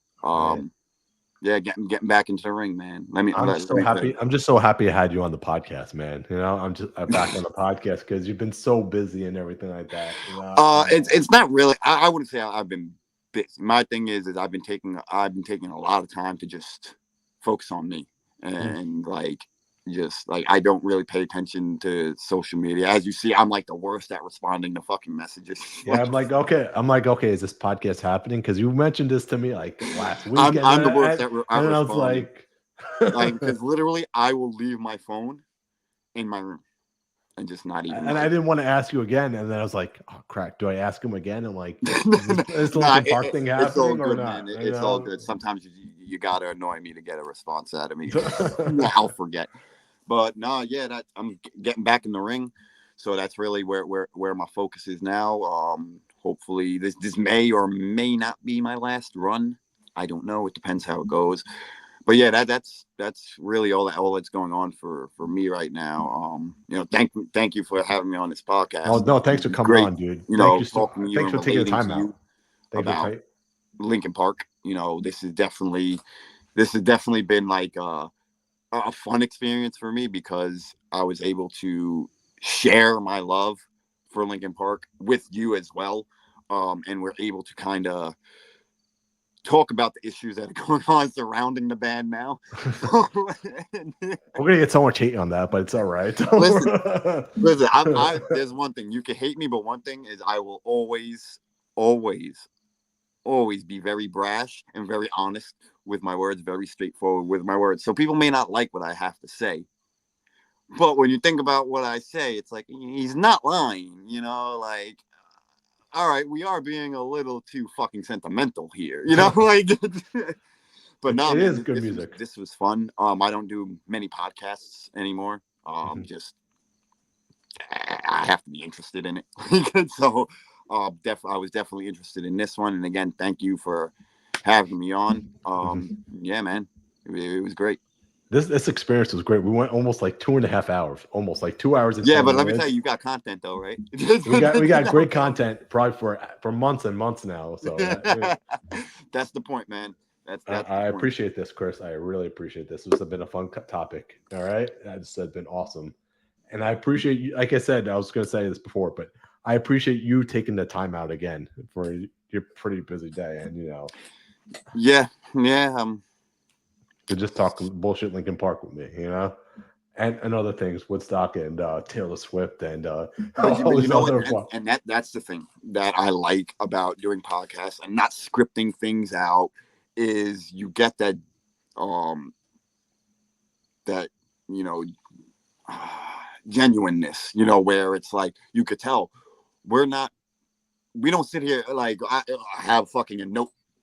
Getting back into the ring, man. I'm so happy. I'm just so happy I had you on the podcast, man. I'm just back on the podcast because you've been so busy and everything like that. It's not really. I wouldn't say I've been busy. My thing is I've been taking a lot of time to just focus on me and just like I don't really pay attention to social media. As you see, I'm like the worst at responding to fucking messages. Yeah, I'm like, okay, is this podcast happening? Because you mentioned this to me like last week. I'm the worst at and I was like, because literally I will leave my phone in my room and just not even. And I didn't want to ask you again, and then I was like, oh crap, do I ask him again? I'm like, is Linkin Park thing happening? It's all good, or not? man. It's all good. Sometimes you gotta annoy me to get a response out of me. I'll forget. But no, I'm getting back in the ring, so that's really where my focus is now. Hopefully this may or may not be my last run. I don't know. It depends how it goes. But yeah, that's really all that's going on for me right now. Thank you for having me on this podcast. Oh no, thanks for coming on, dude. Thanks for taking the time out about Linkin Park. This has definitely been like a fun experience for me because I was able to share my love for Linkin Park with you as well, and we're able to kind of talk about the issues that are going on surrounding the band now. We're gonna get so much hate on that, but it's all right. Listen. There's one thing, you can hate me, but one thing is I will always be very brash and very honest with my words, very straightforward with my words. So people may not like what I have to say, but when you think about what I say, it's like he's not lying, like, all right, we are being a little too fucking sentimental here, like. But no, it man, is good music. This was fun. I don't do many podcasts anymore. Just I have to be interested in it. So I was definitely interested in this one. And again, thank you for having me on. Yeah, man, it was great. This experience was great. We went almost like 2.5 hours, almost like 2 hours and Yeah, ten but let me tell you, minutes. you got content though, right? We got That was great the only content probably for months and months now. So thing. That's the point, man. That's the I point. appreciate this, Chris. I really appreciate this. This has been a fun topic. All right, it's been awesome, and I appreciate you. Like I said, I was going to say this before, but I appreciate you taking the time out again for your pretty busy day, and Yeah, yeah. to just talk bullshit Lincoln Park with me, and other things, Woodstock and Taylor Swift and But all you these know what? other. And that's the thing that I like about doing podcasts and not scripting things out is you get um that you know genuineness, where it's like you could tell we're not we don't sit here like I have fucking a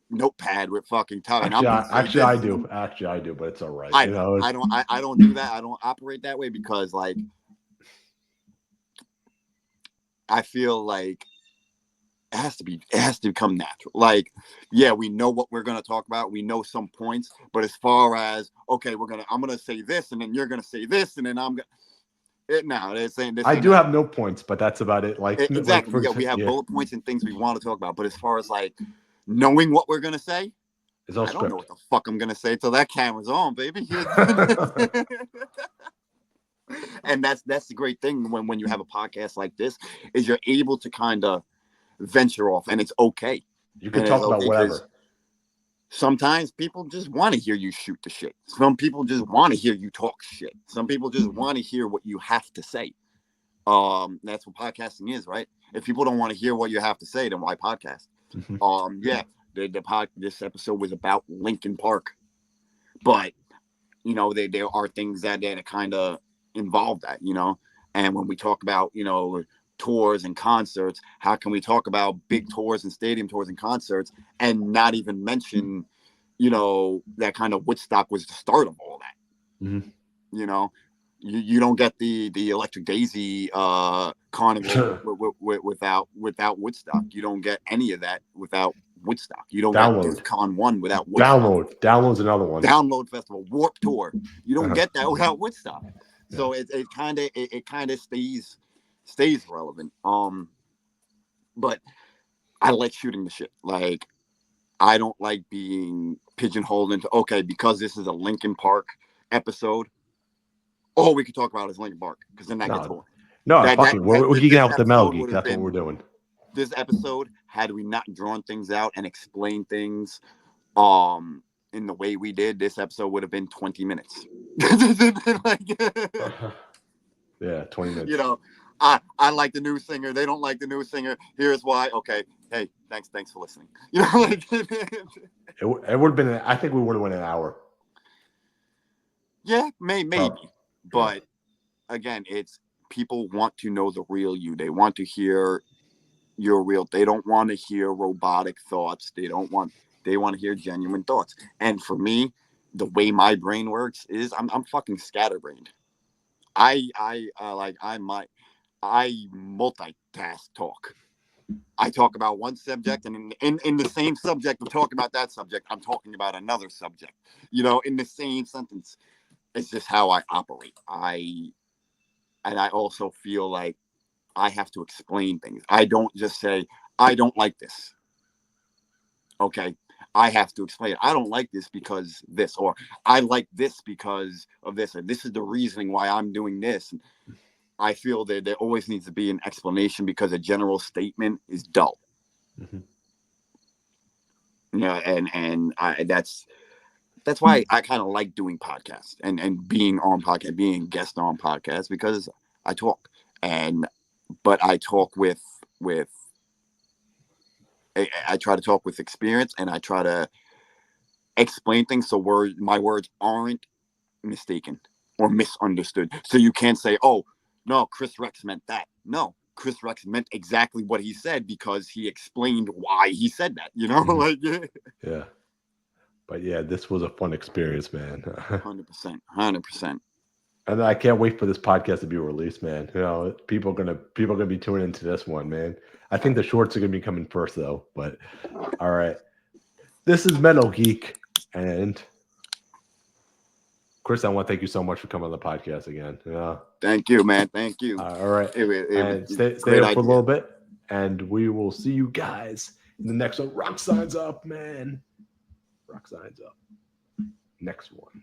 notepad with fucking time and I'm gonna say Actually, I this do. Actually, I do, but it's all right. I know I don't do that. I don't operate that way because like I feel like it has to become natural. Like, yeah, we know what we're gonna talk about. We know some points, but as far as okay, I'm gonna say this, and then you're gonna say this, and then I'm gonna no, this ain't I do that. have no points, but that's about it. Like Exactly. for We have yeah, bullet points and things we want to talk about, but as far as like knowing what we're gonna say, it's all I don't know script. what the fuck I'm gonna say till that camera's on, baby. And that's the great thing when you have a podcast like this is you're able to kind of venture off, and it's okay. You could And it's talk about okay because whatever. sometimes people just want to hear you shoot the shit. Some people just want to hear you talk shit. Some people just want to hear what you have to say. That's what podcasting is, right? If people don't want to hear what you have to say, then why podcast? Mhm. Yeah, this episode was about Linkin Park, but there are things that kind of involve that, and when we talk about tours and concerts, how can we talk about big tours and stadium tours and concerts and not even mention that kind of Woodstock was the start of all that. Mhm. you know you don't get the Electric Daisy carnival without Woodstock. You don't get any of that without Woodstock. You don't get Download, DEF CON 1 without Woodstock. download's another one. Download Festival, Warp Tour. You don't Uh-huh. get that without Woodstock. Yeah. So it kind of stays relevant. But I like shooting the shit. Like I don't like being pigeonholed into okay because this is a Linkin Park episode. All we could talk about is Linkin Park because then that gets No, boring. no, That fuck that, it. that We're geeking this out with the Metal episode Geek. would have That's what we're been doing. this episode had we not drawn things out and explained things in the way we did. This episode would have been 20 minutes. Like, Yeah, 20 minutes. you know, I like the new singer. They don't like the new singer. Here's why. Okay. Hey, thanks for listening. Like It would have been. I think we would have went an hour. yeah, maybe. Probably. Yeah. But again, it's people want to know the real you. They want to hear your real. They don't want to hear robotic thoughts. They want to hear genuine thoughts. And for me, the way my brain works is I'm fucking scatterbrained. I multitask talk. I talk about one subject, and in the same subject of talking about that subject, I'm talking about another subject. In the same sentence. It's just how I operate. I also feel like I have to explain things. I don't just say I don't like this. Okay, I have to explain. I don't like this because this, or I like this because of this, and this is the reasoning why I'm doing this. I feel that there always needs to be an explanation because a general statement is dull. Mhm. That's why I kind of like doing podcasts and being on podcast, being a guest on podcasts because I talk and but I talk with I try to talk with experience and I try to explain things so my words aren't mistaken or misunderstood. So you can't say, "Oh, no, Chris Rex meant that." No, Chris Rex meant exactly what he said because he explained why he said that. Mhm. Like Yeah. But yeah, this was a fun experience, man. 100%, 100%. And I can't wait for this podcast to be released, man. You know, people are gonna be tuning into this one, man. I think the shorts are gonna be coming first, though. But all right, this is Metal Geek, and Chris, I want to thank you so much for coming on the podcast again. Yeah. Thank you, man. Thank you. All right, It was and a stay great up for a idea. little bit, and we will see you guys in the next one. Rock signs up, man. Rock signs up. Next one.